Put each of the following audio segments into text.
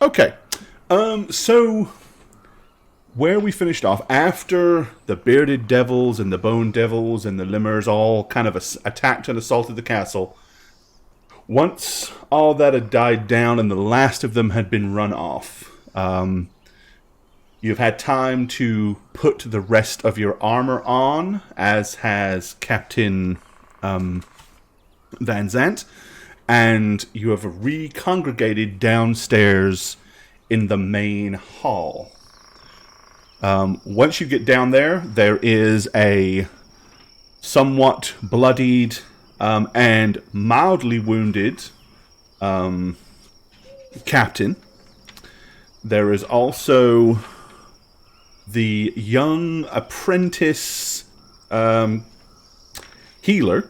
Okay. So where we finished off, after the bearded devils and the bone devils and the lemurs all kind of attacked and assaulted the castle, once all that had died down and the last of them had been run off, you've had time to put the rest of your armor on, as has Captain Van Zant, and you have recongregated downstairs in the main hall. Once you get down there, there is a somewhat bloodied and mildly wounded captain. There is also the young apprentice healer,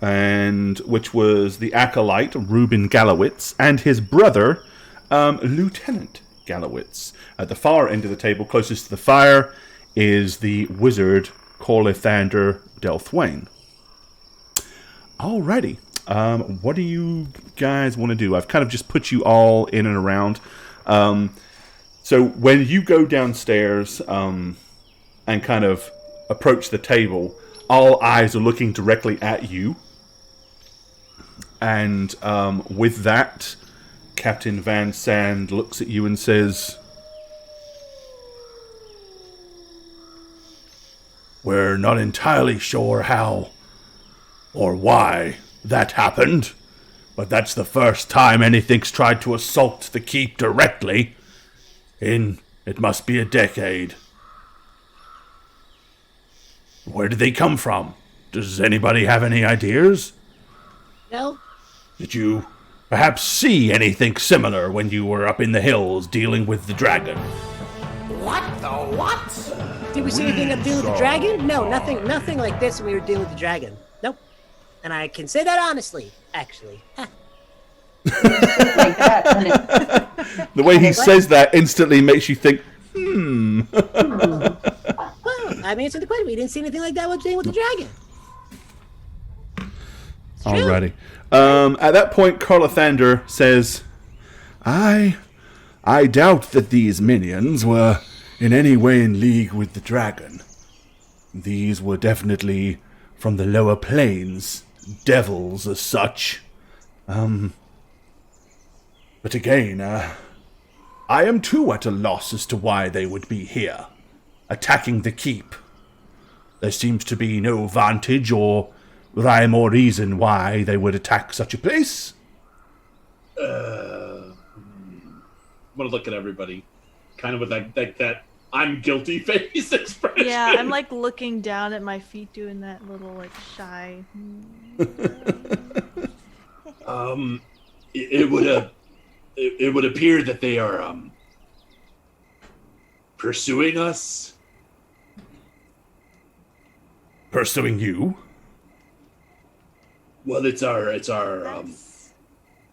and which was the acolyte Reuben Gallowitz, and his brother Lieutenant Gallowitz. At the far end of the table, closest to the fire, is the wizard Corlithander Delthwain. Alrighty. What do you guys want to do? I've kind of just put you all in and around. So when you go downstairs and kind of approach the table, all eyes are looking directly at you. And with that, Captain Van Sand looks at you and says, "We're not entirely sure how or why that happened, but that's the first time anything's tried to assault the keep directly in, it must be, a decade. Where did they come from? Does anybody have any ideas? No. Did you perhaps see anything similar when you were up in the hills dealing with the dragon?" What the what? Did we see anything up dealing with the dragon? No, nothing like this when we were dealing with the dragon. Nope. And I can say that honestly, actually. Like that, doesn't it? The way he says that instantly makes you think, Well, I answered the question. We didn't see anything like that when dealing with the dragon. Alrighty. At that point, Corlithander says, I doubt that these minions were in any way in league with the dragon. These were definitely from the lower planes, devils as such. But again, I am too at a loss as to why they would be here, attacking the keep. There seems to be no vantage or rhyme or reason why they would attack such a place. I'm gonna look at everybody, kind of with that I'm guilty face expression. Yeah, I'm like looking down at my feet, doing that little like shy. It would appear that they are pursuing us. Pursuing you? Well, it's our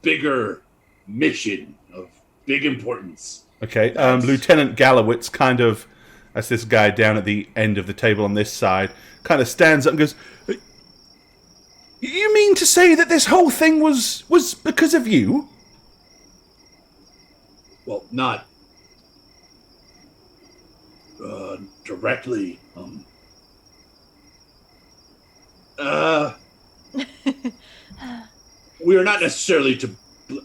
bigger mission of big importance. Okay, Lieutenant Gallowitz kind of, that's this guy down at the end of the table on this side, kind of stands up and goes, "You mean to say that this whole thing was because of you?" Well, not directly. We are not necessarily to.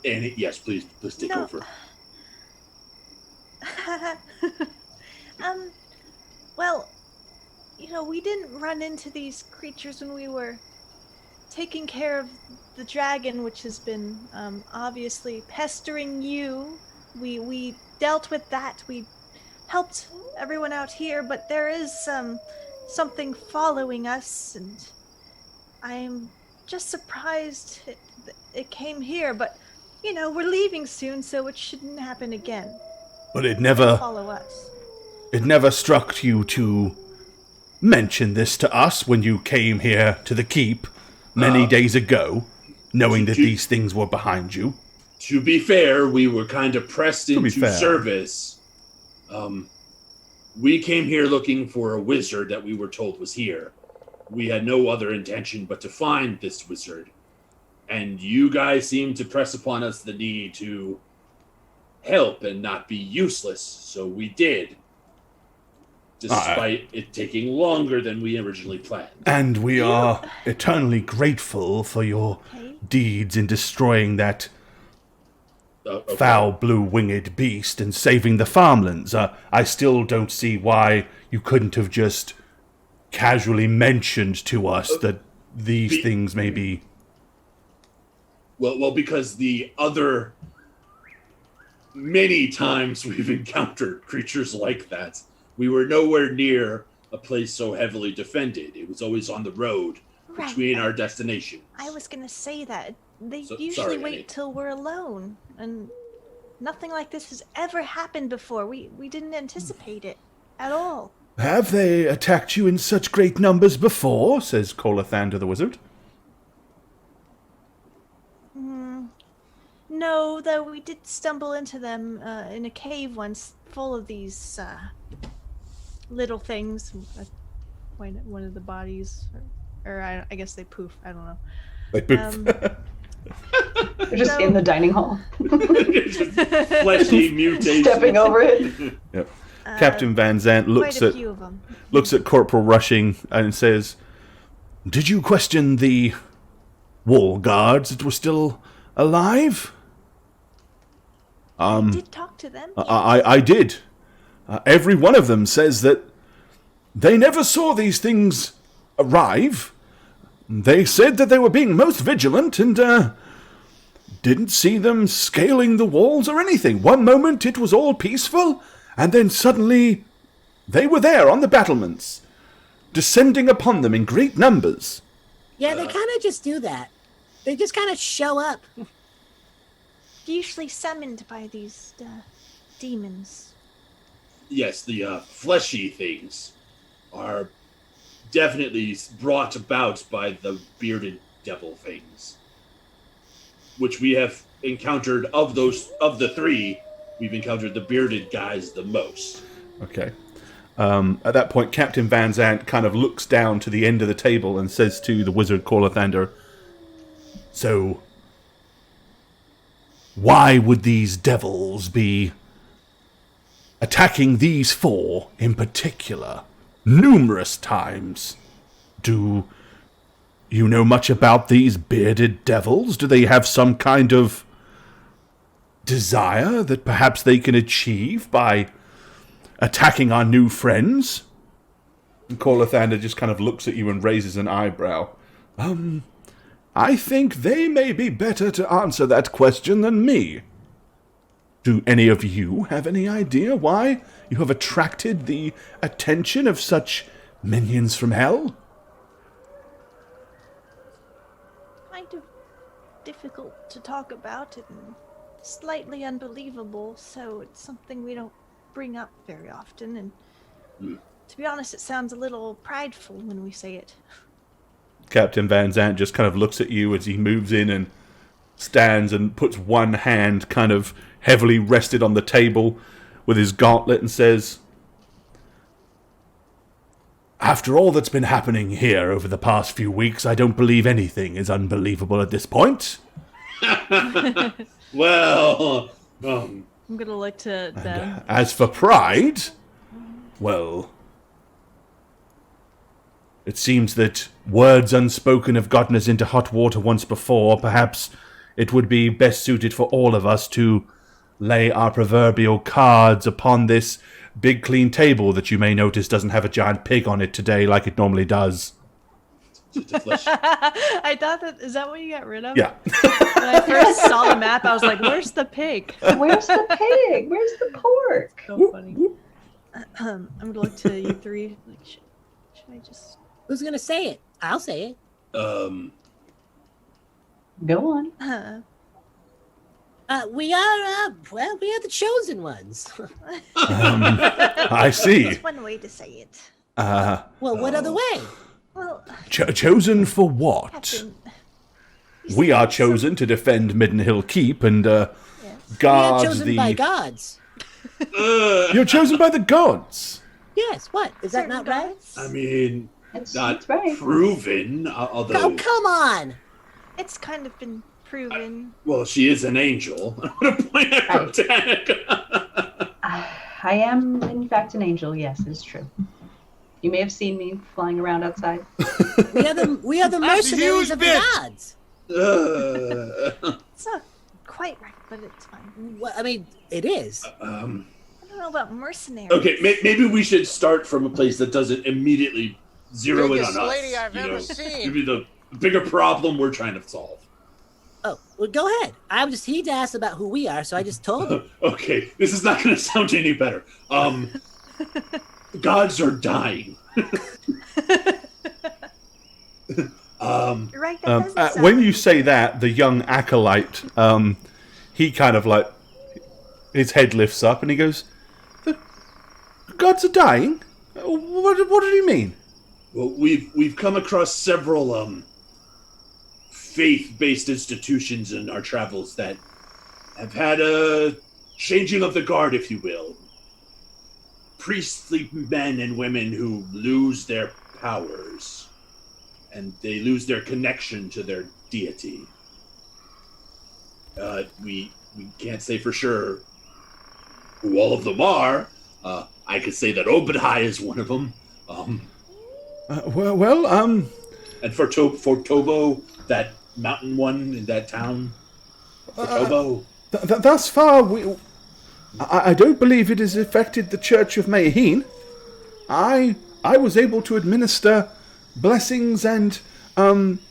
And yes, please take over. Well, we didn't run into these creatures when we were taking care of the dragon, which has been obviously pestering you. We dealt with that. We helped everyone out here, but there is something following us, and I'm just surprised it came here. But we're leaving soon, so it shouldn't happen again. But it never Follow us. It never struck you to mention this to us when you came here to the keep many days ago, knowing that these things were behind you. To be fair, we were kind of pressed into service. We came here looking for a wizard that we were told was here. We had no other intention but to find this wizard. And you guys seem to press upon us the need to help and not be useless, so we did. Despite it taking longer than we originally planned. And we are eternally grateful for your deeds in destroying that foul blue-winged beast and saving the farmlands. I still don't see why you couldn't have just casually mentioned to us that these things may be... Well, because the other many times we've encountered creatures like that, we were nowhere near a place so heavily defended. It was always on the road between our destination. I was going to say that. They Sorry, usually Annie. wait till we're alone. And nothing like this has ever happened before. We didn't anticipate it at all. Have they attacked you in such great numbers before? Says Colathan to the wizard. No, though we did stumble into them in a cave once full of these little things. One of the bodies, or I guess they poof. I don't know. They poof. They're just in the dining hall. Fleshy mutation. Stepping over it. Yep. Captain Van Zant Quite a few of them. looks at Corporal Rushing and says, "Did you question the wall guards that were still alive?" I did talk to them. I did. Every one of them says that they never saw these things arrive. They said that they were being most vigilant and didn't see them scaling the walls or anything. One moment it was all peaceful, and then suddenly they were there on the battlements, descending upon them in great numbers. Yeah, they kind of just do that. They just kind of show up. Usually summoned by these demons. Yes, the fleshy things are definitely brought about by the bearded devil things, which we have encountered. Of the three, we've encountered the bearded guys the most. Okay. At that point, Captain Van Zant kind of looks down to the end of the table and says to the wizard Colathander, "So, why would these devils be attacking these four in particular numerous times? Do you know much about these bearded devils? Do they have some kind of desire that perhaps they can achieve by attacking our new friends?" And Colathander just kind of looks at you and raises an eyebrow. I think they may be better to answer that question than me. Do any of you have any idea why you have attracted the attention of such minions from hell? Kind of difficult to talk about and slightly unbelievable, so it's something we don't bring up very often. And to be honest, it sounds a little prideful when we say it. Captain Van Zant just kind of looks at you as he moves in and stands and puts one hand kind of heavily rested on the table with his gauntlet and says, "After all that's been happening here over the past few weeks, I don't believe anything is unbelievable at this point." Well, I'm gonna look to them. As for pride, well, it seems that words unspoken have gotten us into hot water once before. Perhaps it would be best suited for all of us to lay our proverbial cards upon this big clean table that you may notice doesn't have a giant pig on it today like it normally does. I thought is that what you got rid of? Yeah. When I first saw the map, I was like, "Where's the pig?" Where's the pig? Where's the pork? So funny. I'm gonna look to you three. Like, should I just? Who's gonna say it? I'll say it. Go on. We are the chosen ones. I see. That's one way to say it. Well, what other way? Well, Chosen for what? Captain, We are chosen to defend Midden Hill Keep and We are guard chosen the... by gods. You're chosen by the gods. Yes. What is that not right? I mean, That's not right. proven, although... Oh, come on! It's kind of been proven. Well, she is an angel. I'm going to point at Right. Britannica. I am, in fact, an angel. Yes, it's true. You may have seen me flying around outside. We are the mercenaries of the gods. It's not quite right, but it's fine. Well, I mean, it is. I don't know about mercenaries. Okay, maybe we should start from a place that doesn't immediately zero in Biggest on us. lady I've ever seen. Maybe the bigger problem we're trying to solve. Oh, well, go ahead. He asked about who we are, so I just told him. Okay, this is not going to sound any better. Gods are dying. Right, that doesn't sound When you say that, the young acolyte, he kind of like, his head lifts up and he goes, "The gods are dying? What do you mean?" Well, we've come across several faith-based institutions in our travels that have had a changing of the guard, if you will. Priestly men and women who lose their powers, and they lose their connection to their deity. We can't say for sure who all of them are. I could say that Obadiah is one of them. And for Tobo, that mountain one in that town, for Tobo. Thus far, I don't believe it has affected the Church of Mayheen. I was able to administer blessings and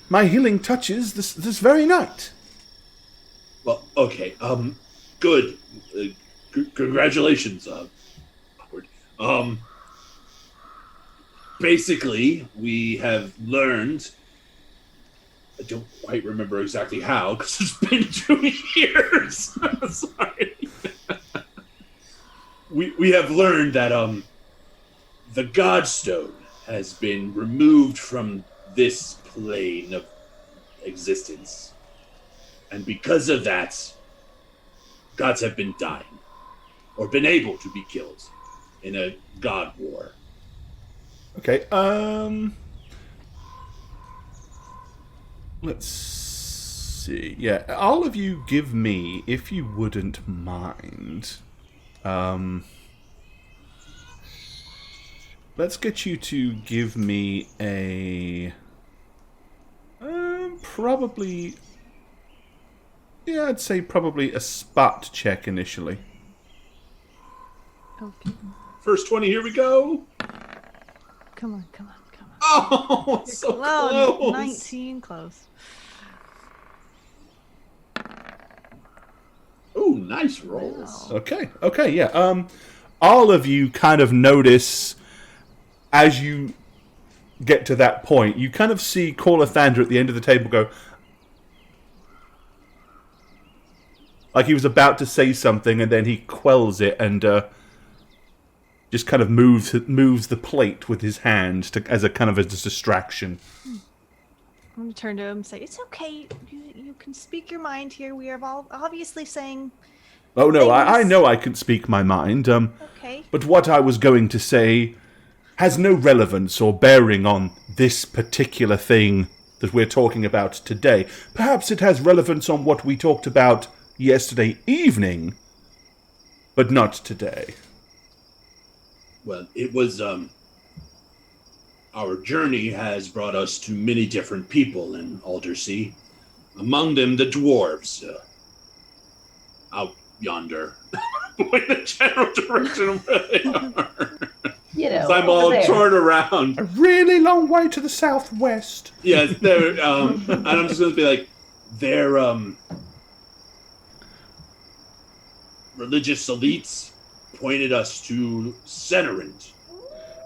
my healing touches this very night. Well, okay, good. Congratulations, Howard. Basically, we have learned, I don't quite remember exactly how, because it's been 2 years. Sorry. We have learned that the Godstone has been removed from this plane of existence. And because of that, gods have been dying, or been able to be killed in a god war. Okay, let's see. Yeah, all of you give me, if you wouldn't mind, let's get you to give me a, probably, yeah, I'd say probably a spot check initially. Okay. First 20, here we go. Come on. Oh, so close. 19, close. Ooh, nice rolls. Okay, yeah. All of you kind of notice as you get to that point, you kind of see Corlathander at the end of the table go, like he was about to say something, and then he quells it and just kind of moves the plate with his hand as a kind of a distraction. I'm going to turn to him and say, it's okay. You can speak your mind here. We are all obviously saying... Oh, no, I things. know I can speak my mind. Okay. But what I was going to say has no relevance or bearing on this particular thing that we're talking about today. Perhaps it has relevance on what we talked about yesterday evening, but not today. Well, it was, our journey has brought us to many different people in Aldersea. Among them, the dwarves, out yonder. Point the general direction of where they are. You know, I'm over all there. torn around. A really long way to the southwest. Yes, they're, and I'm just going to be like, they're, religious elites pointed us to Senerant.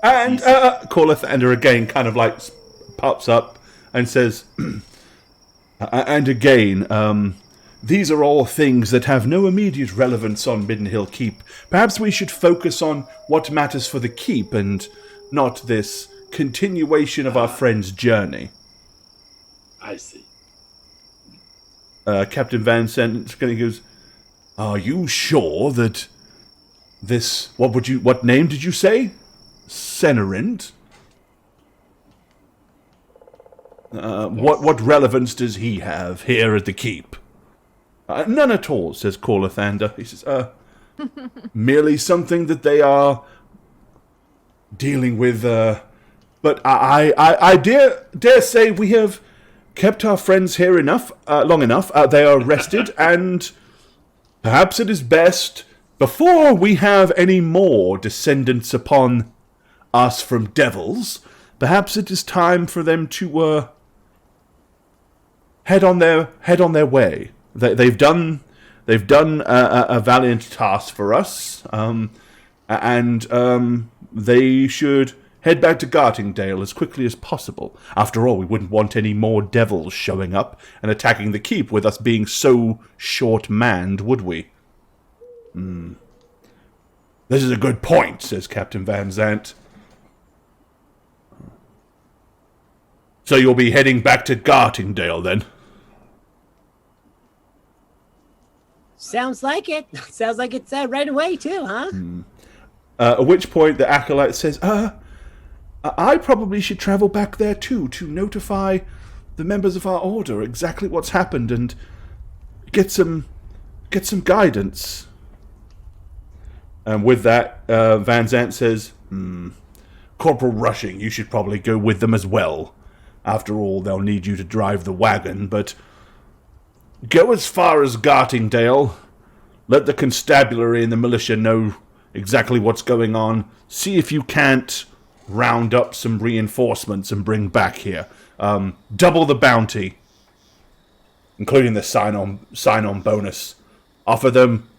And Corlathander again kind of like pops up and says, and again, these are all things that have no immediate relevance on Middenhill Keep. Perhaps we should focus on what matters for the keep and not this continuation of our friend's journey. I see. Captain Van Sant goes, "Are you sure that this... What name did you say? Senerant? What relevance does he have here at the keep?" None at all, says Corlathander. He says, merely something that they are dealing with, but I dare say we have kept our friends here long enough. They are rested, and perhaps it is best, before we have any more descendants upon us from devils, perhaps it is time for them to head on their way. They've done a valiant task for us, and they should head back to Gartingdale as quickly as possible. After all, we wouldn't want any more devils showing up and attacking the keep with us being so short-manned, would we? This is a good point, says Captain Van Zant. So you'll be heading back to Gartingdale, then? Sounds like it. Sounds like it's right away, too, huh? At which point the Acolyte says, I probably should travel back there, too, to notify the members of our order exactly what's happened and get some guidance. And with that, Van Zant says, Corporal Rushing, you should probably go with them as well. After all, they'll need you to drive the wagon, but go as far as Gartingdale. Let the constabulary and the militia know exactly what's going on. See if you can't round up some reinforcements and bring back here. Double the bounty, including the sign-on bonus. Offer them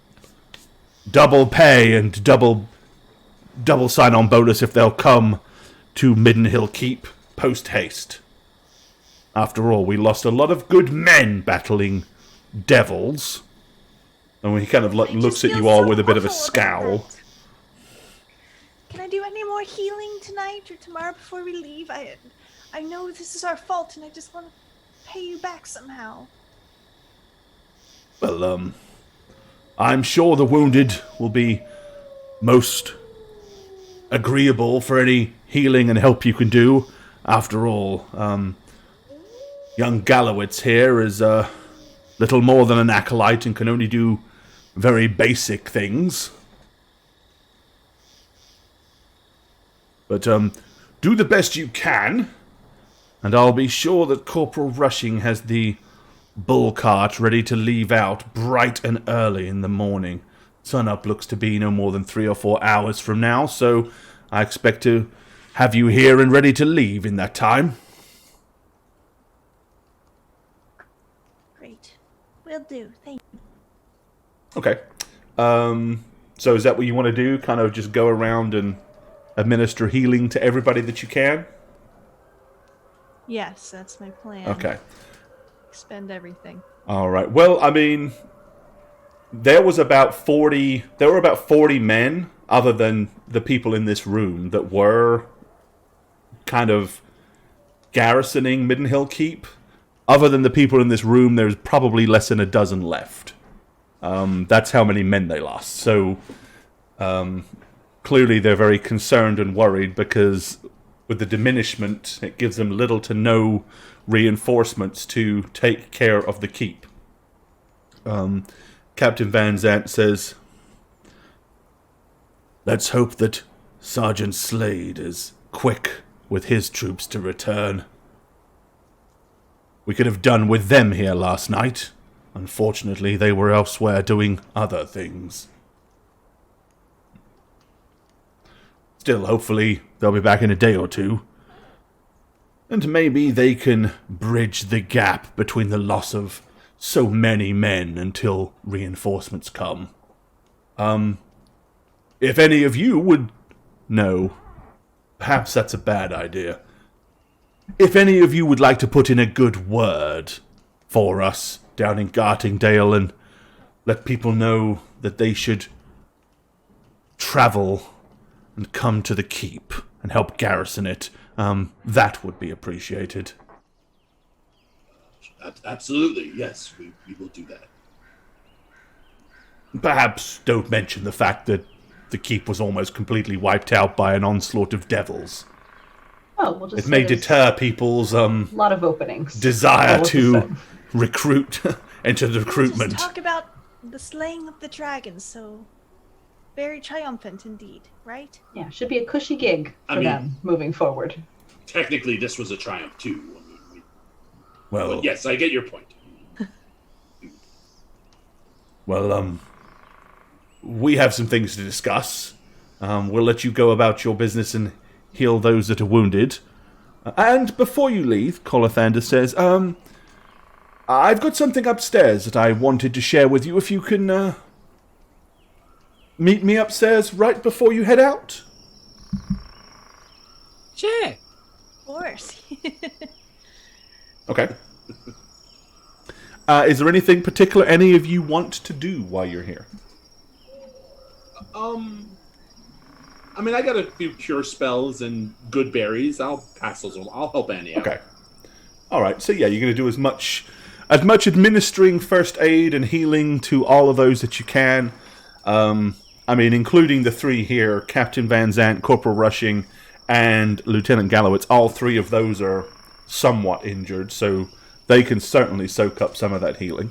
double pay and double sign-on bonus if they'll come to Middenhill Keep post-haste. After all, we lost a lot of good men battling devils. And he kind of looks at you all with a bit of a scowl. Can I do any more healing tonight or tomorrow before we leave? I know this is our fault, and I just want to pay you back somehow. Well, I'm sure the wounded will be most agreeable for any healing and help you can do. After all, young Gallowitz here is little more than an acolyte and can only do very basic things. But do the best you can, and I'll be sure that Corporal Rushing has the bull cart ready to leave out bright and early in the morning. Sunup looks to be no more than 3 or 4 hours from now, so I expect to have you here and ready to leave in that time. Great. Will do. Thank you. Okay. So is that what you want to do? Kind of just go around and administer healing to everybody that you can? Yes, that's my plan. Okay. Expend everything. All right. Well, I mean, there were about 40 men, other than the people in this room, that were kind of garrisoning Middenhill Keep. Other than the people in this room, there's probably less than a dozen left. That's how many men they lost. So, clearly they're very concerned and worried because with the diminishment, it gives them little to no reinforcements to take care of the keep. Captain Van Zant says, let's hope that Sergeant Slade is quick with his troops to return. We could have done with them here last night. Unfortunately, they were elsewhere doing other things. Still, hopefully, they'll be back in a day or two. And maybe they can bridge the gap between the loss of so many men until reinforcements come. If any of you would... No. Perhaps that's a bad idea. If any of you would like to put in a good word for us down in Gartingdale and let people know that they should travel and come to the keep and help garrison it, that would be appreciated. Absolutely, yes, we will do that. Perhaps don't mention the fact that the keep was almost completely wiped out by an onslaught of devils. Oh, we'll just It may deter people's a lot of openings. desire all of a to sudden. recruit into the recruitment. Just talk about the slaying of the dragon, so very triumphant indeed, right? Yeah, should be a cushy gig for I mean- them moving forward. Technically, this was a triumph too. Well, But yes, I get your point. well, we have some things to discuss. We'll let you go about your business and heal those that are wounded. And before you leave, Colathander says, I've got something upstairs that I wanted to share with you. If you can meet me upstairs right before you head out. Sure. Of course. Okay. Is there anything particular any of you want to do while you're here? I mean, I got a few cure spells and good berries. I'll pass those on. I'll help Annie out. Okay. All right. So yeah, you're going to do as much administering first aid and healing to all of those that you can. I mean, including the three here, Captain Van Zant, Corporal Rushing, and Lieutenant Gallowitz. All three of those are somewhat injured, so they can certainly soak up some of that healing.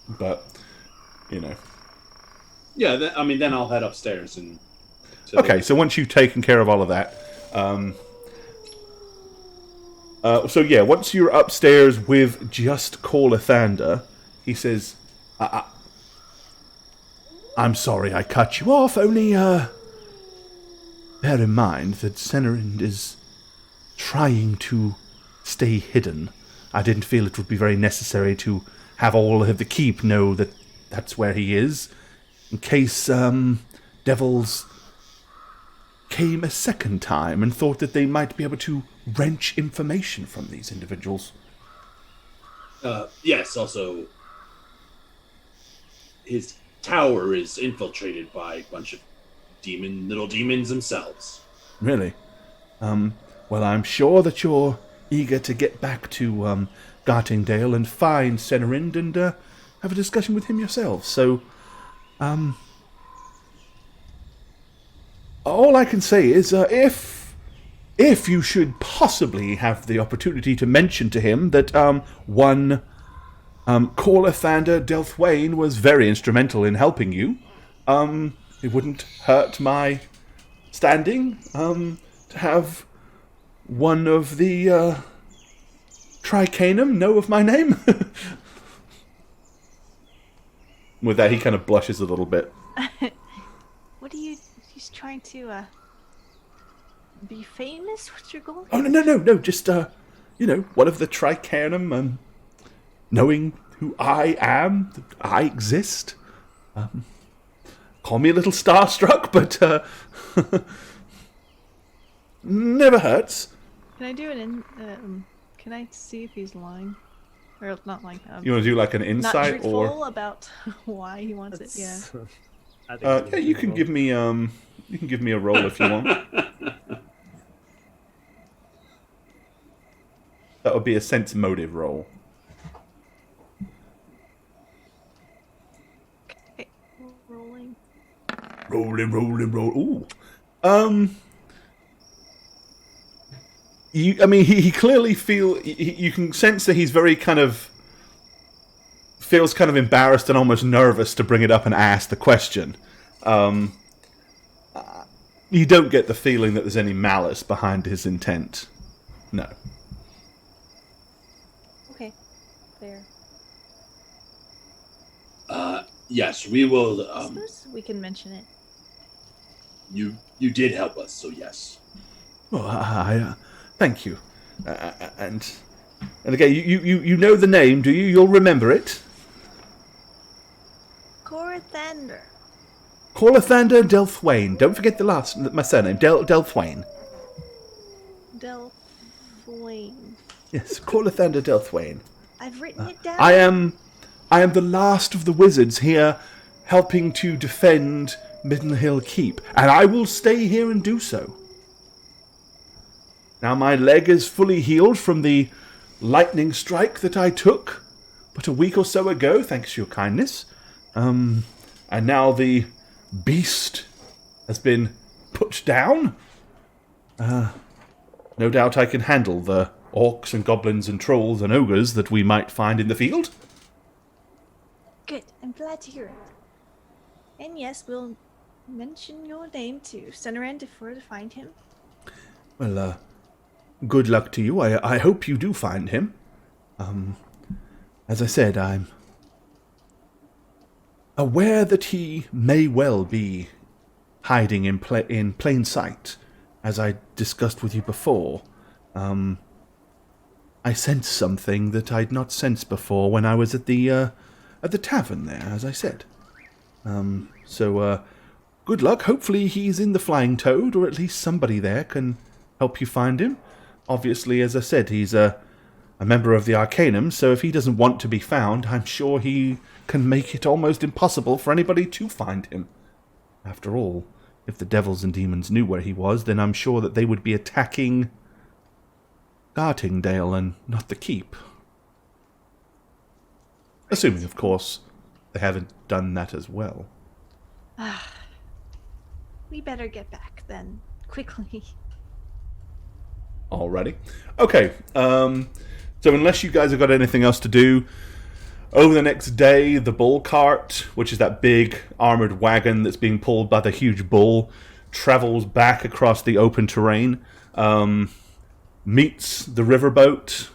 But, you know. Yeah, then I'll head upstairs and. Okay, so once you've taken care of all of that, so yeah, once you're upstairs with just Colathander, he says, I'm sorry I cut you off, only, bear in mind that Senerind is trying to stay hidden. I didn't feel it would be very necessary to have all of the keep know that that's where he is, in case, devils came a second time and thought that they might be able to wrench information from these individuals. Yes, also, his tower is infiltrated by a bunch of little demons themselves. Really? Well, I'm sure that you're eager to get back to Gartingdale and find Senerind and have a discussion with him yourself. So, all I can say is, if you should possibly have the opportunity to mention to him that one Colathander Delthwain was very instrumental in helping you, it wouldn't hurt my standing to have one of the Tricanum know of my name. With that, he kind of blushes a little bit. What are you? He's trying to be famous. What's your goal? Oh no! Just one of the Tricanum, knowing who I am, that I exist. Call me a little starstruck, but never hurts. Can I do can I see if he's lying, or not lying? You want to do like an Not insight truthful or? about why he wants it. Yeah. I think Yeah, you can give me a roll if you want. That would be a sense motive roll. Okay. Rolling. Roll. Ooh. He clearly you can sense that he's very feels kind of embarrassed and almost nervous to bring it up and ask the question. You don't get the feeling that there's any malice behind his intent. No. Okay. Fair. Yes, we will. I suppose we can mention it. You did help us, so yes. Well, I thank you. And again, you know the name, do you? You'll remember it. Corathander. Colathander Delthwain. Don't forget my surname, Delthwain. Delthwain. Yes, Colathander Delthwain. I've written it down. I am the last of the wizards here, helping to defend Midden Hill Keep, and I will stay here and do so. Now my leg is fully healed from the lightning strike that I took but a week or so ago, thanks to your kindness. And now the beast has been put down. No doubt I can handle the orcs and goblins and trolls and ogres that we might find in the field. Good. I'm glad to hear it. And yes, we'll mention your name to Senaran to find him. Well, good luck to you. I hope you do find him. As I said, I'm aware that he may well be hiding in plain sight, as I discussed with you before. I sensed something that I'd not sensed before when I was at the tavern there, as I said. So, good luck. Hopefully he's in the Flying Toad, or at least somebody there can help you find him. Obviously, as I said, he's a member of the Arcanum, so if he doesn't want to be found, I'm sure he can make it almost impossible for anybody to find him. After all, if the devils and demons knew where he was, then I'm sure that they would be attacking Gartingdale and not the keep. Assuming, of course, they haven't done that as well. We better get back then, quickly. Alrighty. Okay, so unless you guys have got anything else to do, over the next day, the bull cart, which is that big armoured wagon that's being pulled by the huge bull, travels back across the open terrain, meets the riverboat,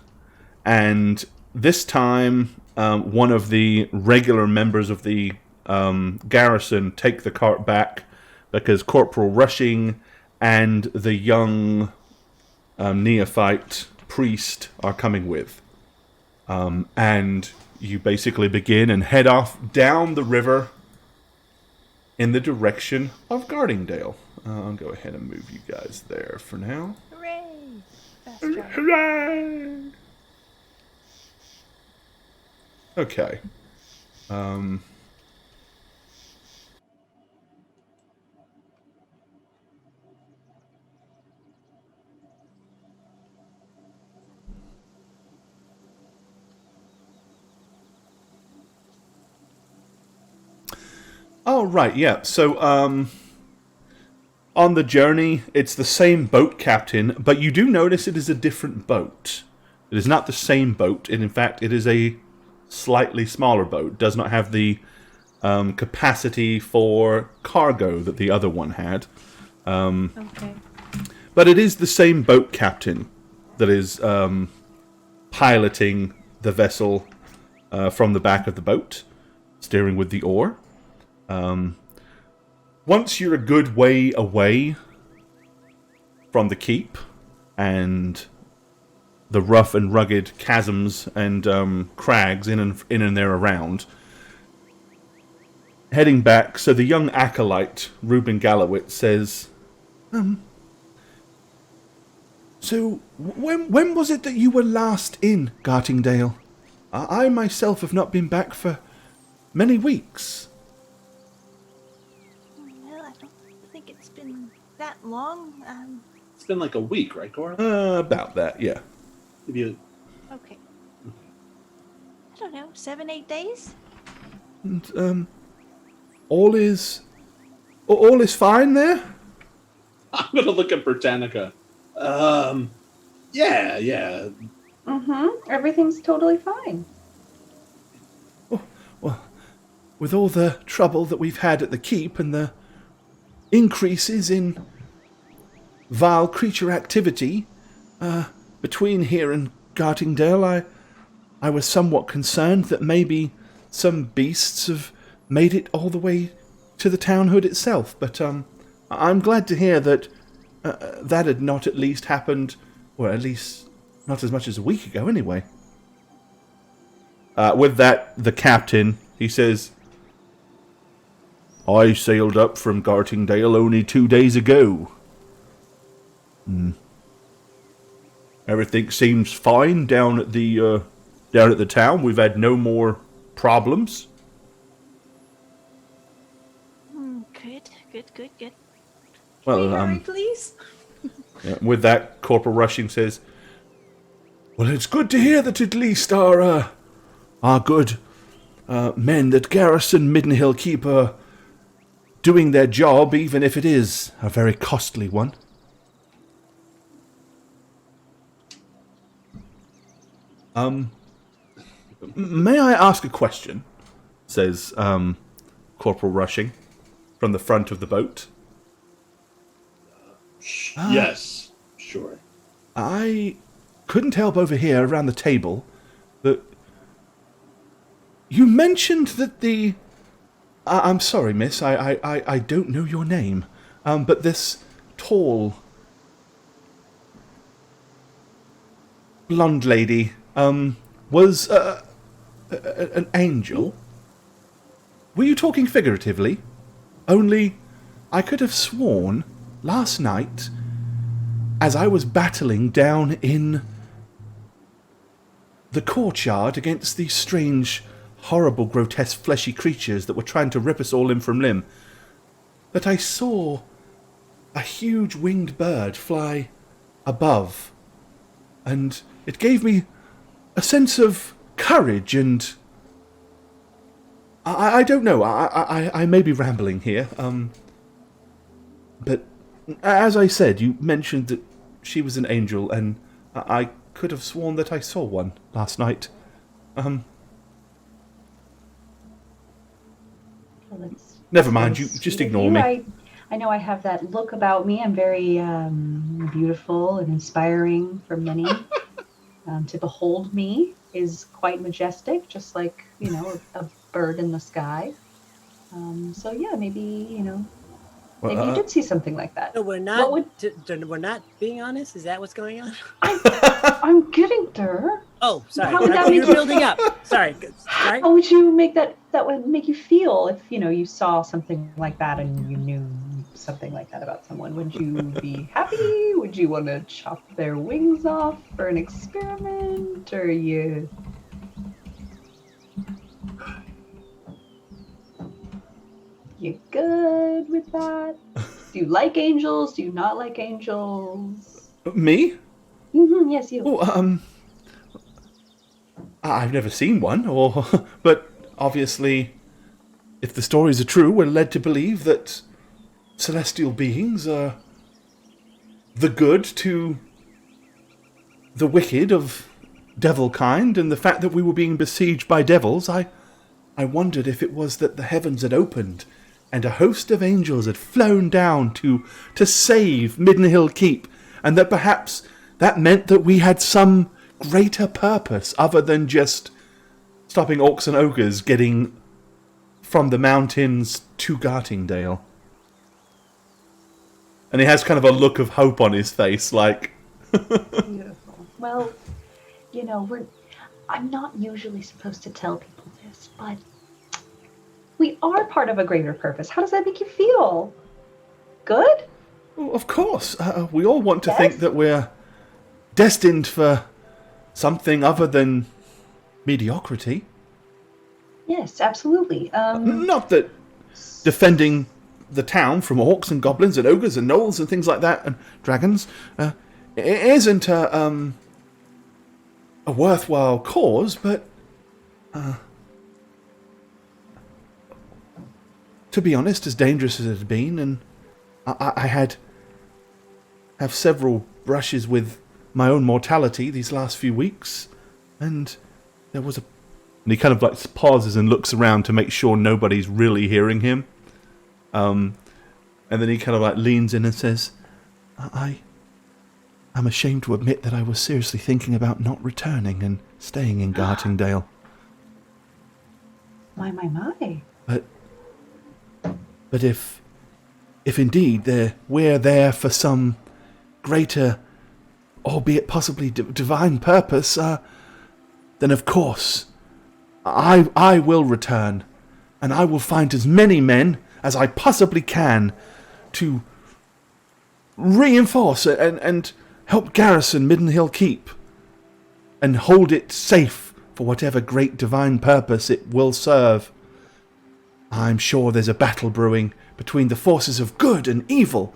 and this time one of the regular members of the garrison take the cart back because Corporal Rushing and the young neophyte priest are coming with. And you basically begin and head off down the river in the direction of Gartingdale. I'll go ahead and move you guys there for now. Hooray! Fast travel. Hooray! Okay. Oh, right, yeah. So, on the journey, it's the same boat captain, but you do notice it is a different boat. It is not the same boat, and in fact, it is a slightly smaller boat. It does not have the capacity for cargo that the other one had. Okay. But it is the same boat captain that is piloting the vessel from the back of the boat, steering with the oar. Once you're a good way away from the keep and the rough and rugged chasms and crags in and there around, heading back, so the young acolyte, Reuben Gallowit, says, so when was it that you were last in Gartingdale? I myself have not been back for many weeks. Well, I don't think it's been that long. It's been like a week, right, Cora? About that, yeah. Maybe Okay. I don't know, 7-8 days? And, all is fine there? I'm gonna look at Britannica. Yeah. Everything's totally fine. Well, with all the trouble that we've had at the keep and the increases in vile creature activity between here and Gartingdale, I was somewhat concerned that maybe some beasts have made it all the way to the townhood itself. But I'm glad to hear that that had not at least happened, or at least not as much as a week ago anyway. With that, the captain, he says, I sailed up from Gartingdale only 2 days ago. Everything seems fine down at the town. We've had no more problems. Good. Well, Hurry, please. with that, Corporal Rushing says, well, it's good to hear that at least our good men that garrison Middenhill Keep are doing their job, even if it is a very costly one. May I ask a question? Says Corporal Rushing from the front of the boat. Yes, sure. I couldn't help over here around the table, but you mentioned that the... I'm sorry, miss, I don't know your name, but this tall, blonde lady was an angel. Were you talking figuratively? Only I could have sworn last night, as I was battling down in the courtyard against these strange, horrible, grotesque, fleshy creatures that were trying to rip us all limb from limb, that I saw a huge winged bird fly above, and it gave me a sense of courage and... I don't know, I may be rambling here, but as I said, you mentioned that she was an angel, and I could have sworn that I saw one last night. Never mind, you just ignore me. I know I have that look about me. I'm very beautiful and inspiring for many. To behold me is quite majestic, just like, a bird in the sky. So yeah, maybe, maybe you did see something like that. No, we're not. We're not being honest. Is that what's going on? I'm getting there. Oh, sorry. How would that make You're building up. Sorry. How would you make that would make you feel if you saw something like that and you knew something like that about someone? Would you be happy? Would you want to chop their wings off for an experiment? Or you good with that? Do you like angels? Do you not like angels? Me? Mm-hmm, yes, you. Oh, I've never seen one, but obviously, if the stories are true, we're led to believe that celestial beings are the good to the wicked of devil kind, and the fact that we were being besieged by devils, I wondered if it was that the heavens had opened and a host of angels had flown down to save Middenhill Keep, and that perhaps that meant that we had some greater purpose other than just stopping orcs and ogres getting from the mountains to Gartingdale. And he has kind of a look of hope on his face, like... Beautiful. Well, I'm not usually supposed to tell people this, but we are part of a greater purpose. How does that make you feel? Good? Well, of course. We all want to think that we're destined for something other than mediocrity. Yes, absolutely. Not that defending the town from orcs and goblins and ogres and gnolls and things like that, and dragons, isn't a worthwhile cause, but to be honest, as dangerous as it had been, and I have several brushes with my own mortality these last few weeks, and there was and he kind of like pauses and looks around to make sure nobody's really hearing him. And then he kind of like leans in and says, I'm ashamed to admit that I was seriously thinking about not returning and staying in Gartingdale. My. But if indeed we're there for some greater, albeit possibly divine purpose, then of course I will return, and I will find as many men as I possibly can to reinforce and help garrison Middenhill Keep and hold it safe for whatever great divine purpose it will serve. I'm sure there's a battle brewing between the forces of good and evil,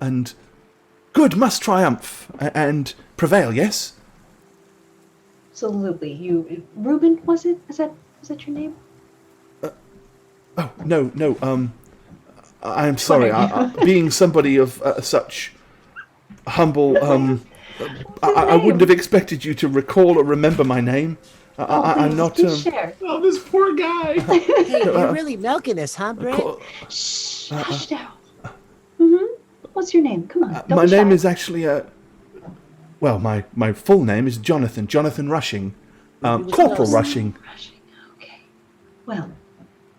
and good must triumph and prevail, yes? Absolutely. Reuben, was it? Is that your name? Oh, no, I'm sorry. Being somebody of such humble I wouldn't have expected you to recall or remember my name. I'm not. Share. Oh, this poor guy. Hey, you're really milking this, huh, Brett? Shh, hush down. Mm-hmm. What's your name? Come on. Don't My be shy. name is actually well, my full name is Jonathan Rushing, Corporal Rushing. Okay. Well,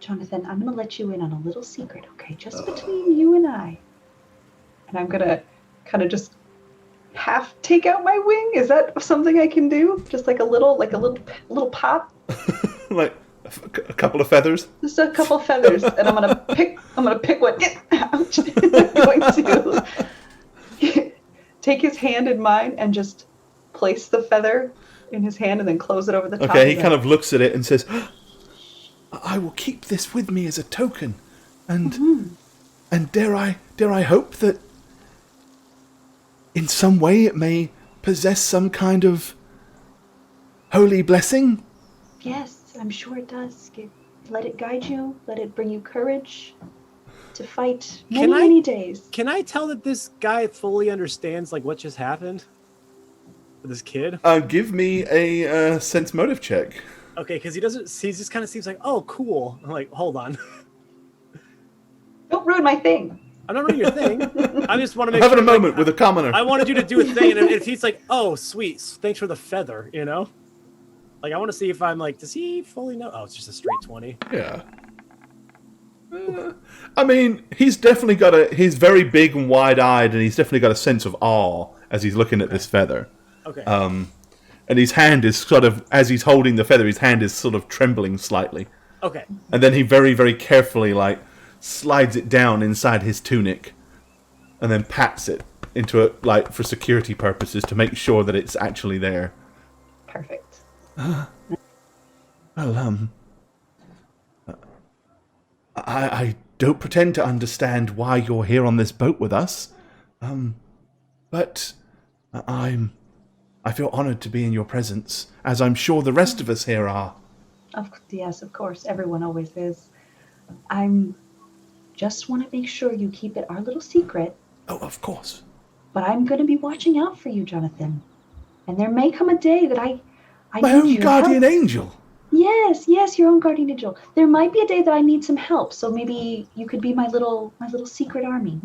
Jonathan, I'm going to let you in on a little secret, okay? Just between you and I. And I'm going to kind of just half take out my wing. Is that something I can do? Just like a little pop? Like a couple of feathers. Just a couple feathers. And I'm going to pick one. Ouch. I'm going to take his hand in mine and just place the feather in his hand and then close it over the top. Okay, he kind of looks at it and says, I will keep this with me as a token. And dare I hope that in some way it may possess some kind of holy blessing? Yes, I'm sure it does. Let it guide you. Let it bring you courage to fight many days. Can I tell that this guy fully understands like what just happened with this kid? Give me a sense motive check. Okay, because he just kind of seems like, oh, cool. I'm like, hold on. Don't ruin my thing. I'm not ruining your thing. I just want to make Having sure, a moment with a commoner. I wanted you to do a thing, and if he's like, oh, sweet, thanks for the feather, you know? Like, I want to see if I'm like, does he fully know? Oh, it's just a straight 20. Yeah. I mean, he's definitely he's very big and wide-eyed, and he's definitely got a sense of awe as he's looking at this feather. Okay. And his hand is sort of, as he's holding the feather, his hand is sort of trembling slightly. Okay. And then he very, very carefully, like, slides it down inside his tunic, and then pats it into it, like, for security purposes, to make sure that it's actually there. Perfect. Well, I don't pretend to understand why you're here on this boat with us, but I feel honored to be in your presence, as I'm sure the rest of us here are. Yes, of course. Everyone always is. Just want to make sure you keep it our little secret. Oh, of course. But I'm going to be watching out for you, Jonathan. And there may come a day that I My need own your guardian help. angel. Yes, your own guardian angel. There might be a day that I need some help, so maybe you could be my little secret army.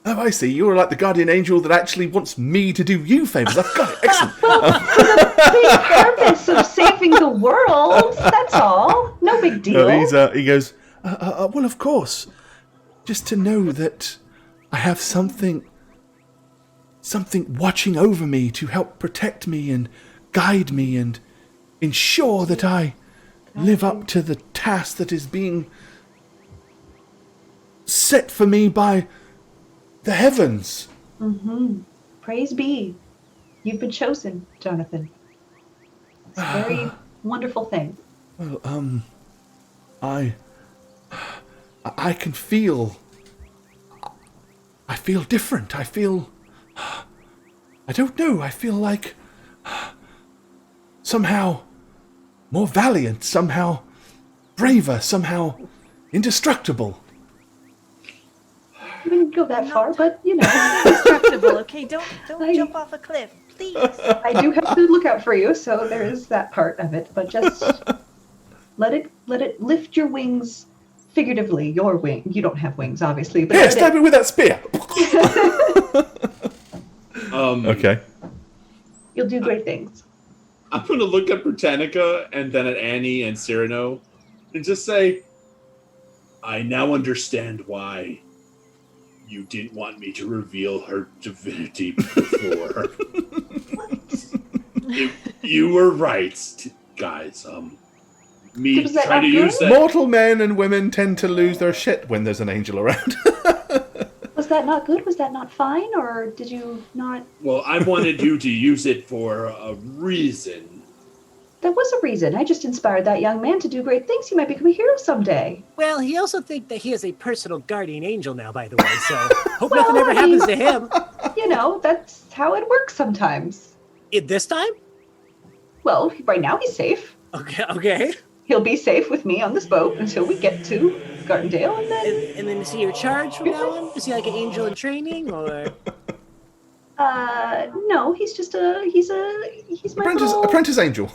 Oh, I see. You're like the guardian angel that actually wants me to do you favors. I've got it. Excellent. Big purpose of saving the world. That's all. No big deal. No, he goes, well, of course. Just to know that I have something watching over me to help protect me and guide me and ensure that I live up to the task that is being set for me by the heavens. Praise be. You've been chosen, Jonathan. It's a very wonderful thing. Well, I can feel... I feel different. I don't know. I feel like... somehow more valiant, somehow braver, somehow indestructible. I wouldn't go that far, but you know. Indestructible, okay? Don't jump off a cliff, please. I do have to look out for you, so there is that part of it. But just let it lift your wings figuratively. Your wing. You don't have wings, obviously. But Here, stab me with that spear. Okay. You'll do great things. I'm going to look at Britannica and then at Annie and Cyrano and just say, I now understand why you didn't want me to reveal her divinity before. You were right, guys. Me Was that trying to not use good? that. Mortal men and women tend to lose their shit when there's an angel around. Was that not good? Was that not fine? Or did you not? Well, I wanted you to use it for a reason. There was a reason. I just inspired that young man to do great things. He might become a hero someday. Well, he also thinks that he has a personal guardian angel now, by the way, so hope Well, nothing ever I mean- happens to him. You know, that's how it works sometimes. This time? Well, right now he's safe. Okay. He'll be safe with me on this boat until we get to Gardendale, and then... And then is he your charge from now on? Is he like an angel in training, or? No, he's just he's my Apprentice angel.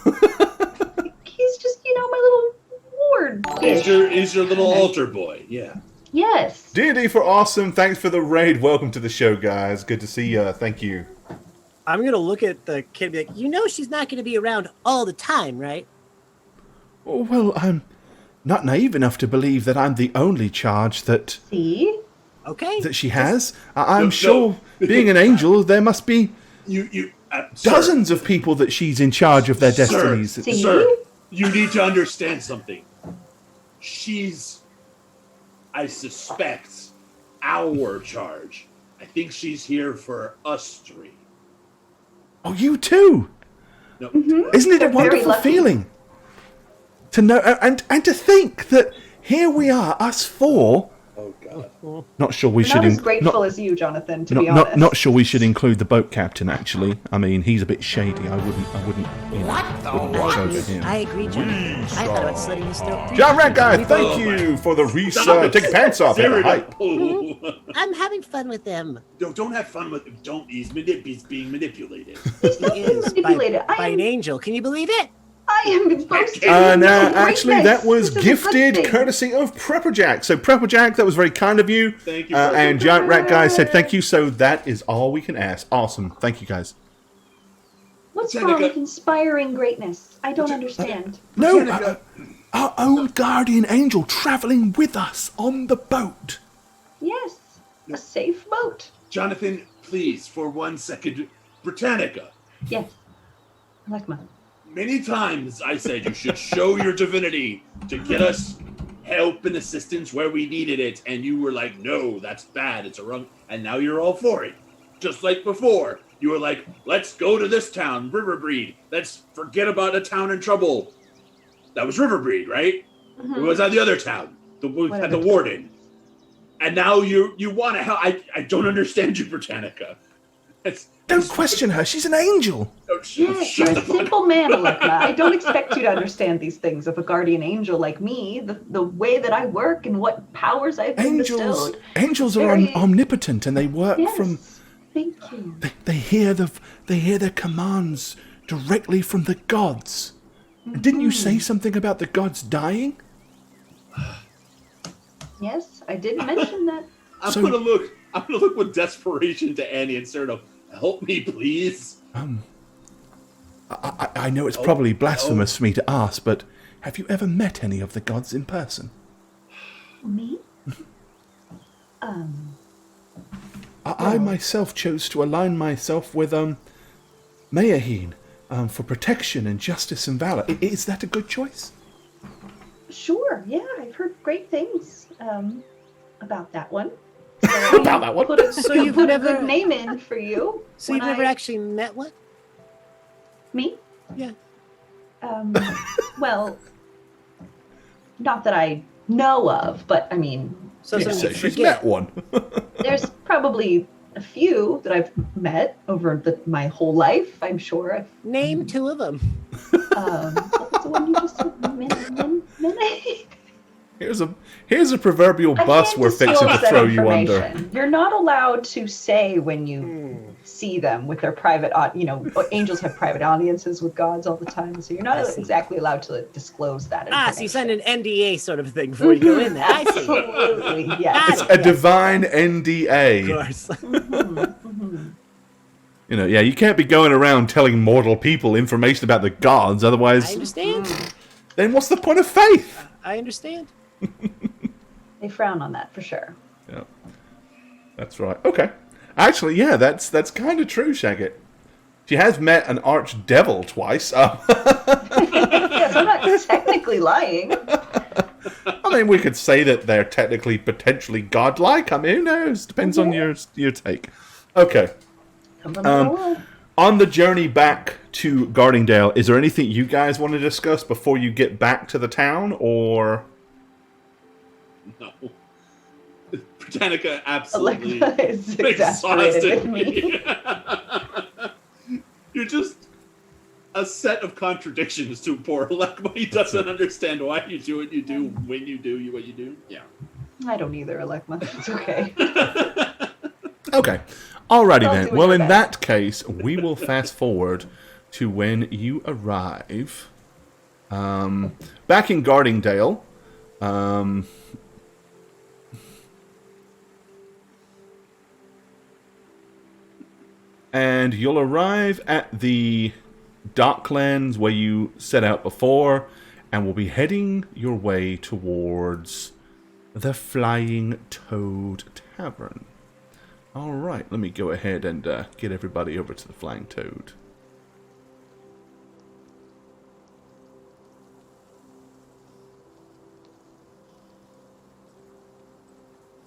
He's just, my little ward. He's your little altar boy, yeah. Yes. D&D for awesome. Thanks for the raid. Welcome to the show, guys. Good to see you. Thank you. I'm going to look at the kid and be like, You know she's not going to be around all the time, right? Oh, well, I'm not naive enough to believe that I'm the only charge that See? Okay. that she has. I'm No. sure, being an angel, there must be Sir, dozens of people that she's in charge of their destinies. See? Sir, you need to understand something. She's, I suspect, our charge. I think she's here for us three. Oh, you too! No, Isn't it They're a very wonderful lucky. feeling to know and to think that here we are, us four. oh god. Not sure we We're should. not as grateful as you, Jonathan, to be honest. Not sure we should include the boat captain. Actually, I mean, he's a bit shady. I wouldn't. What the wouldn't what? go to him. I agree, John. I thought about slitting his throat. John Rat Guy, We thank both- you for the research. Stop it. Take your pants off. Zero Hi. to pull. I'm having fun with them. No, don't have fun with him. Don't. He's being manipulated. He is by manipulated. by an angel. Can you believe it? I am boasting. Now, No, actually, greatness. that was This is a good gifted thing. courtesy of Prepperjack. So, Prepperjack, that was very kind of you. Thank you. And Giant Rat Guy said thank you. So, that is all we can ask. Awesome. Thank you, guys. What's Danica- wrong with inspiring greatness? I don't understand. No, Danica- our own guardian angel traveling with us on the boat. Yes, a safe boat. Jonathan, please, for 1 second, Britannica. Yes, Alekma. Many times I said you should show your divinity to get us help and assistance where we needed it, and you were like, no, that's bad, it's a wrong, and now you're all for it. Just like before, you were like, let's go to this town, Riverbreed. Let's forget about a town in trouble. That was Riverbreed, right? Or was that the other town? The had the warden. And now you want to help. I don't understand you, Britannica. Don't question her. She's an angel. Yes, you're Shut a the fuck simple man, Alekma. I don't expect you to understand these things of a guardian angel like me, the way that I work and what powers I've been bestowed. Angels are Very- omnipotent, and they work Yes, from. thank you. They hear their commands directly from the gods. And didn't you say something about the gods dying? Yes, I did mention that. I'm So- gonna look with desperation to Annie instead of help me, please. I know it's probably blasphemous for me to ask, but have you ever met any of the gods in person? Me? I myself chose to align myself with Mayaheen for protection and justice and valor. Is that a good choice? Sure, yeah, I've heard great things about that one. About that one? Put a, So you've put never- a good name in for you. So you've when never I- actually met one? Me? Yeah. Well, not that I know of, but I mean, So Yeah, some so you she's forget. met one. there's probably a few that I've met over my whole life. I'm sure. Name two of them. What was the one you just said? Here's a proverbial bus we're fixing to throw you under. You're not allowed to say when you see them with their private, angels have private audiences with gods all the time, so you're not I see. exactly allowed to disclose that information. So you signed an NDA sort of thing before you go in there. I see. Absolutely, yes. Got it. A divine NDA. Of course. You can't be going around telling mortal people information about the gods, I otherwise, understand. then what's the point of faith? I understand. They frown on that for sure. Yeah, that's right. Okay, actually, yeah, that's kind of true, Shagget. She has met an archdevil twice. Yes, I'm not technically lying. I mean, we could say that they're technically, potentially godlike. I mean, who knows? Depends on your take. Okay. Come from the world. On the journey back to Gardingdale, is there anything you guys want to discuss before you get back to the town, or? No. Britannica absolutely Alekma is exasperated with me. You're just a set of contradictions to poor Alekma. He doesn't understand why you do what you do, when you do what you do. Yeah. I don't either, Alekma. It's okay. Okay. Alrighty I'll then. do Well, your in best. that case, we will fast forward to when you arrive back in Gardingdale. And you'll arrive at the docklands where you set out before, and will be heading your way towards the Flying Toad Tavern. Alright, let me go ahead and get everybody over to the Flying Toad.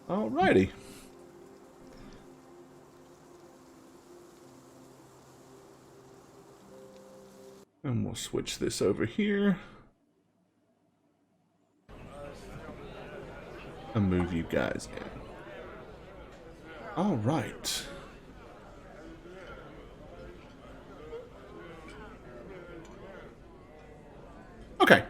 Alrighty. And we'll switch this over here. And move you guys in. Alright. Okay.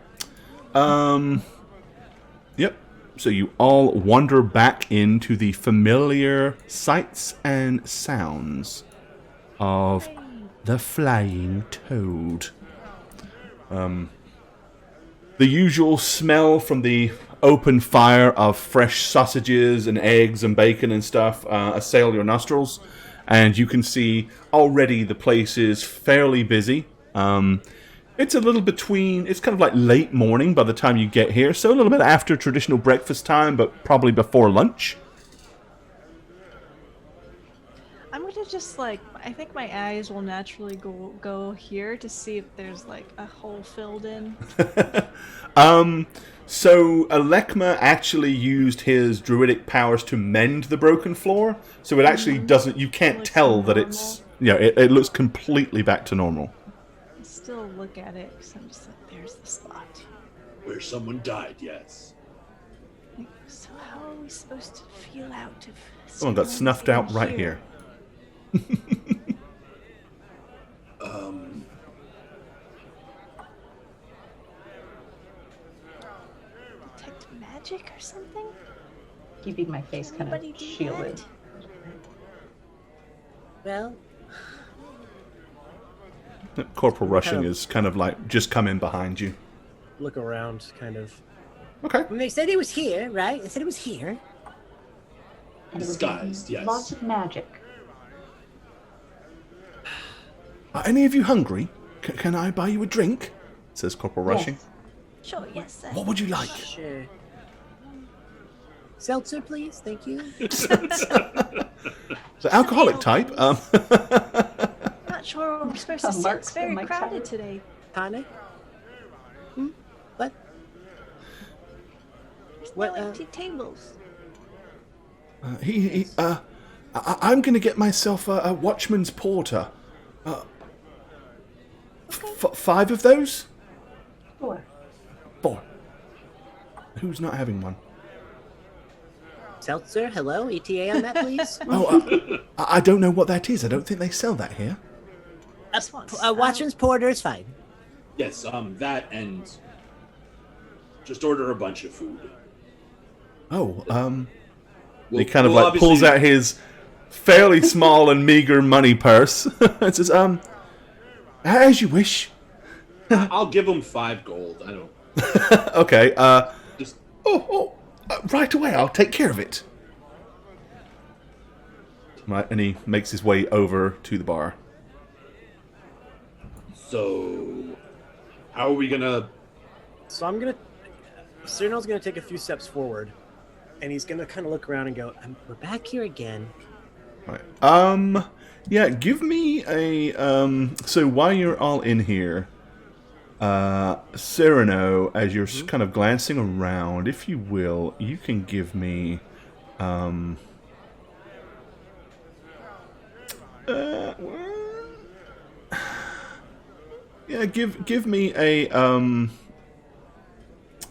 Yep. So you all wander back into the familiar sights and sounds of the Flying Toad. The usual smell from the open fire of fresh sausages and eggs and bacon and stuff assail your nostrils, and you can see already the place is fairly busy. It's a little between, it's kind of like late morning by the time you get here, so a little bit after traditional breakfast time, but probably before lunch. I'm gonna just like, I think my eyes will naturally go here to see if there's like a hole filled in. So Alekma actually used his druidic powers to mend the broken floor, so it actually doesn't, you can't Looks tell that normal. it's, it looks completely back to normal. I still look at it because I'm just like, there's the spot. Where someone died, yes. Like, so how are we supposed to feel out if Someone got someone's snuffed in out right here. Detect magic or something? Keeping my face kind Anybody of do shielded. that? Well, Corporal Rushing is kind of like just come in behind you. Look around, kind of. Okay. when they said it was here, right? They said it was here. And it would Disguised, be yes. Lots of magic. Are any of you hungry? Can I buy you a drink? Says Corporal Rushing. Yes. Sure, yes, sir. What would you like? Sure. Seltzer, please. Thank you. The alcoholic type. Not sure what we're supposed to say. Mark- It's very Mike crowded Tyler. today. Tonic. What? There's What, no empty tables. I'm going to get myself a watchman's porter. 5 of those? 4. 4. Who's not having one? Seltzer. Hello. ETA on that, please. Oh, I don't know what that is. I don't think they sell that here. This one's Watchman's porter is fine. Yes, that and just order a bunch of food. Oh, We'll- he kind of we'll like pulls obviously- out his fairly small and meager money purse and says, as you wish. I'll give them 5 gold. I don't. Okay, Just right away, I'll take care of it. Right, and he makes his way over to the bar. so. How are we gonna? So I'm gonna. Cyrano's gonna take a few steps forward, and he's gonna kind of look around and go, "We're back here again." Right. Yeah, give me a, so while you're all in here, Cyrano, as you're kind of glancing around, if you will, you can give me, yeah, give me a,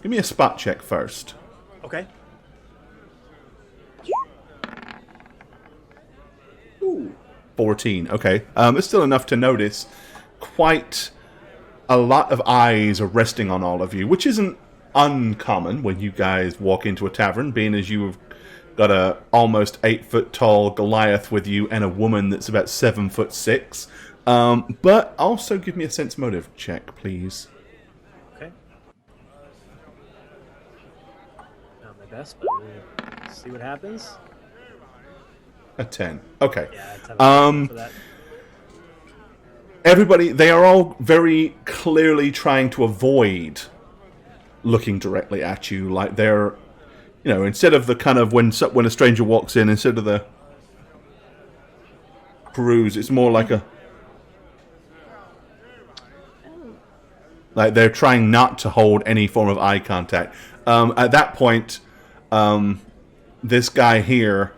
give me a spot check first. Okay. Ooh, 14. Okay. It's still enough to notice quite a lot of eyes are resting on all of you, which isn't uncommon when you guys walk into a tavern, being as you have got a almost 8-foot tall Goliath with you and a woman that's about 7'6". But also give me a sense motive check, please. Okay. Not my best, but we'll see what happens. A 10. Okay. Yeah, it's for that. Everybody, they are all very clearly trying to avoid looking directly at you, like they're, instead of the kind of when a stranger walks in, instead of the peruse, it's more like like they're trying not to hold any form of eye contact. At that point, this guy here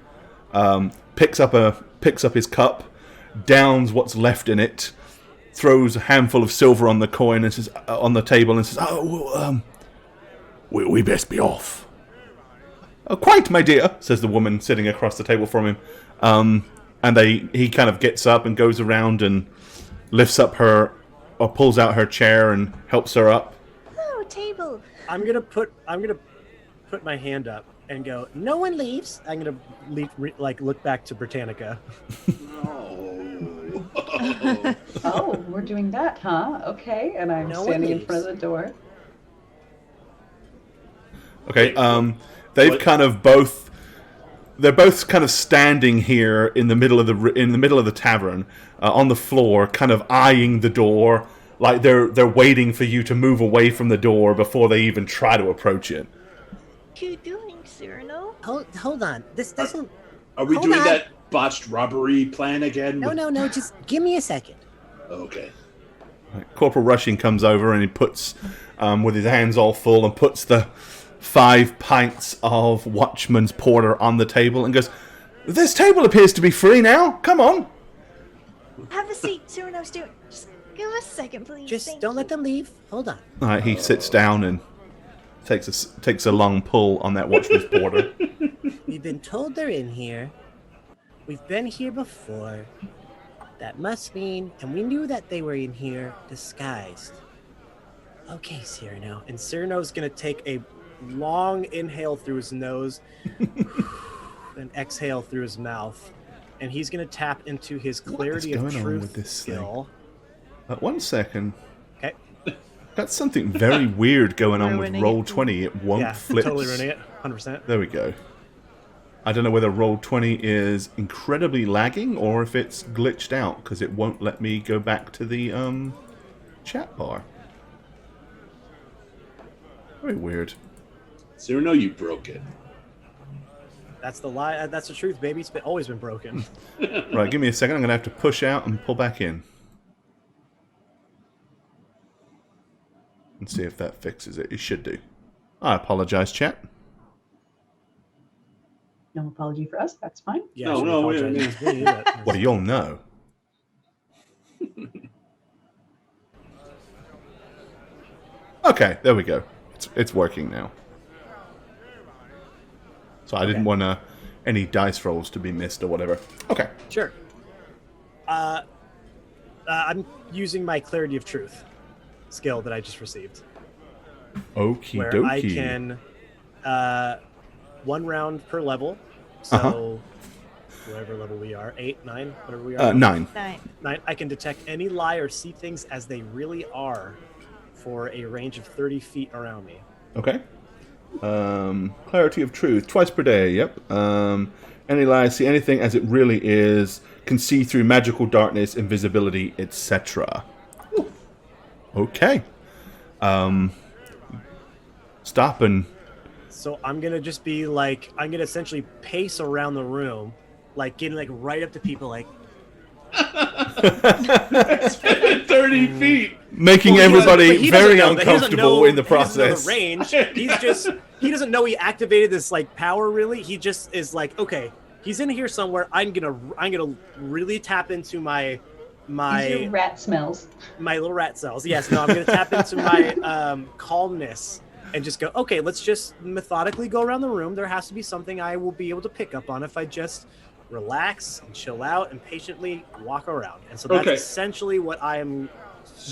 picks up his cup, downs what's left in it, throws a handful of silver on the coin and says on the table and says, we best be off. Oh, quite, my dear, says the woman sitting across the table from him. And he kind of gets up and goes around and lifts up pulls out her chair and helps her up. Oh, table. I'm gonna put my hand up and go, no one leaves. I'm gonna look back to Britannica. Oh, we're doing that, huh? Okay, and I'm standing in front of the door. Okay, they're both kind of standing here in the middle of the tavern, on the floor, kind of eyeing the door, like they're waiting for you to move away from the door before they even try to approach it. What are you doing, Cyrano? Hold on. This doesn't. Are we Hold doing on. that botched robbery plan again? No. Just give me a second. Okay. Right, Corporal Rushing comes over and he puts, with his hands all full, and puts the 5 pints of Watchman's Porter on the table and goes, this table appears to be free now. Come on. Have a seat, Cyrano. Just give us a second, please. Just Thank don't you. let them leave. Hold on. All right, he sits down and takes a long pull on that Watchman's Porter. We've been told they're in here. We've been here before. That must mean, and we knew that they were in here disguised. Okay, Cyrano. And Cyrano's gonna take a long inhale through his nose and exhale through his mouth, and he's gonna tap into his clarity of going on truth with this skill. 1 second. Okay. Got something very weird going on with Ruining Roll it. 20. It won't Yeah, flip. totally ruining it. 100%. There we go. I don't know whether Roll 20 is incredibly lagging or if it's glitched out, because it won't let me go back to the chat bar. Very weird. Cyrano, you broke it. That's the lie. That's the truth, baby. It's always been broken. Right, give me a second. I'm going to have to push out and pull back in. And see if that fixes it. It should do. I apologize, chat. No apology for us. That's fine. Yeah, No, I should no, wait a apologize to me, but- Well, you'll know. Okay, there we go. It's working now. So I didn't want any dice rolls to be missed or whatever. Okay. Sure. I'm using my clarity of truth skill that I just received, Okie where dokie. I can 1 round per level. So whatever level we are, 8, 9, whatever we are. 9. 9. I can detect any lie or see things as they really are for a range of 30 feet around me. Okay. Clarity of truth, twice per day, yep. Any lies, see anything as it really is, can see through magical darkness, invisibility, etc. Okay. Stop and... So I'm gonna just be like, I'm gonna essentially pace around the room, like getting like right up to people, like 30 feet. making Well, everybody he very doesn't know that- he doesn't uncomfortable know- in the he doesn't know process. the range. He doesn't know he activated this like power really. He just is like, okay, he's in here somewhere. I'm gonna really tap into my These are rat smells. my little rat cells. Yes, no, I'm gonna tap into my calmness and just go, okay, let's just methodically go around the room. There has to be something I will be able to pick up on if I just relax and chill out and patiently walk around. And so that's Okay. essentially what I am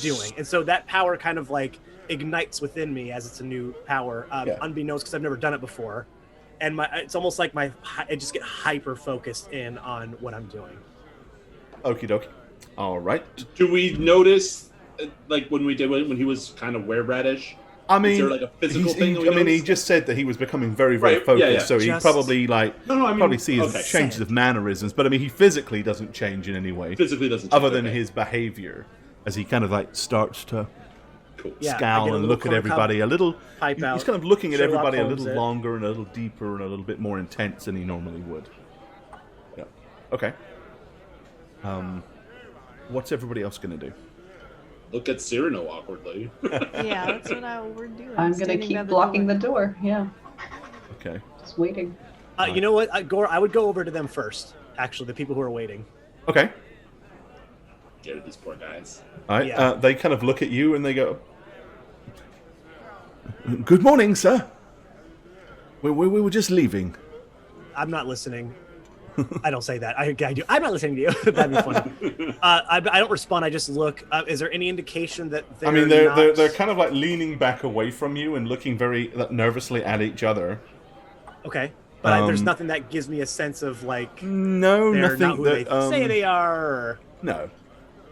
doing. And so that power kind of like ignites within me as it's a new power, Yeah. unbeknownst because I've never done it before. and it's almost like I just get hyper focused in on what I'm doing. Okie dokie. All right. Do we notice, like when he was kind of were-ratish? I mean, is there like a physical thing? That we he noticed? just said that he was becoming very, very Right, focused. yeah. So he Just- probably probably sees okay. changes of mannerisms. But I mean, he physically doesn't change in any way, Physically doesn't. other change, than okay. his behavior, as he kind of like starts to Cool. Yeah, I scowl get a and little look at corn cob everybody a little. pipe He's out, kind of looking at Sherlock everybody a Holmes little it. longer and a little deeper and a little bit more intense than he normally would. Yeah. Okay. What's everybody else going to do? Look at Cyrano awkwardly. Yeah, that's what we're doing. I'm gonna standing by keep blocking the door. Yeah, Okay. just waiting. You know what, Gore? I would go over to them first. Actually, the people who are waiting. Okay. Get at these poor guys. All right. Yeah. They kind of look at you and they go, "Good morning, sir. We were just leaving." I'm not listening. I don't say that. I do. I'm not listening to you. That'd be funny. I don't respond. I just look. Is there any indication that I mean, they're not... they're kind of like leaning back away from you and looking very nervously at each other. Okay, but there's Um, nothing that gives me a sense of like No, they're nothing not who that they say they are. Or... No.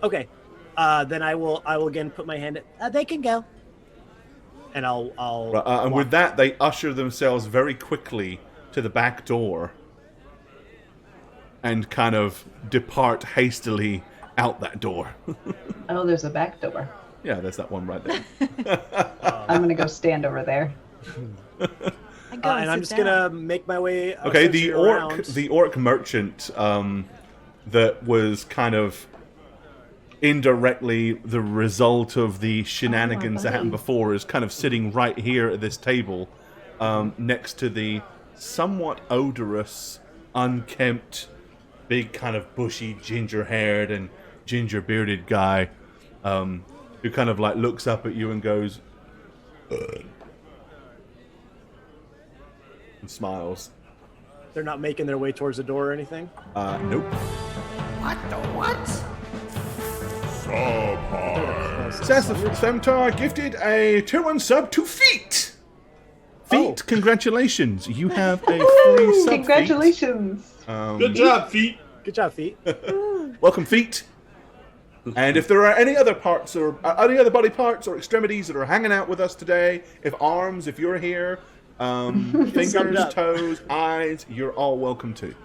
Okay, then I will again put my hand. They can go, and I'll. Right, and walk. with that, they usher themselves very quickly to the back door and kind of depart hastily out that door. Oh, there's a back door. Yeah, there's that one right there. I'm gonna go stand over there. I go and I'm sit just down. gonna make my way. Okay, the essentially orc, around. the orc merchant that was kind of indirectly the result of the shenanigans that happened buddy. before is kind of sitting right here at this table, next to the somewhat odorous, unkempt, big kind of bushy, ginger-haired and ginger-bearded guy, who kind of like looks up at you and goes, "Ugh," and smiles. They're not making their way towards the door or anything. Nope. What the what? Says the Centaur gifted a tier 1 sub to Feet. Feet, Oh. congratulations. You have a free sub. Congratulations! Feet. Good job, feet. Good job, feet. Welcome, Feet. And if there are any other parts or any other body parts or extremities that are hanging out with us today, if you're here, Summed fingers, up. toes, eyes, you're all welcome too.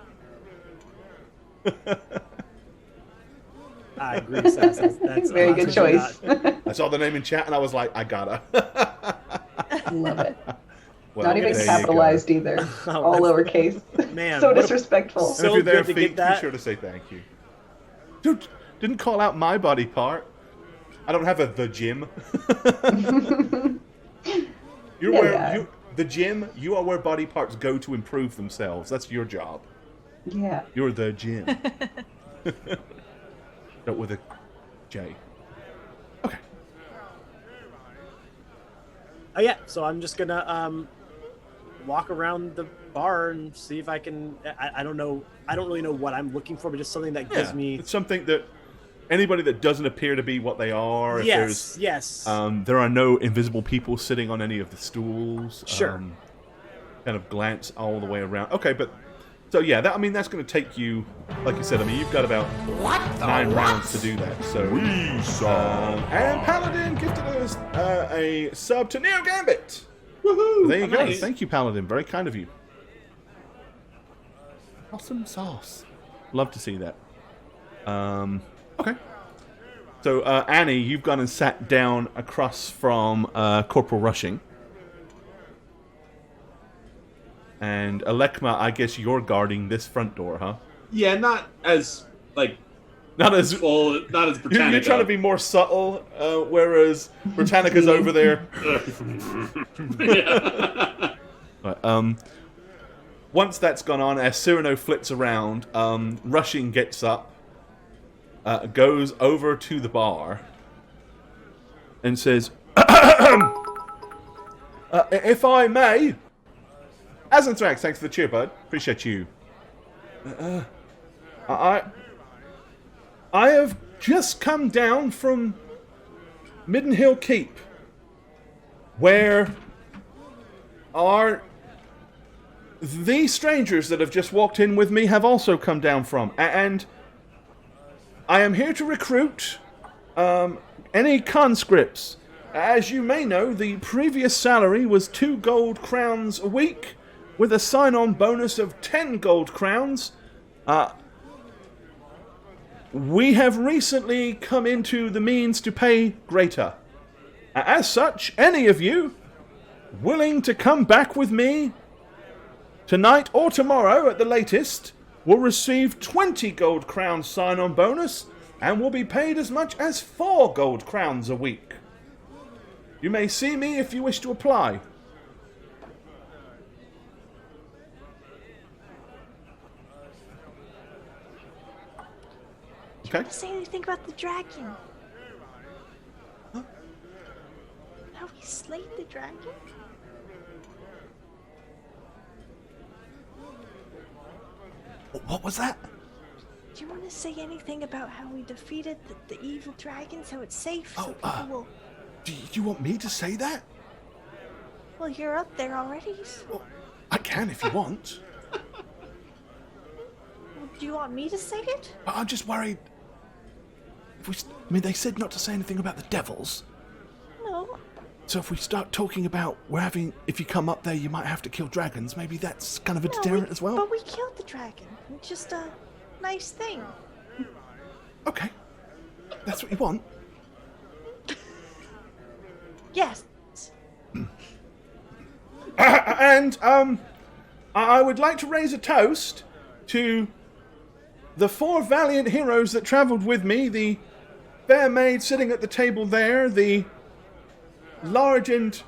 I agree, Sass. That's Very good choice. I saw the name in chat and I was like, I gotta. Love it. Well, Not even there you capitalized either. Oh, All that's- lowercase. Man, so what a- disrespectful. go. And So if you're there, good to Feet, get that. be sure to say thank you. Dude, didn't call out my body part. I don't have the gym. You're Yeah, where yeah. the gym. You are where body parts go to improve themselves. That's your job. Yeah. You're the gym. But with a J. Okay. Oh yeah, so I'm just gonna walk around the bar and see if I can. I don't know. I don't really know what I'm looking for, but just something that gives Yeah, me. it's something that anybody that doesn't appear to be what they are. If Yes, there's, yes. there are no invisible people sitting on any of the stools. Sure. Kind of glance all the way around. Okay, but so yeah, that's going to take you. Like you said, you've got about What the 9 what? rounds to do that. So, and Paladin gifted us a sub to Neo Gambit. Woohoo! There you go. Nice. Thank you, Paladin. Very kind of you. Awesome sauce. Love to see that. Okay. So, Annie, you've gone and sat down across from Corporal Rushing. And Alekma, I guess you're guarding this front door, huh? Yeah, not as like Not as full, not as Britannica. you're trying to be more subtle, whereas Britannica's over there. Yeah. Right, once that's gone on, as Cyrano flits around, Rushing gets up, goes over to the bar, and says, if I may, INNtrigue, thanks for the cheer, bud. Appreciate you. I have just come down from Middenhill Keep, where our the strangers that have just walked in with me have also come down from. And I am here to recruit any conscripts. As you may know, the previous salary was 2 gold crowns a week, with a sign-on bonus of 10 gold crowns. We have recently come into the means to pay greater. As such, any of you willing to come back with me tonight or tomorrow at the latest will receive 20 gold crowns sign-on bonus and will be paid as much as 4 gold crowns a week. You may see me if you wish to apply. Do you want to say anything about the dragon? Huh? How we slayed the dragon? What was that? Do you want to say anything about how we defeated the evil dragon so it's safe? So people will... Do you want me to say that? Well, you're up there already. So... Well, I can if you want. Do you want me to say it? I'm just worried. They said not to say anything about the devils. No. So if we start talking about if you come up there, you might have to kill dragons. Maybe that's kind of a deterrent as well. But we killed the dragon. It's just a nice thing. Okay, that's what you want. Yes. And I would like to raise a toast to the 4 valiant heroes that travelled with me. The fair maid sitting at the table there, the large and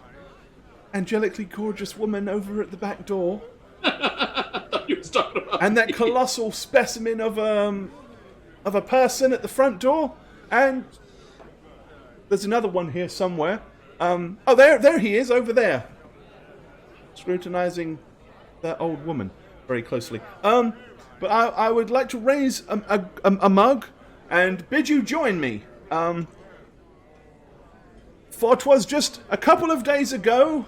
angelically gorgeous woman over at the back door, I thought you was talking about and that me. colossal specimen of a person at the front door, and there's another one here somewhere. There he is over there, scrutinizing that old woman very closely. But I would like to raise a mug and bid you join me. For 'twas just a couple of days ago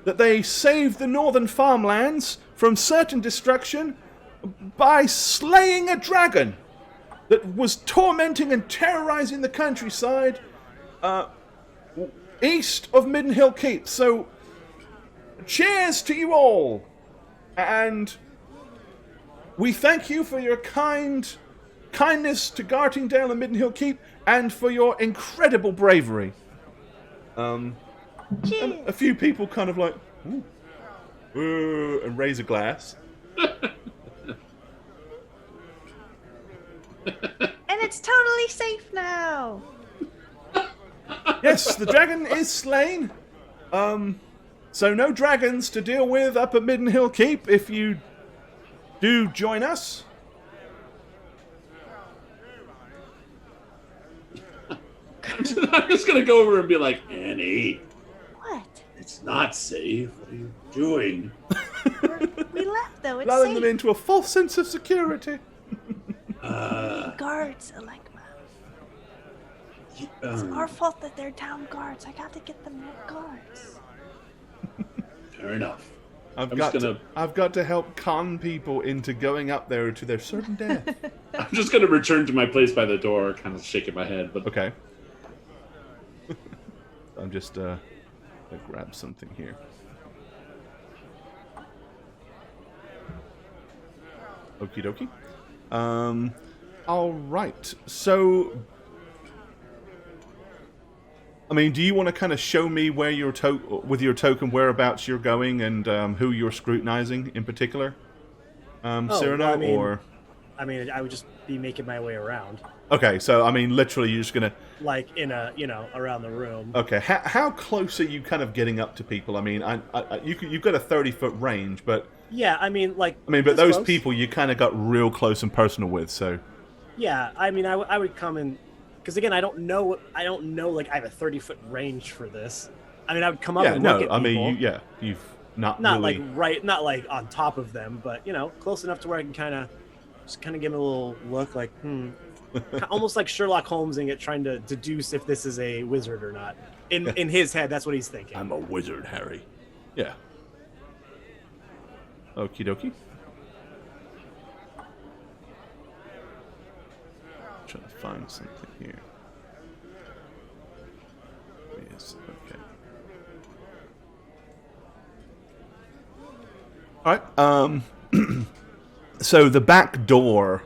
that they saved the northern farmlands from certain destruction by slaying a dragon that was tormenting and terrorizing the countryside east of Middenhill Keep. So, cheers to you all! And we thank you for your kindness to Gartingdale and Middenhill Keep, and for your incredible bravery. And a few people kind of like, ooh, and raise a glass. And it's totally safe now. Yes, the dragon is slain. So no dragons to deal with up at Middenhill Keep if you do join us. I'm just gonna go over and be like, Annie, What? it's not safe. What are you doing? We left though. It's Lulling safe. them into a false sense of security. Guards, Elegma. It's our fault that they're down guards. I got to get them more guards. Fair enough. I've got to help con people into going up there to their certain death. I'm just gonna return to my place by the door, kind of shaking my head. But Okay. I'm just gonna grab something here. Okie dokie. All right. So, I mean, do you want to kind of show me where your with your token whereabouts you're going and who you're scrutinizing in particular, Cyrano? Well, I mean, I would just be making my way around, Okay, so I mean, literally, you're just gonna like around the room. Okay, how close are you kind of getting up to people? I mean, you've got a 30-foot range, but Yeah, I mean, but those close. people you kind of got real close and personal with. So Yeah, I mean, I would come in, because again, I don't know, like I have a 30-foot range for this. I mean, I would come up and look at people. You've not like really... not like on top of them, but close enough to where I can kind of give them a little look, like almost like Sherlock Holmesing it, trying to deduce if this is a wizard or not. In his head, that's what he's thinking. I'm a wizard, Harry. Yeah. Okie dokie. Trying to find something here. Yes, okay. Alright, so the back door,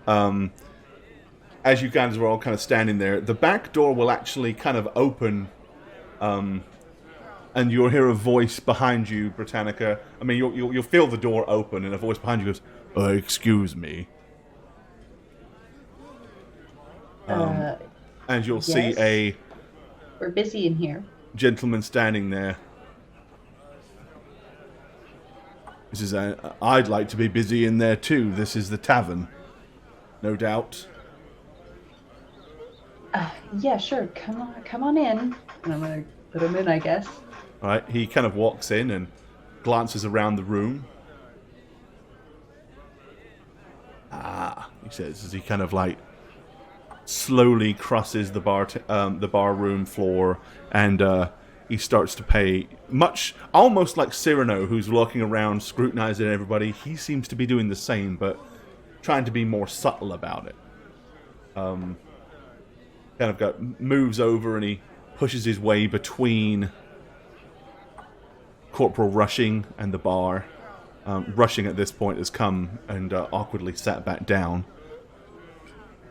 as you guys were all kind of standing there, the back door will actually kind of open, and you'll hear a voice behind you, Britannica. I mean, you'll feel the door open, and a voice behind you goes, excuse me. And you'll see yes. a We're busy in here. gentleman standing there. This is I'd like to be busy in there too. This is the tavern, no doubt. Yeah, sure. Come on in. And I'm gonna put him in, I guess. All right, he kind of walks in and glances around the room. He says as he kind of like slowly crosses the bar room floor, and he starts to pay almost like Cyrano, who's walking around scrutinizing everybody. He seems to be doing the same, but trying to be more subtle about it. Kind of moves over and he pushes his way between Corporal Rushing and the bar. Rushing at this point has come and awkwardly sat back down.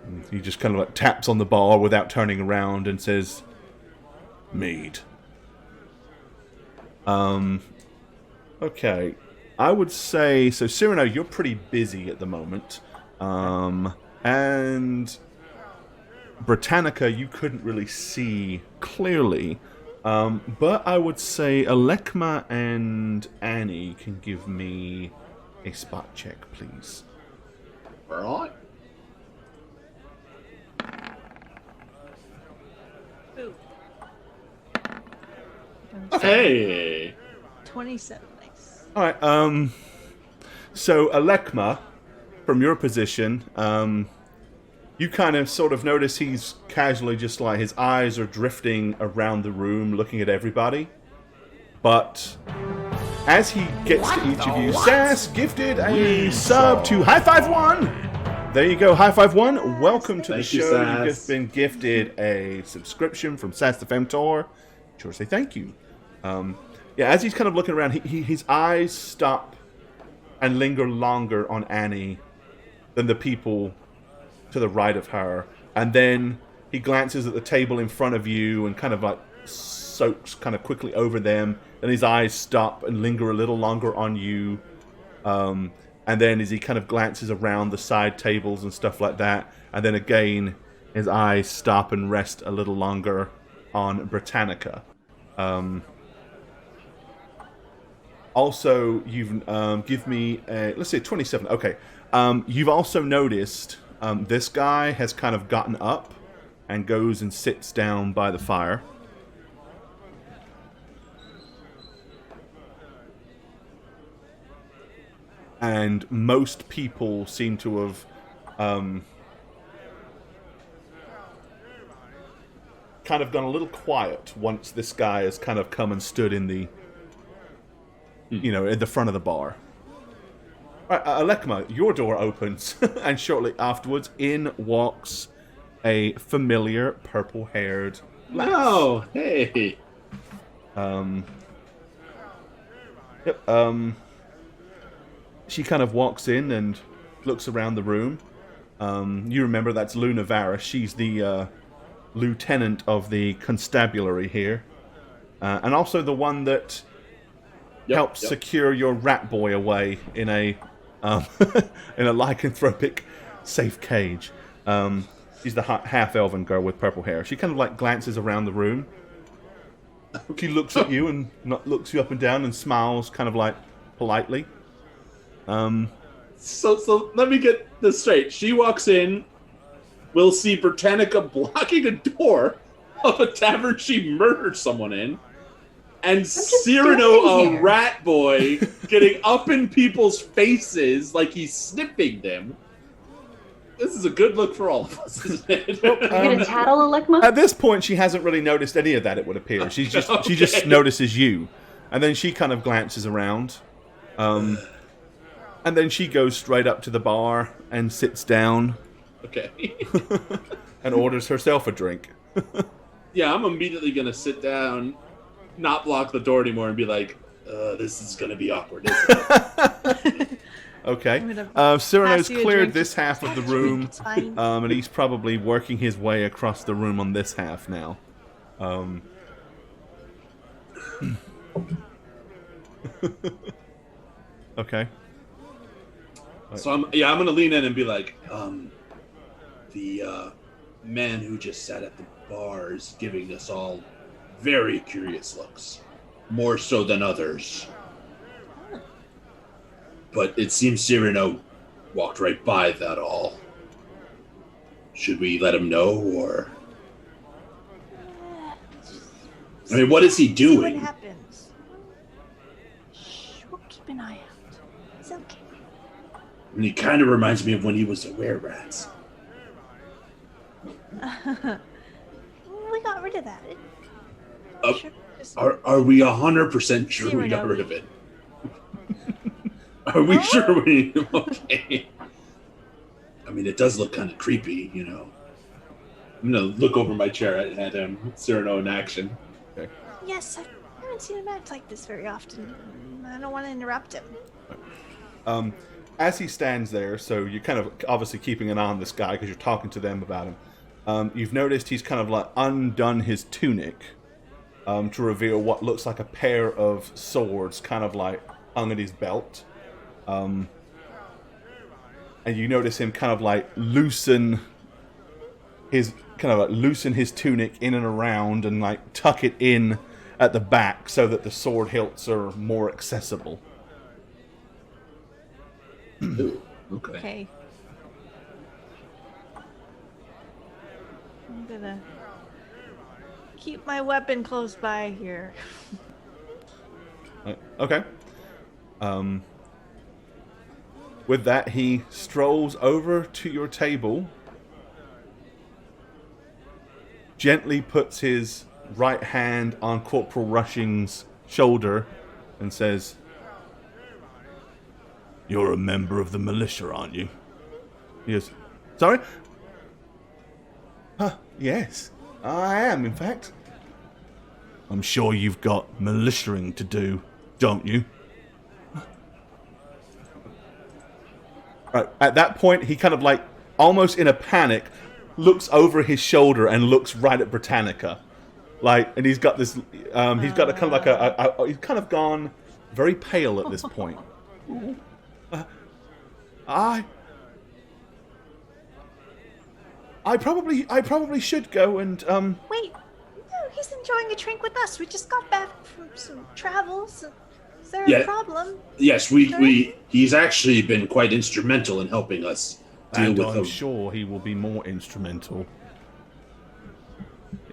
And he just kind of like taps on the bar without turning around and says, "Mead." Okay. I would say, so Cyrano, you're pretty busy at the moment. And Britannica, you couldn't really see clearly. But I would say Alekma and Annie can give me a spot check, please. Right. Ooh. Hey. 27, nice. Alright, so Alekma, from your position, you kind of sort of notice he's casually just like, his eyes are drifting around the room looking at everybody. But as he gets to each of you, Sass gifted a sub to High Five One! There you go, High Five One. Welcome to the Thank you, show. Sass. You've just been gifted a subscription from Sass the Femtor. Sure say thank you. Yeah, as he's kind of looking around, his eyes stop and linger longer on Annie than the people to the right of her, and then he glances at the table in front of you and kind of like soaks kind of quickly over them. Then his eyes stop and linger a little longer on you, and then as he kind of glances around the side tables and stuff like that, and then again his eyes stop and rest a little longer on Britannica. Also, you've give me a, let's say 27. Okay, you've also noticed this guy has kind of gotten up and goes and sits down by the fire. And most people seem to have kind of gone a little quiet once this guy has kind of come and stood in the, in the front of the bar. Right, Alekma, your door opens, and shortly afterwards, in walks a familiar purple-haired lass. No, hey. She kind of walks in and looks around the room. You remember that's Luna Vara. She's the lieutenant of the constabulary here, and also the one that helped secure your rat boy away in a in a lycanthropic safe cage. She's the half-elven girl with purple hair. She kind of like glances around the room. She looks at you and looks you up and down and smiles kind of like politely. So let me get this straight. She walks in, we'll see Britannica blocking a door of a tavern she murdered someone in, and Cyrano, a rat boy, getting up in people's faces like he's sniffing them. This is a good look for all of us, isn't it? You're gonna tattle Alekma? At this point, she hasn't really noticed any of that, it would appear. She just notices you. And then she kind of glances around. And then she goes straight up to the bar and sits down Okay. and orders herself a drink. Yeah, I'm immediately going to sit down, not block the door anymore, and be like, this is going to be awkward, isn't it? Okay. I'm gonna Cyrano's pass you a cleared drink, this just half of the pass room, it's fine. and he's probably working his way across the room on this half now. Okay. So I'm going to lean in and be like, the man who just sat at the bar is giving us all very curious looks, more so than others. But it seems Cyrano walked right by that all. Should we let him know, or... I mean, what is he See what doing? happens. Shh, we'll keep an eye out. It's okay. I mean, he kind of reminds me of when he was a were-rats. We got rid of that. Sure, just- Are we 100% sure we got Cyrano. rid of it? Are we sure we... Okay. I mean, it does look kind of creepy, you know. I'm going to look over my chair at Cyrano in action. Yes, I haven't seen him act like this very often. I don't want to interrupt him. As he stands there, so you're kind of obviously keeping an eye on this guy because you're talking to them about him. You've noticed he's kind of like undone his tunic to reveal what looks like a pair of swords kind of like hung at his belt. And you notice him kind of like loosen his tunic in and around and like tuck it in at the back so that the sword hilts are more accessible. Ooh, okay. Okay. I'm gonna keep my weapon close by here. Okay. With that, he strolls over to your table, gently puts his right hand on Corporal Rushing's shoulder, and says, "You're a member of the militia, aren't you?" He goes, "Sorry? Yes, I am, in fact." "I'm sure you've got militiaing to do, don't you?" Right, at that point, he kind of like, almost in a panic, looks over his shoulder and looks right at Britannica. Like, and he's got this, he's got a kind of like he's kind of gone very pale at this point. I probably should go and, Wait, no, he's enjoying a drink with us. We just got back from some travels. Is there Yeah. a problem? Yes, he's actually been quite instrumental in helping us deal and with I'm them. sure he will be more instrumental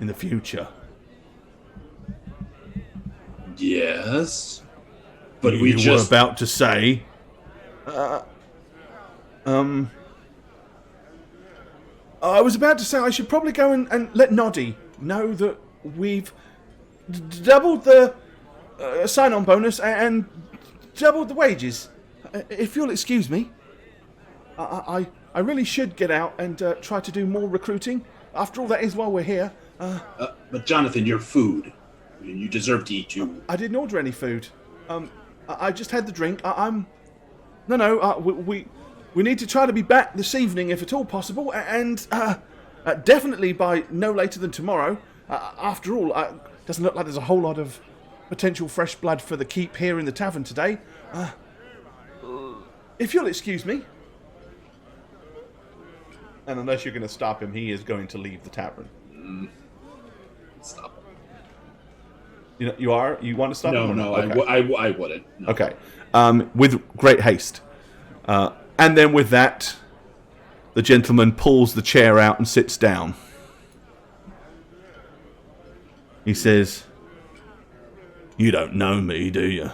in the future. Yes. But you we were just... about to say, I was about to say I should probably go and let Noddy know that we've doubled the sign-on bonus and doubled the wages. If you'll excuse me, I really should get out and try to do more recruiting. After all, that is why we're here. but Jonathan, your food. I mean, you deserve to eat too. I didn't order any food. I just had the drink. We need to try to be back this evening if at all possible, and definitely by no later than tomorrow. After all, doesn't look like there's a whole lot of potential fresh blood for the keep here in the tavern today. If you'll excuse me. And unless you're going to stop him, he is going to leave the tavern. Stop. You are? You want to stop him? No, or not? Okay. I wouldn't. No. Okay. With great haste. And then with that, the gentleman pulls the chair out and sits down. He says, "You don't know me, do you?"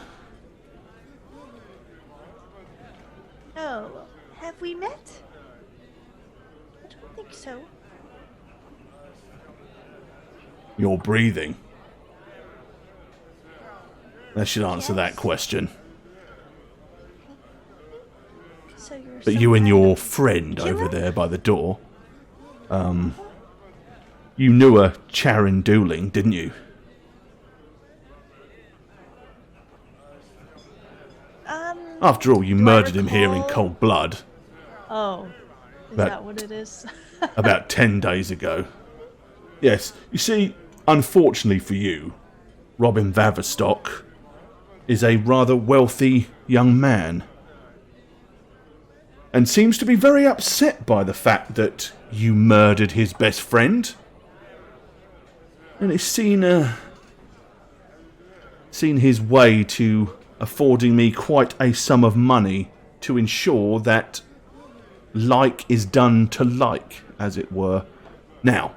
Oh, have we met? I don't think so. "You're breathing." That should answer that Yes. question. But some you and kind your of friend over killer? there by the door, you knew a Charon Dooling, didn't you? After all, you do I murdered him here in recall- cold blood Oh, is That- that what it is? about 10 days ago. Yes, you see, unfortunately for you, Robin Vaverstock is a rather wealthy young man. And seems to be very upset by the fact that you murdered his best friend. And he's seen his way to affording me quite a sum of money to ensure that like is done to like, as it were. Now,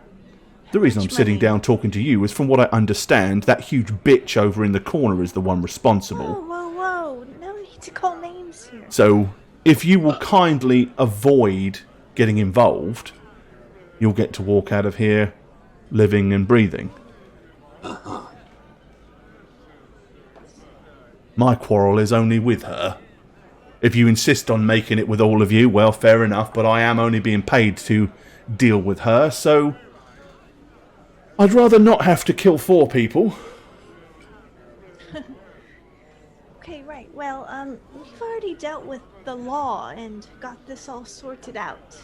the reason I'm Much sitting money? down talking to you is, from what I understand, that huge bitch over in the corner is the one responsible. Whoa. No need to call names here. So, if you will kindly avoid getting involved, you'll get to walk out of here living and breathing. My quarrel is only with her. If you insist on making it with all of you, well, fair enough, but I am only being paid to deal with her, so I'd rather not have to kill 4 people. Okay, right. Well, we've already dealt with the law and got this all sorted out.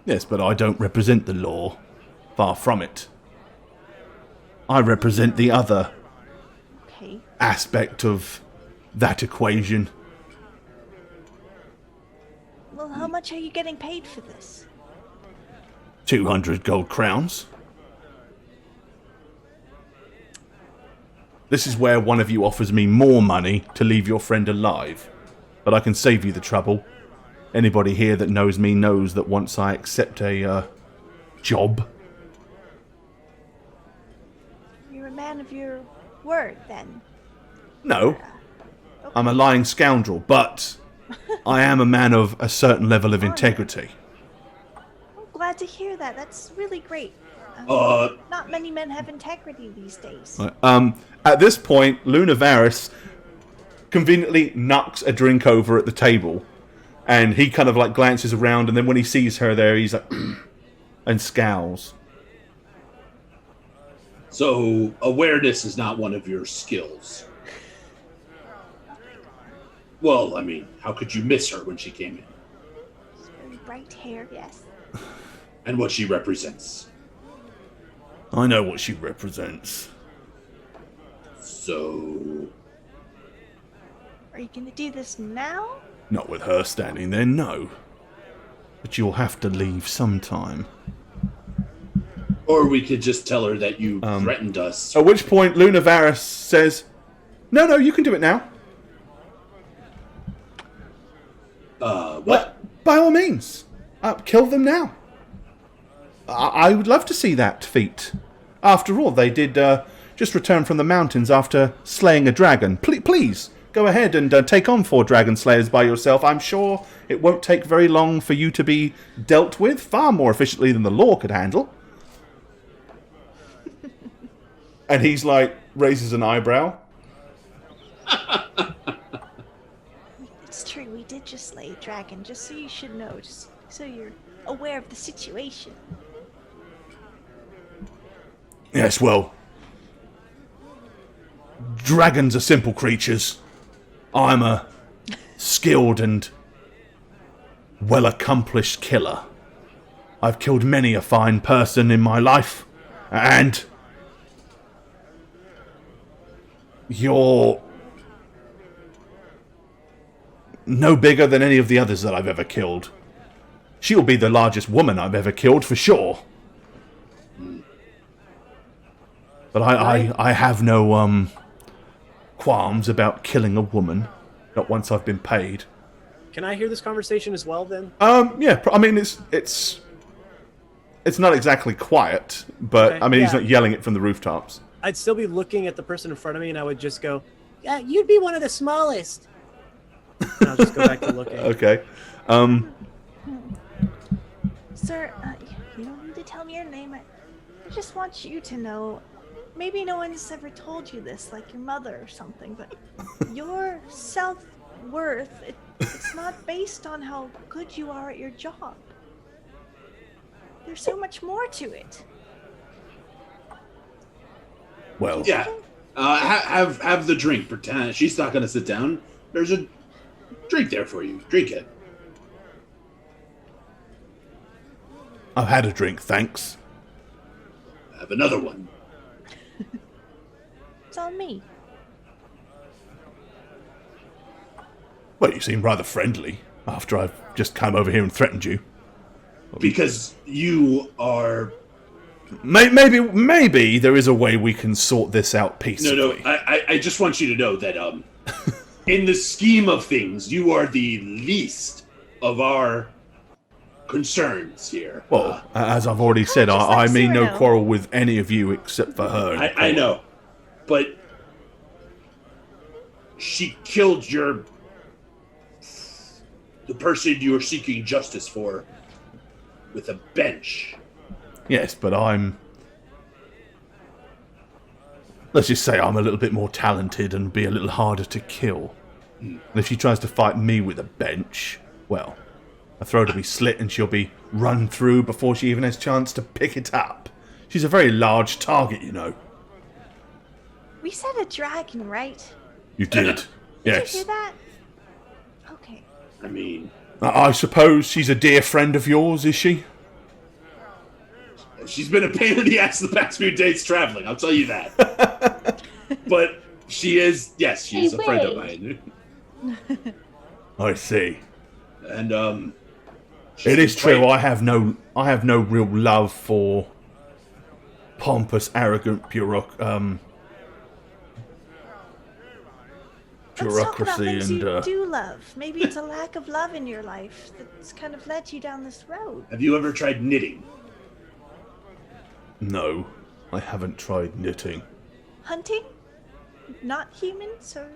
Yes, but I don't represent the law. Far from it. I represent the other Okay. aspect of that equation. Well, how much are you getting paid for this? 200 gold crowns. This is where one of you offers me more money to leave your friend alive. But I can save you the trouble. Anybody here that knows me knows that once I accept a job, You're a man of your word, then. no, I'm a lying scoundrel, but I am a man of a certain level of integrity. I'm glad to hear that. That's really great. Not many men have integrity these days. At this point, Luna Varys conveniently knocks a drink over at the table, and he kind of like glances around, and then when he sees her there, he's like, and scowls. So, awareness is not one of your skills. Well, I mean, how could you miss her when she came in? She's very bright hair, yes. And what she represents. I know what she represents. So, Are you gonna do this now? Not with her standing there, no. But you'll have to leave sometime. or we could just tell her that you threatened us. At which point, Luna Varys says, no, you can do it now. What? By all means. Kill them now. I would love to see that feat. After all, they did just return from the mountains after slaying a dragon. Please, go ahead and take on 4 dragon slayers by yourself. I'm sure it won't take very long for you to be dealt with, far more efficiently than the law could handle. And he's like, raises an eyebrow. It's true, we did just slay a dragon, just so you should know, just so you're aware of the situation. Yes, well, dragons are simple creatures. I'm a skilled and well-accomplished killer. I've killed many a fine person in my life, and you're no bigger than any of the others that I've ever killed. She'll be the largest woman I've ever killed, for sure. But I have no qualms about killing a woman. Not once I've been paid. Can I hear this conversation as well, then? Yeah. I mean, it's not exactly quiet, but Okay, I mean, he's yeah. not yelling it from the rooftops. I'd still be looking at the person in front of me, and I would just go, "Yeah, you'd be one of the smallest." And I'll just go back to looking. Okay. Sir, you don't need to tell me your name. I just want you to know. Maybe no one's ever told you this, like your mother or something, but you're worth, it's not based on how good you are at your job. There's so much more to it. Well, Yeah. Have the drink. Pretend she's not going to sit down. There's a drink there for you. Drink it. I've had a drink, thanks. Have another one. It's on me. Well, you seem rather friendly after I've just come over here and threatened you. Because you are... Maybe there is a way we can sort this out peacefully. No, I just want you to know that, in the scheme of things, you are the least of our concerns here. Well, as I've already said, just I like mean no Cyrano. quarrel with any of you except for her. I know. But she killed the person you are seeking justice for with a bench. Yes, but let's just say I'm a little bit more talented and be a little harder to kill. And if she tries to fight me with a bench, well, her throat will be slit and she'll be run through before she even has a chance to pick it up. She's a very large target, you know. We said a dragon, right? You did. Did Yes. you hear that? Okay. I mean, I suppose she's a dear friend of yours, is she? she's been a pain in the ass the past few days traveling, I'll tell you that. But she is, yes, she's a friend of mine. I see. And, It is true. I have no real love for pompous, arrogant Let's talk about bureaucracy things and. you do love. Maybe it's a lack of love in your life that's kind of led you down this road. Have you ever tried knitting? No, I haven't tried knitting. Hunting? Not humans or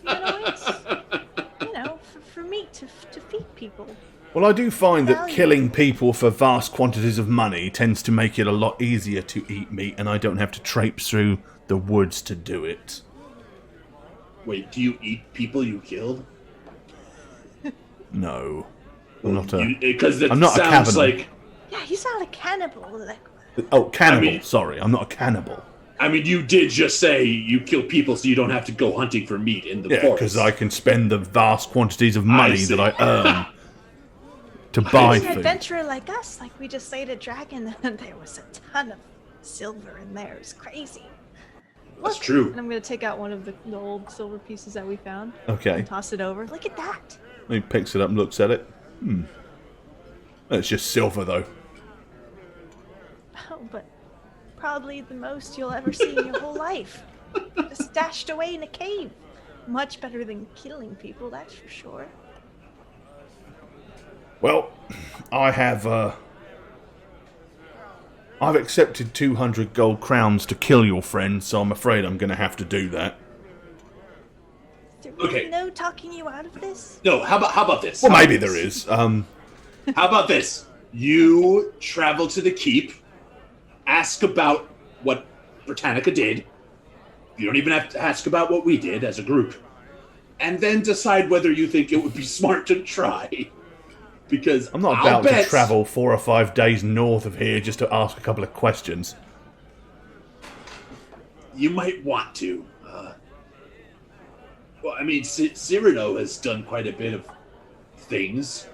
humanoids? For meat to feed people. Well, I do find that Value. killing people for vast quantities of money tends to make it a lot easier to eat meat, and I don't have to traipse through the woods to do it. Wait, do you eat people you killed? No, I'm not a. Because it I'm not a sounds cannibal. like... Yeah, he's not a cannibal. Cannibal. I mean- Sorry, I'm not a cannibal. I mean, you did just say you kill people so you don't have to go hunting for meat in the Yeah, forest. because I can spend the vast quantities of money see. that I earn to buy An food. adventurer like us, like we just slayed a dragon and there was a ton of silver in there. It was crazy. That's Look. true. And I'm going to take out one of the old silver pieces that we found Okay. and toss it over. Look at that. He picks it up and looks at it. It's just silver, though. Oh, but probably the most you'll ever see in your whole life. Just stashed away in a cave. Much better than killing people, that's for sure. Well, I've accepted 200 gold crowns to kill your friend, so I'm afraid I'm going to have to do that. Is there really Okay. no talking you out of this? No, how about this? Well, How maybe about there this? is. How about this? You travel to the keep, ask about what Britannica did. You don't even have to ask about what we did as a group. And then decide whether you think it would be smart to try. Because I'm not I'll about bet to travel 4 or 5 days north of here just to ask a couple of questions. you might want to. Well, I mean, Cyrano has done quite a bit of things.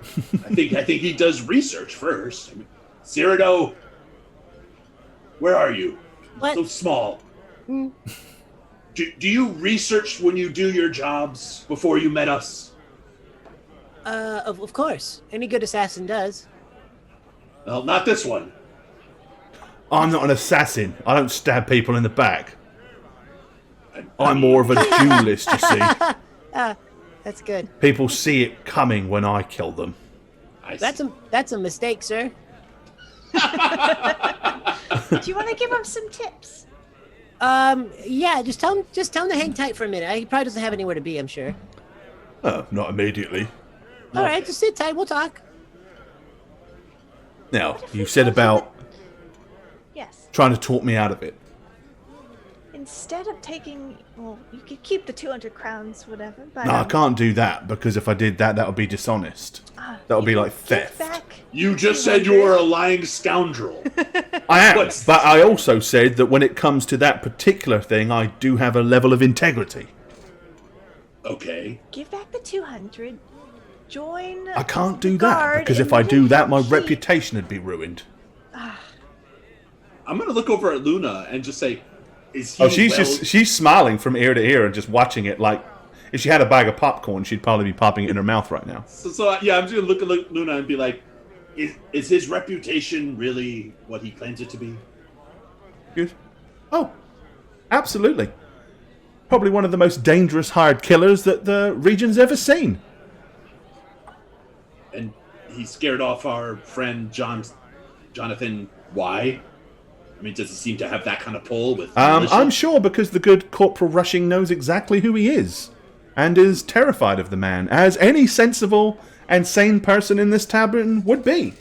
I think he does research first. I mean, Cyrano, where are you? What? So small. Do you research when you do your jobs before you met us? Of course. Any good assassin does. Well, not this one. I'm not an assassin. I don't stab people in the back. I'm more of a duelist, you see. That's good. People see it coming when I kill them. I see. That's a mistake, sir. Do you want to give him some tips? Yeah, just tell him to hang tight for a minute. He probably doesn't have anywhere to be, I'm sure. Oh, not immediately. All right, just sit tight. We'll talk. Now, you said about Yes. trying to talk me out of it. instead of taking, well, you could keep the 200 crowns, whatever. But No, I can't do that, because if I did that, that would be dishonest. That would be like theft. You just said you were a lying scoundrel. I am, What? but I also said that when it comes to that particular thing, I do have a level of integrity. Okay. Give back the 200. Join. I can't do the that, guard because in if I do Millennium that, my Keep. reputation would be ruined. I'm gonna look over at Luna and just say, "Is he?" Oh, she's smiling from ear to ear and just watching it like if she had a bag of popcorn, she'd probably be popping it in her mouth right now. So yeah, I'm just gonna look at Luna and be like, "Is his reputation really what he claims it to be?" Good. Oh, absolutely. Probably one of the most dangerous hired killers that the region's ever seen. And he scared off our friend Jonathan. Why? I mean, does he seem to have that kind of pull with militia? I'm sure because the good Corporal Rushing knows exactly who he is and is terrified of the man, as any sensible and sane person in this tavern would be.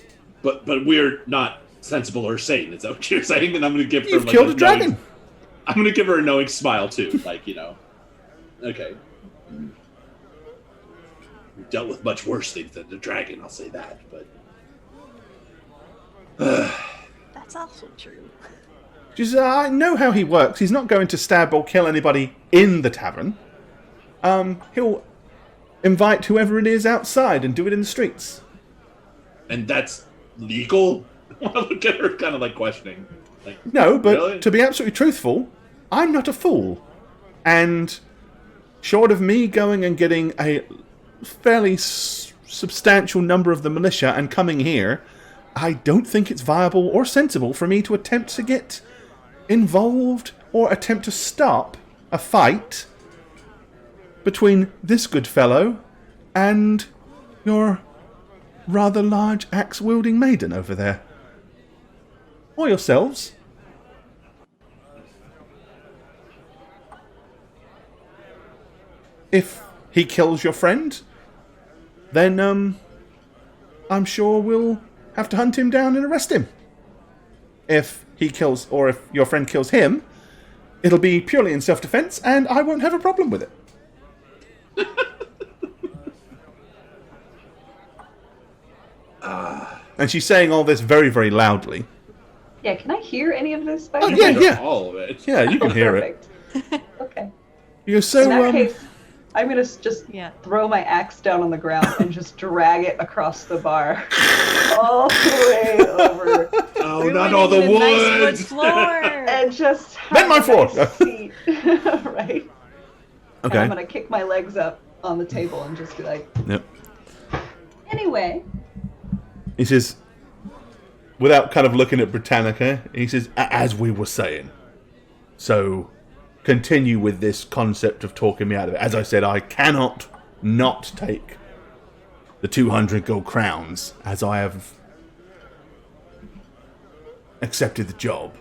But we're not sensible or sane. Is that what you're saying? And I'm going to give her You've like killed a dragon. I'm going to give her a knowing smile too. Like, you know, okay. We've dealt with much worse things than the dragon. I'll say that. But That's also true. She says, I know how he works. He's not going to stab or kill anybody in the tavern. He'll invite whoever it is outside and do it in the streets. and that's legal. I look at her kind of like questioning. Like, No, but really? to be absolutely truthful, I'm not a fool. And short of me going and getting a fairly substantial number of the militia and coming here, I don't think it's viable or sensible for me to attempt to get involved or attempt to stop a fight between this good fellow and your rather large axe-wielding maiden over there. Or yourselves. If he kills your friend, then, I'm sure we'll have to hunt him down and arrest him. If he kills, or if your friend kills him, it'll be purely in self-defense, and I won't have a problem with it. And she's saying all this very, very loudly. Yeah, can I hear any of this? By Oh, the yeah, way? yeah. all of it. Yeah, you can hear it. Perfect. Okay. You go, so, In that case, I'm gonna just Yeah. throw my axe down on the ground and just drag it across the bar, all the way over, Oh, not all the Ruining nice wood. floor. and just Mend my have a floor. nice seat, right? And okay. I'm gonna kick my legs up on the table and just be like, Yep. anyway, He says, without kind of looking at Britannica, he says, as we were saying. So, continue with this concept of talking me out of it. As I said, I cannot not take the 200 gold crowns, as I have accepted the job.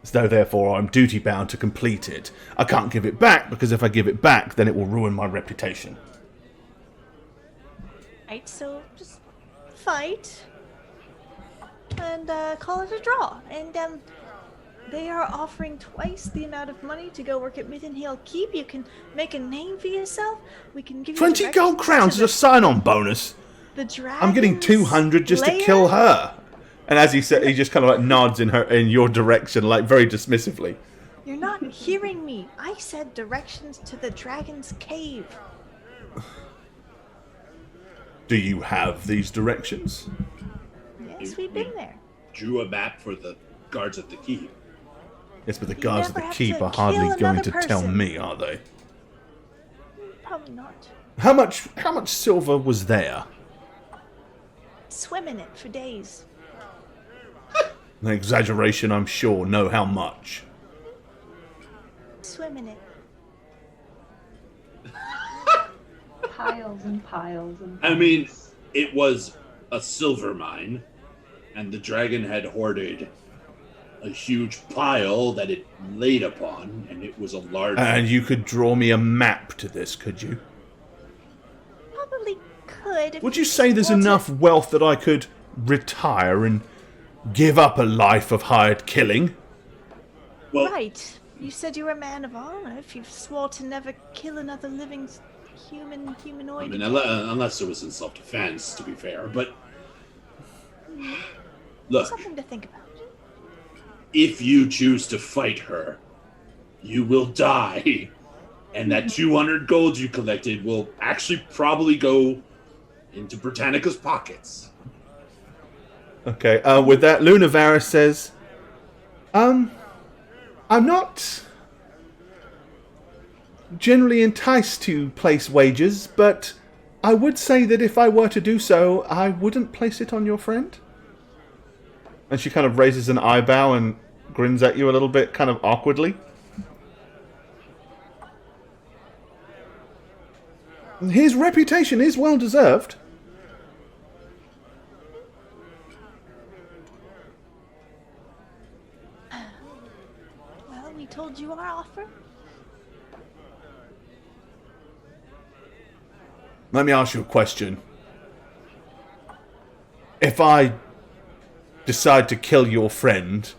As though, therefore, I'm duty-bound to complete it. I can't give it back, because if I give it back, then it will ruin my reputation. Right, so just fight and call it a draw. And they are offering twice the amount of money to go work at Mittenhill Keep. You can make a name for yourself. We can give you 20 gold directions crowns to is a sign-on bonus. the dragon's I'm getting 200 just to lair. kill her. And as he said, he just kind of like nods in your direction, like very dismissively. You're not hearing me. I said directions to the dragon's cave. Do you have these directions? Yes, we've been there. Drew a map for the guards at the keep. Yes, but the You guards of never the have keep to are hardly kill going another to tell person. me, are they? Probably not. How much silver was there? Swim in it for days. An exaggeration, I'm sure. No, how much? Swim in it. piles and piles and. I mean, piles. it was a silver mine, and the dragon had hoarded a huge pile that it laid upon, and it was a large. And you could draw me a map to this, could you? Probably could. If Would you say there's want to- enough wealth that I could retire and give up a life of hired killing? well, Right. You said you were a man of honor. If you swore to never kill another living humanoid. I mean, unless it was in self-defense, to be fair. But look, Something to think about. if you choose to fight her, you will die. And that 200 gold you collected will actually probably go into Britannica's pockets. Okay, with that, Lunavaris says, I'm not generally enticed to place wagers, but I would say that if I were to do so, I wouldn't place it on your friend. And she kind of raises an eyebrow and grins at you a little bit, kind of awkwardly. His reputation is well deserved. Well, we told you our offer. Let me ask you a question. If I decide to kill your friend,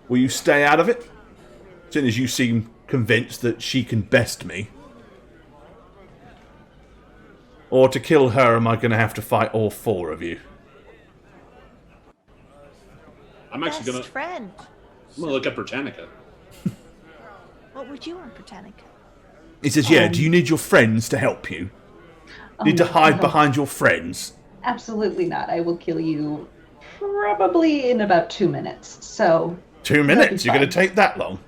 will you stay out of it? Seeing as you seem convinced that she can best me. Or to kill her, am I going to have to fight all four of you? I'm actually Best gonna friend. look at Britannica. What would you want, Britannica? He says, yeah, do you need your friends to help you? Need to hide behind your friends? Absolutely not. I will kill you probably in about 2 minutes. So 2 minutes? You're going to take that long?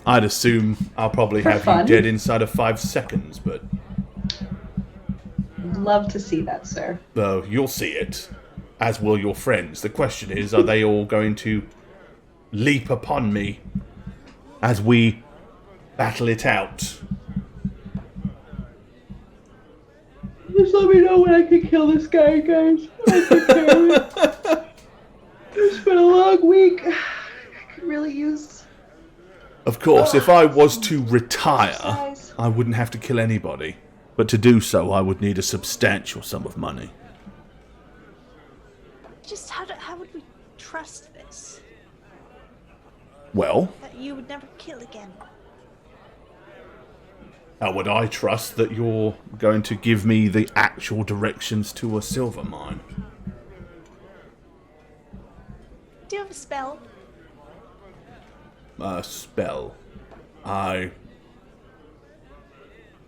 I'd assume I'll probably have you dead inside of 5 seconds, but... love to see that, sir. Though you'll see it, as will your friends. The question is, are they all going to leap upon me as we battle it out? Just let me know when I can kill this guy, guys. I'll take care of it. It's been a long week. I could really use... Of course, if I was to retire, I wouldn't have to kill anybody. But to do so, I would need a substantial sum of money. Just how would we trust this? Well, That you would never kill again. how would I trust that you're going to give me the actual directions to a silver mine? Do you have a spell? A spell. I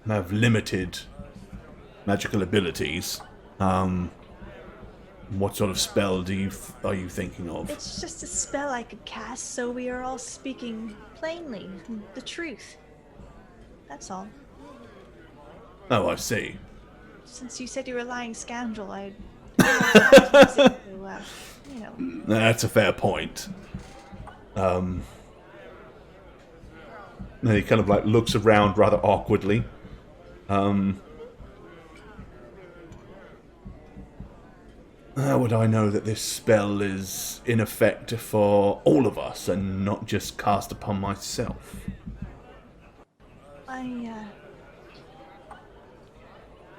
have limited magical abilities. What sort of spell are you thinking of? It's just a spell I could cast, so we are all speaking plainly, the truth. That's all. Oh, I see. Since you said you were a lying scoundrel, I... you know. That's a fair point. Then he kind of like looks around rather awkwardly. How would I know that this spell is in effect for all of us and not just cast upon myself?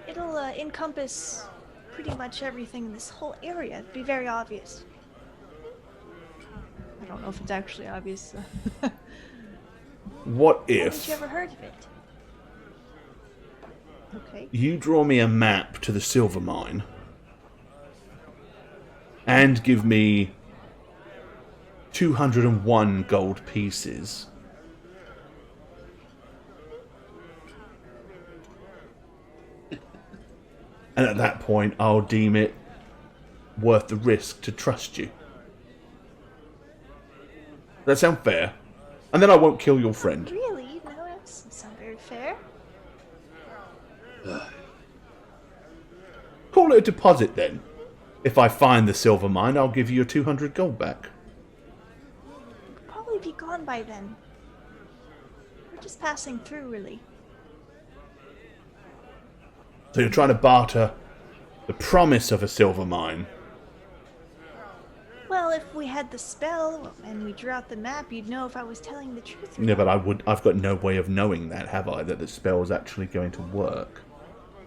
It'll encompass pretty much everything in this whole area. It'd be very obvious. I don't know if it's actually obvious. What Haven't if you ever heard of it? Okay. you draw me a map to the silver mine and give me 201 gold pieces? And at that point, I'll deem it worth the risk to trust you. That sound fair? And then I won't kill your friend. Really? No, that doesn't sound very fair. Call it a deposit then. If I find the silver mine, I'll give you your 200 gold back. We'll probably be gone by then. We're just passing through, really. So you're trying to barter the promise of a silver mine. Well, if we had the spell and we drew out the map, you'd know if I was telling the truth or Yeah, not. but I've got no way of knowing that, have I? That the spell is actually going to work.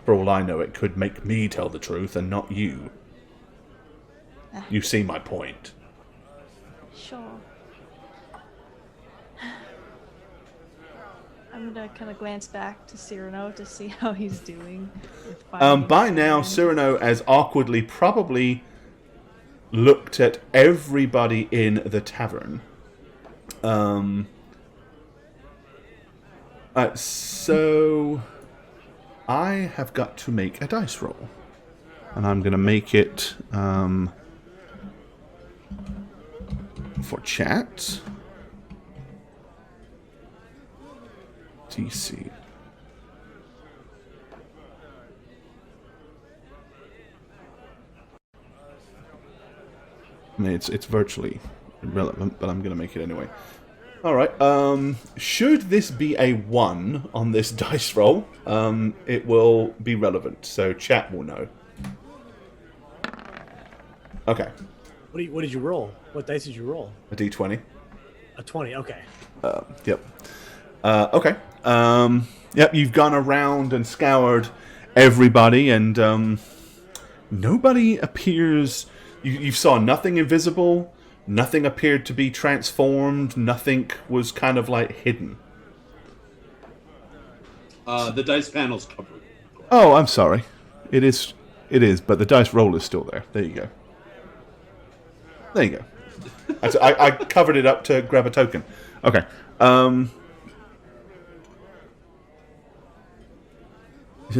For all I know, it could make me tell the truth and not you. You see my point. Sure. I'm gonna kind of glance back to Cyrano to see how he's doing. With finding By now, Tavern. Cyrano has awkwardly probably looked at everybody in the tavern. So I have got to make a dice roll. And I'm going to make it for chat. TC. I mean, it's virtually irrelevant, but I'm going to make it anyway. All right. Should this be a 1 on this dice roll, it will be relevant, so chat will know. Okay. What did you roll? What dice did you roll? A d20. A 20. Okay. Yep. Okay. Yep. You've gone around and scoured everybody, and nobody appears. You saw nothing invisible. Nothing appeared to be transformed. Nothing was kind of like hidden. The dice panel's covered. Oh, I'm sorry. It is, but the dice roll is still there. There you go. There you go. I covered it up to grab a token. Okay.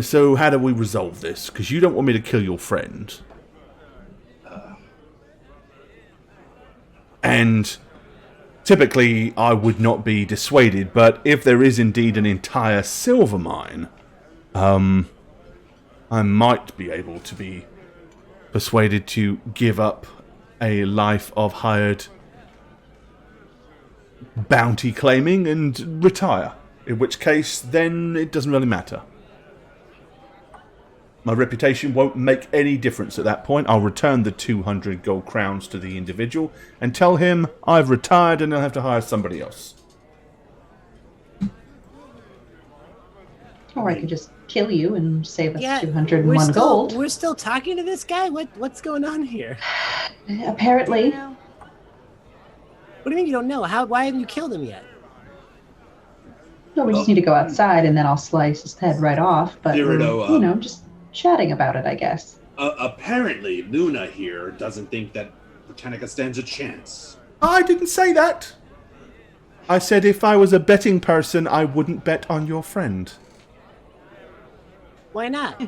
So how do we resolve this? Because you don't want me to kill your friend. And typically I would not be dissuaded, but if there is indeed an entire silver mine, I might be able to be persuaded to give up a life of hired bounty claiming and retire. In which case, then it doesn't really matter. My reputation won't make any difference at that point. I'll return the 200 gold crowns to the individual and tell him I've retired and I'll have to hire somebody else. Or I could just kill you and save us Yeah, 201 gold. We're still talking to this guy? What's going on here? Apparently. You know, What do you mean you don't know? Why haven't you killed him yet? No, we just need to go outside and then I'll slice his head right off. But, Cyrano, just chatting about it, I guess. apparently Luna here doesn't think that Britannica stands a chance. I didn't say that. I said if I was a betting person, I wouldn't bet on your friend. Why not?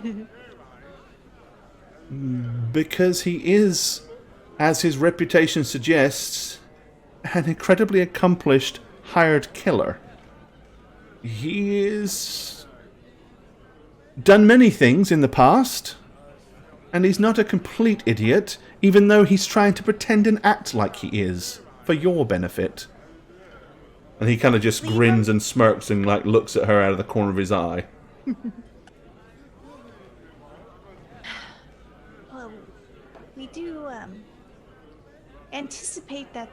Because he is, as his reputation suggests, an incredibly accomplished hired killer. He is done many things in the past, and he's not a complete idiot, even though he's trying to pretend and act like he is, for your benefit. And he kind of just grins and smirks and like looks at her out of the corner of his eye. well, we do anticipate that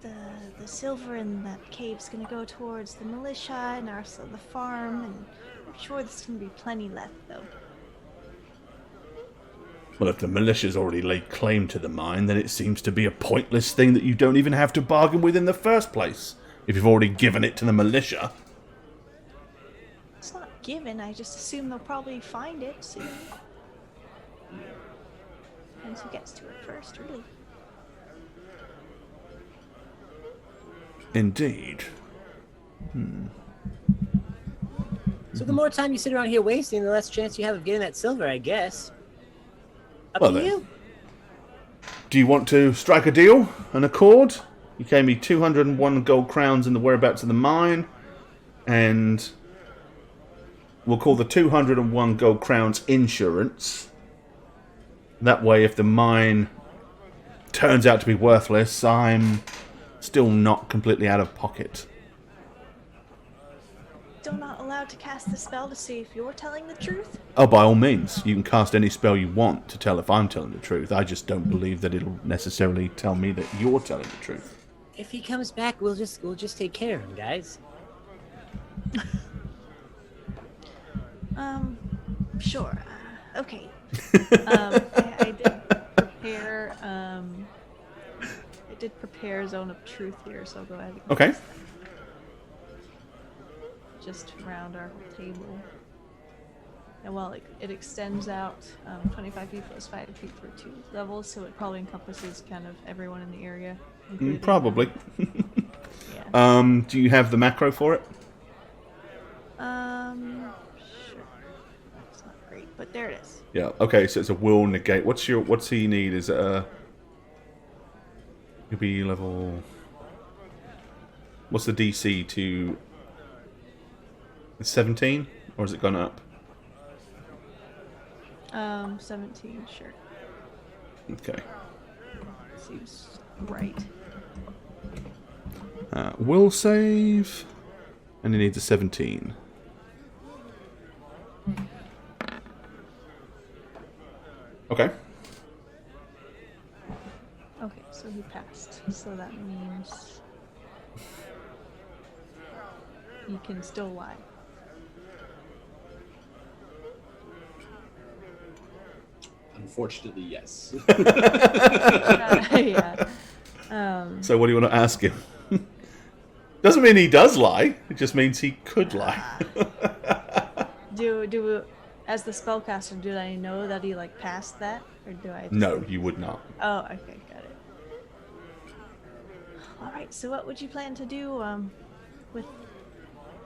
the silver in that cave's gonna go towards the militia and also the farm, and I'm sure there's gonna be plenty left, though. Well, if the militia's already laid claim to the mine, then it seems to be a pointless thing that you don't even have to bargain with in the first place, if you've already given it to the militia. It's not given, I just assume they'll probably find it soon. Depends who gets to it first, really. Indeed. So the more time you sit around here wasting, the less chance you have of getting that silver, I guess. Up Well to then. you. Do you want to strike a deal? An accord? You gave me 201 gold crowns in the whereabouts of the mine, and we'll call the 201 gold crowns insurance. That way, if the mine turns out to be worthless, I'm still not completely out of pocket. Still not allowed to cast the spell to see if you're telling the truth? Oh, by all means, you can cast any spell you want to tell if I'm telling the truth. I just don't believe that it'll necessarily tell me that you're telling the truth. If he comes back, we'll just take care of him, guys. Sure. Okay. I did prepare. I did prepare Zone of Truth here, so I'll go ahead. And Okay. just around our table. And well, it extends out 25 feet plus 5 feet for 2 levels, so it probably encompasses kind of everyone in the area. including, Probably. Yeah. Do you have the macro for it? Sure. It's not great, but there it is. Yeah. Okay, so it's a will negate. What's he need? Is it a... It'll be level... What's the DC to... 17? Or has it gone up? 17, sure. Okay. Seems right. Will save... And he needs a 17. Okay. Okay, so he passed. So that means he can still lie. Unfortunately, yes. Yeah. So what do you want to ask him? Doesn't mean he does lie. It just means he could lie. Do as the spellcaster, do I know that he like passed that, or do I? Just... No, you would not. Oh, okay, got it. All right. So what would you plan to do with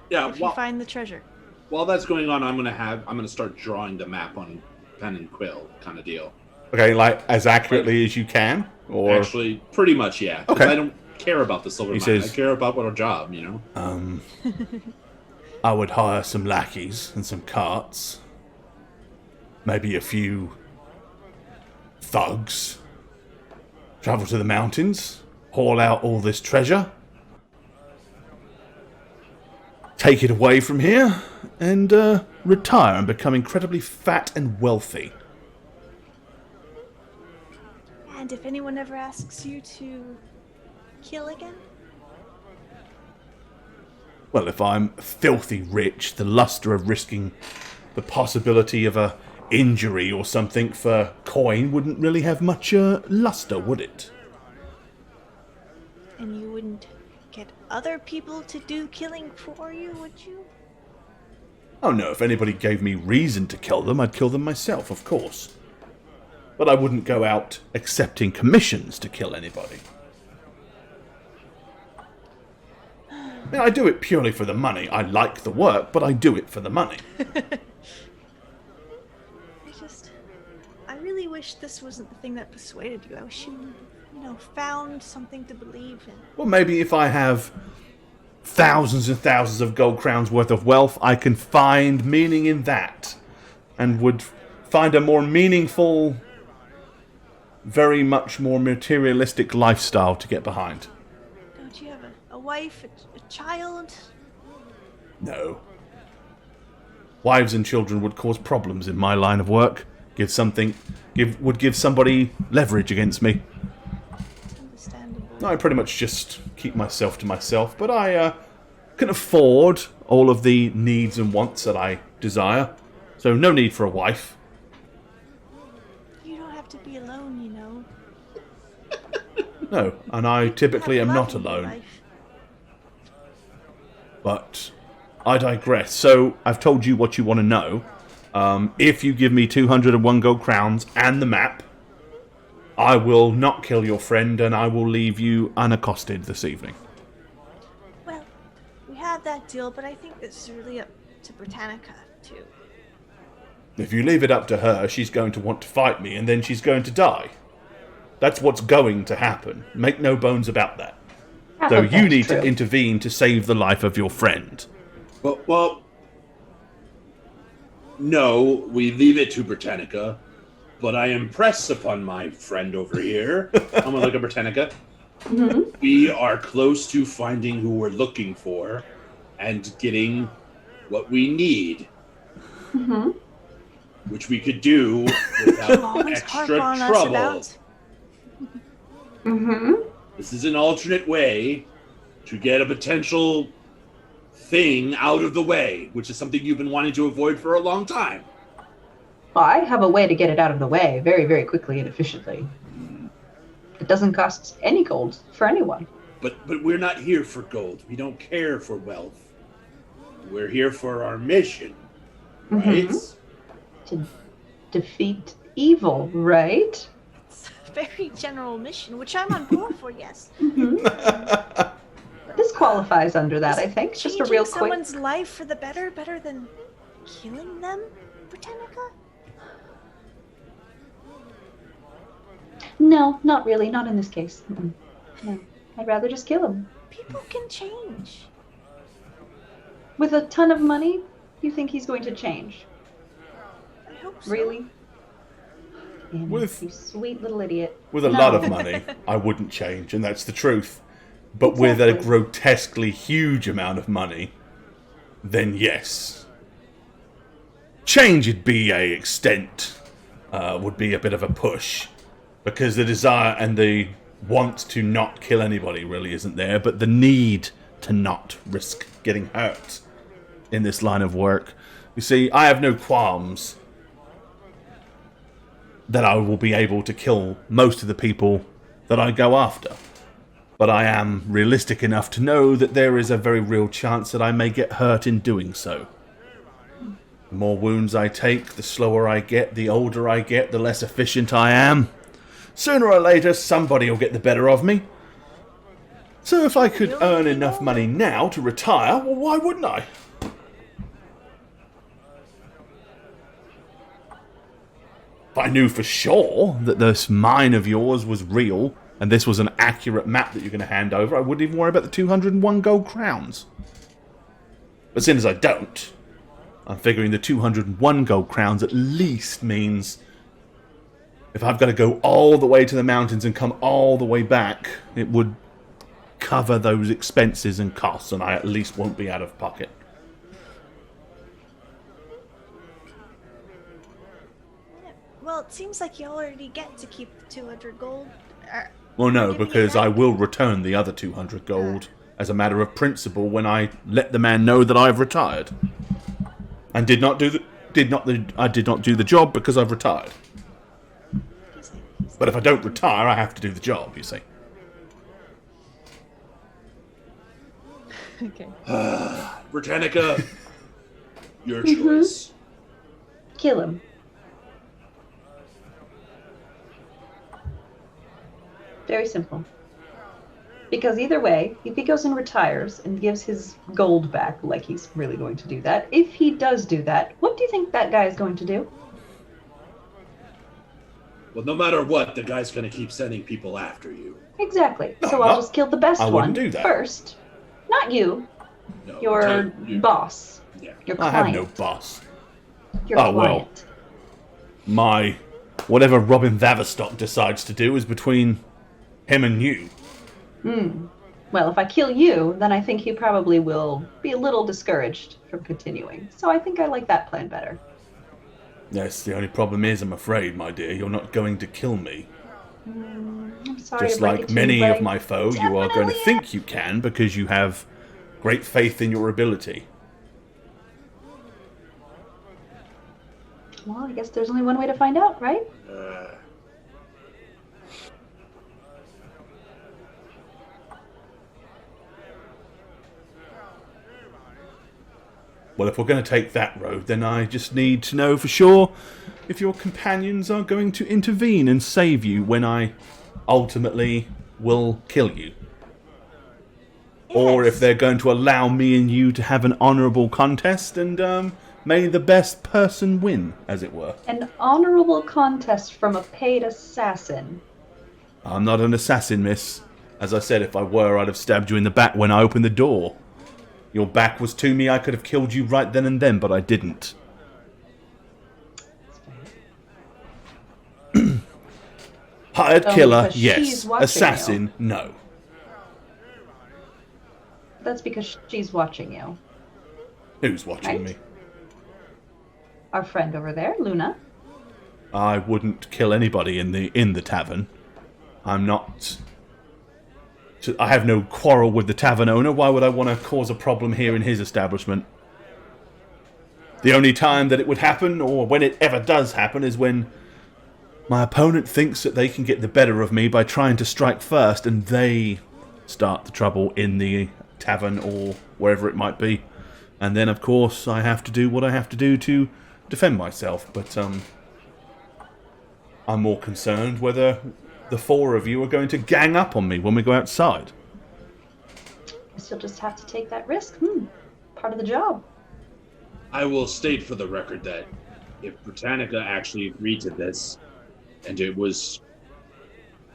if you find the treasure? While that's going on, I'm gonna start drawing the map on pen and quill, kind of deal. Okay, like as accurately as you can, or Actually, pretty much, yeah. 'Cause Okay. I don't care about the silver mine. says- I care about our job, you know. I would hire some lackeys and some carts, maybe a few thugs, travel to the mountains, haul out all this treasure, take it away from here, and retire and become incredibly fat and wealthy. And if anyone ever asks you to kill again, Well, if I'm filthy rich, the luster of risking the possibility of a injury or something for coin wouldn't really have much luster, would it? and you wouldn't get other people to do killing for you, would you? Oh no, if anybody gave me reason to kill them, I'd kill them myself, of course. But I wouldn't go out accepting commissions to kill anybody. I mean, I do it purely for the money. I like the work, but I do it for the money. I really wish this wasn't the thing that persuaded you. I wish you found something to believe in. Well, maybe if I have thousands and thousands of gold crowns worth of wealth, I can find meaning in that. And would find a more meaningful, very much more materialistic lifestyle to get behind. Don't you have a wife, a child? No. Wives and children would cause problems in my line of work. Would give somebody leverage against me. It's understandable. I pretty much just keep myself to myself, but I can afford all of the needs and wants that I desire. So no need for a wife. You don't have to be alone, you know. No, and I typically am Have not love in your alone. life. But I digress. So I've told you what you want to know. If you give me 201 gold crowns and the map, I will not kill your friend and I will leave you unaccosted this evening. Well, we have that deal, but I think this is really up to Britannica, too. If you leave it up to her, she's going to want to fight me and then she's going to die. That's what's going to happen. Make no bones about that. So you need to intervene to save the life of your friend. Well, no, we leave it to Britannica, but I impress upon my friend over here. I'm gonna look at Britannica. Mm-hmm. We are close to finding who we're looking for and getting what we need, Mm-hmm. which we could do without Always harp extra on us trouble. about. Mm-hmm. This is an alternate way to get a potential thing out of the way, which is something you've been wanting to avoid for a long time. Well, I have a way to get it out of the way very, very quickly and efficiently. It doesn't cost any gold for anyone. But we're not here for gold. We don't care for wealth. we're here for our mission, right? To defeat evil, right? It's a very general mission, which I'm on board for, yes. This qualifies under that, I think. Just a real quick. Someone's life for the better than killing them, Britannica? No, not really. Not in this case. No, I'd rather just kill him. People can change. With a ton of money, you think he's going to change? I hope so. Really? Damn, With- you sweet little idiot. With a lot of money, I wouldn't change, and that's the truth. But with a Exactly. grotesquely huge amount of money, then yes. Change would be a extent, would be a bit of a push. Because the desire and the want to not kill anybody really isn't there, but the need to not risk getting hurt in this line of work. You see, I have no qualms that I will be able to kill most of the people that I go after. But I am realistic enough to know that there is a very real chance that I may get hurt in doing so. The more wounds I take, the slower I get, the older I get, the less efficient I am. Sooner or later, somebody will get the better of me. So if I could earn enough money now to retire, well, why wouldn't I? If I knew for sure that this mine of yours was real, and this was an accurate map that you're going to hand over, I wouldn't even worry about the 201 gold crowns. But since I don't, I'm figuring the 201 gold crowns at least means if I've got to go all the way to the mountains and come all the way back, it would cover those expenses and costs, and I at least won't be out of pocket. Well, it seems like you already get to keep the 200 gold. Well, no, Giving it because I back? will return the other 200 gold as a matter of principle when I let the man know that I've retired, and I did not do the job because I've retired. But if I don't retire, I have to do the job, you see. Okay. Britannica, your choice. Kill him. Very simple. Because either way, if he goes and retires and gives his gold back, like he's really going to do that, if he does do that, what do you think that guy is going to do? Well, no matter what, the guy's going to keep sending people after you. Exactly. No, So not- I'll just kill the best I one wouldn't do that. first. Not you, No, your you- boss, Yeah. your I client. have no boss. Your Oh, well. client. My... whatever Robin Vaverstock decides to do is between him and you. Well, if I kill you, then I think he probably will be a little discouraged from continuing. So I think I like that plan better. Yes, the only problem is, I'm afraid, my dear, you're not going to kill me. I'm sorry Just to break it like to many you, but of my foe, you are going to definitely think you can because you have great faith in your ability. Well, I guess there's only one way to find out, right? Well, if we're going to take that road, then I just need to know for sure if your companions are going to intervene and save you when I ultimately will kill you. Or if Yes. they're going to allow me and you to have an honourable contest and may the best person win, as it were. An honorable contest from a paid assassin. I'm not an assassin, miss. As I said, if I were, I'd have stabbed you in the back when I opened the door. Your back was to me, I could have killed you right then and then, but I didn't. Hired Only killer, because yes. she's watching Assassin, no. That's because she's watching you. Who's watching Right. me? Our friend over there, Luna. I wouldn't kill anybody in the tavern. I'm not... I have no quarrel with the tavern owner. Why would I want to cause a problem here in his establishment? The only time that it would happen, or when it ever does happen, is when my opponent thinks that they can get the better of me by trying to strike first, and they start the trouble in the tavern or wherever it might be. And then, of course, I have to do what I have to do to defend myself. But I'm more concerned whether the four of you are going to gang up on me when we go outside. Guess you'll just have to take that risk. Part of the job. I will state for the record that if Britannica actually agreed to this, and it was,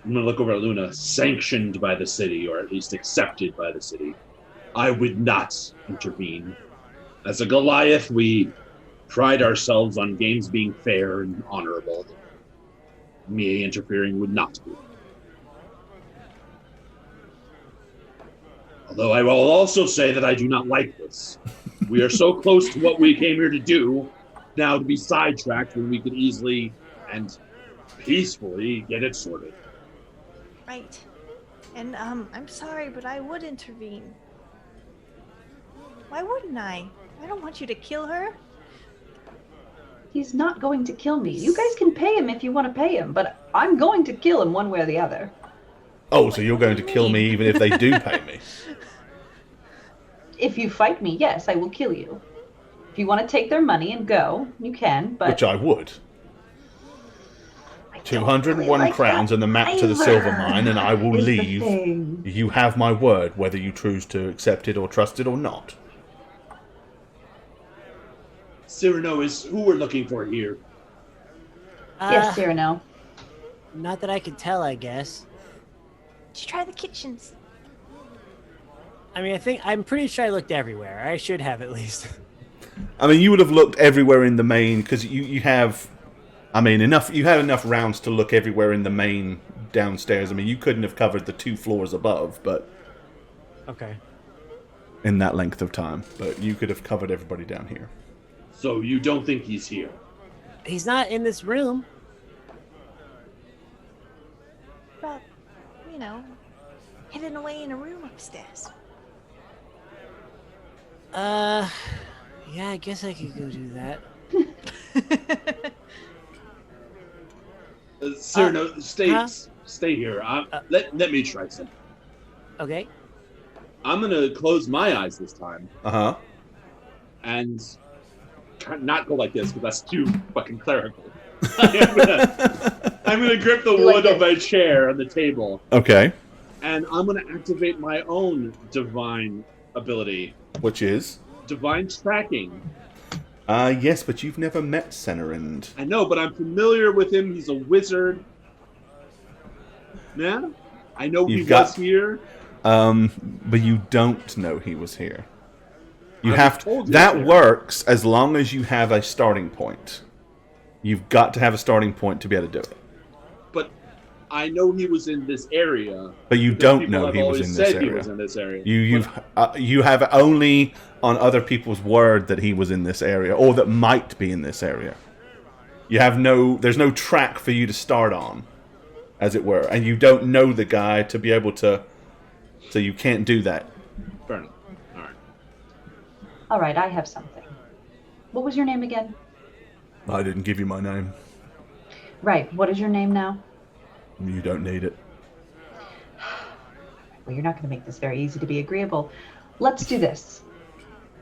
I'm going to look over at Luna, sanctioned by the city, or at least accepted by the city, I would not intervene. As a Goliath, we pride ourselves on games being fair and honorable. Me interfering would not be. Although I will also say that I do not like this. We are so close to what we came here to do, now to be sidetracked when we could easily and peacefully get it sorted. Right. And I'm sorry, but I would intervene. Why wouldn't I? I don't want you to kill her. He's not going to kill me. You guys can pay him if you want to pay him, but I'm going to kill him one way or the other. Oh, so you're going to kill me even if they do pay me? If you fight me, yes, I will kill you. If you want to take their money and go, you can, but... Which I would. I don't 201 really like crowns that and the map to the either, silver mine, and I will is the leave. thing. You have my word, whether you choose to accept it or trust it or not. Cyrano is who we're looking for here. Yes, Cyrano. Not that I can tell, I guess. Did you try the kitchens? I mean, I'm pretty sure I looked everywhere. I should have at least. I mean, you would have looked everywhere in the main, because you have... I mean, you had enough rounds to look everywhere in the main downstairs. I mean, you couldn't have covered the 2 floors above, but... Okay. In that length of time. But you could have covered everybody down here. So you don't think he's here? He's not in this room. Well, hidden away in a room upstairs. Yeah, I guess I could go do that. Cyrano, stay here. Let me try something. Okay. I'm gonna close my eyes this time. Uh-huh. And not go like this, because that's too fucking clerical. I'm gonna grip the wood of my chair on the table. Okay. And I'm gonna activate my own divine ability. Which is? Divine tracking. Yes, but you've never met Senerind. I know, but I'm familiar with him. He's a wizard. Yeah? I know he was here. But you don't know he was here. You have to, told that there. works as long as you have a starting point. You've got to have a starting point to be able to do it. But I know he was in this area. But you because don't people know have he was always in this said he area. was in this area. You have only on other people's word that he was in this area, or that might be in this area. You have there's no track for you to start on, as it were, and you don't know the guy to be able to, so you can't do that. Fair enough. All right. All right, I have something. What was your name again? I didn't give you my name. Right, what is your name now? You don't need it. Well, you're not going to make this very easy to be agreeable. Let's do this.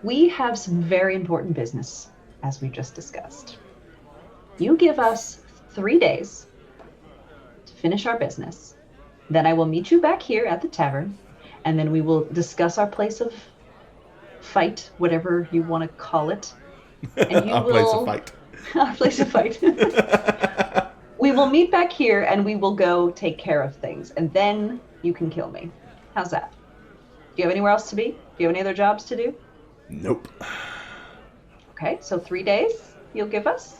We have some very important business, as we just discussed. You give us 3 days to finish our business. Then I will meet you back here at the tavern, and then we will discuss our place of fight, whatever you want to call it. And you Our will... place of fight. Our place of fight. We will meet back here, and we will go take care of things, and then you can kill me. How's that? Do you have anywhere else to be? Do you have any other jobs to do? Nope. Okay, so 3 days you'll give us?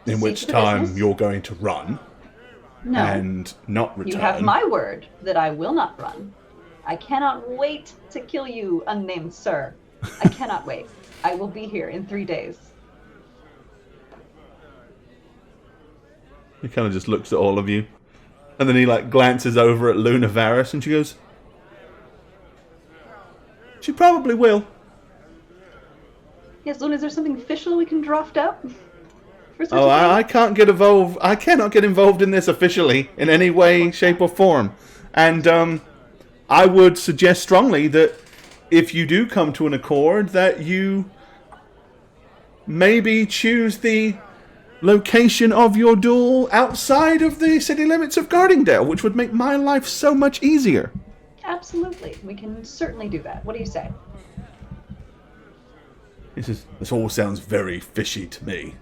In See which to the time business? you're going to run No. and not return. You have my word that I will not run. I cannot wait to kill you, unnamed sir. I cannot wait. I will be here in 3 days. He kind of just looks at all of you. And then he glances over at Luna Varus and she goes, she probably will. Yes, Luna, is there something official we can draft up? Oh, I can't get involved. I cannot get involved in this officially in any way, shape, or form. And I would suggest strongly that if you do come to an accord, that you maybe choose the location of your duel outside of the city limits of Gardingdale, which would make my life so much easier. Absolutely. We can certainly do that. What do you say? This all sounds very fishy to me.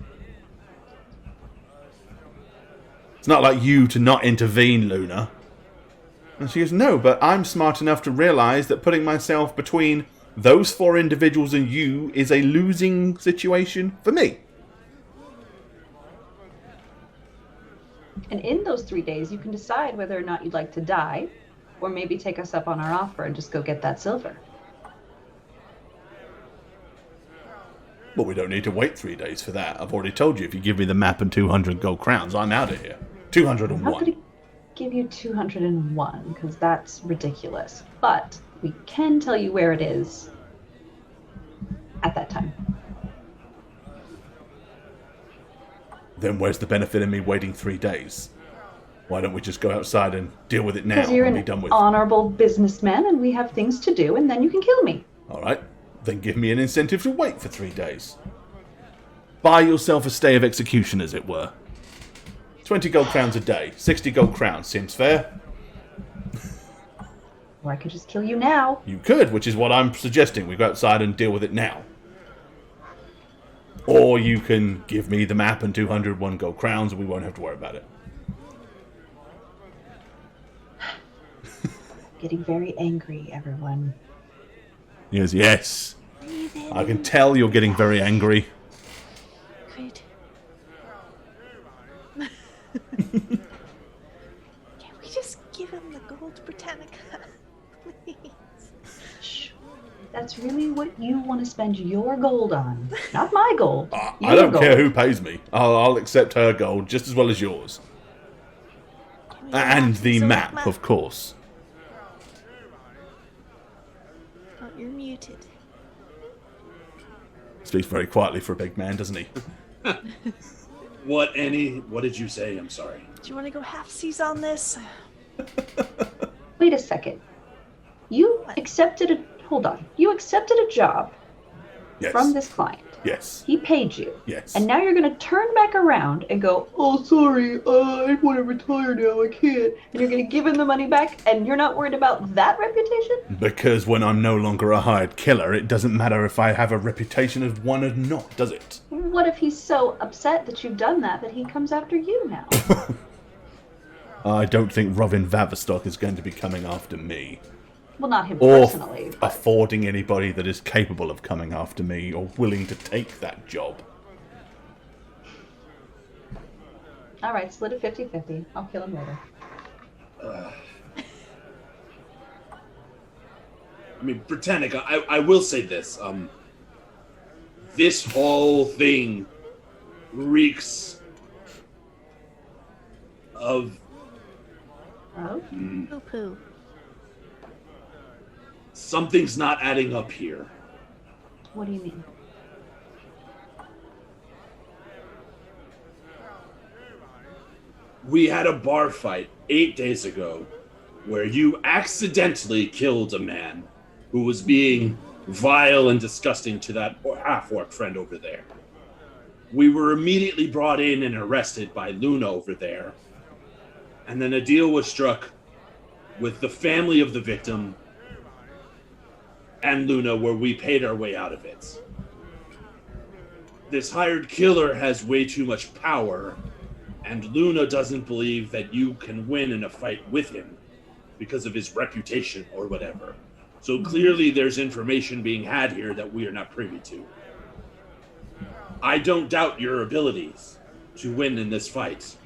It's not like you to not intervene, Luna. And she goes, no, but I'm smart enough to realize that putting myself between those 4 individuals and you is a losing situation for me. And in those 3 days, you can decide whether or not you'd like to die, or maybe take us up on our offer and just go get that silver. But we don't need to wait 3 days for that. I've already told you, if you give me the map and 200 gold crowns, I'm out of here. I'm not 201. going to give you 201, because that's ridiculous. But we can tell you where it is at that time. Then where's the benefit in me waiting 3 days? Why don't we just go outside and deal with it now Because you're and be an done with it? honorable businessman, and we have things to do, and then you can kill me. Alright, then give me an incentive to wait for 3 days. Buy yourself a stay of execution, as it were. 20 gold crowns a day. 60 gold crowns. Seems fair? Or I could just kill you now. You could, which is what I'm suggesting. We go outside and deal with it now. Or you can give me the map and 201 gold crowns and we won't have to worry about it. Getting very angry, everyone. Yes, yes. Breathe in. I can tell you're getting very angry. Good. Can we just give him the gold Britannica? Please. Shh. That's really what you want to spend your gold on. Not my gold. I Your don't gold. care who pays me. I'll accept her gold just as well as yours. Can we And have the some map, of course. Oh, you're muted. Speaks very quietly for a big man, doesn't he? What, Annie? What did you say? I'm sorry. Do you want to go halfsies on this? Wait a second. You What? accepted a... Hold on. You accepted a job Yes. from this client. Yes. He paid you. Yes. And now you're going to turn back around and go, oh, sorry, I want to retire now, I can't. And you're going to give him the money back, and you're not worried about that reputation? Because when I'm no longer a hired killer, it doesn't matter if I have a reputation as one or not, does it? What if he's so upset that you've done that he comes after you now? I don't think Robin Vaverstock is going to be coming after me. Well, not him Or personally. affording anybody that is capable of coming after me or willing to take that job. All right, split it 50-50. I'll kill him later. I mean, Britannica, I will say this. This whole thing reeks of Oh? Poo poo. something's not adding up here. What do you mean? We had a bar fight 8 days ago where you accidentally killed a man who was being vile and disgusting to that half-orc friend over there. We were immediately brought in and arrested by Luna over there. And then a deal was struck with the family of the victim and Luna where we paid our way out of it. This hired killer has way too much power, and Luna doesn't believe that you can win in a fight with him because of his reputation or whatever. So clearly there's information being had here that we are not privy to. I don't doubt your abilities to win in this fight,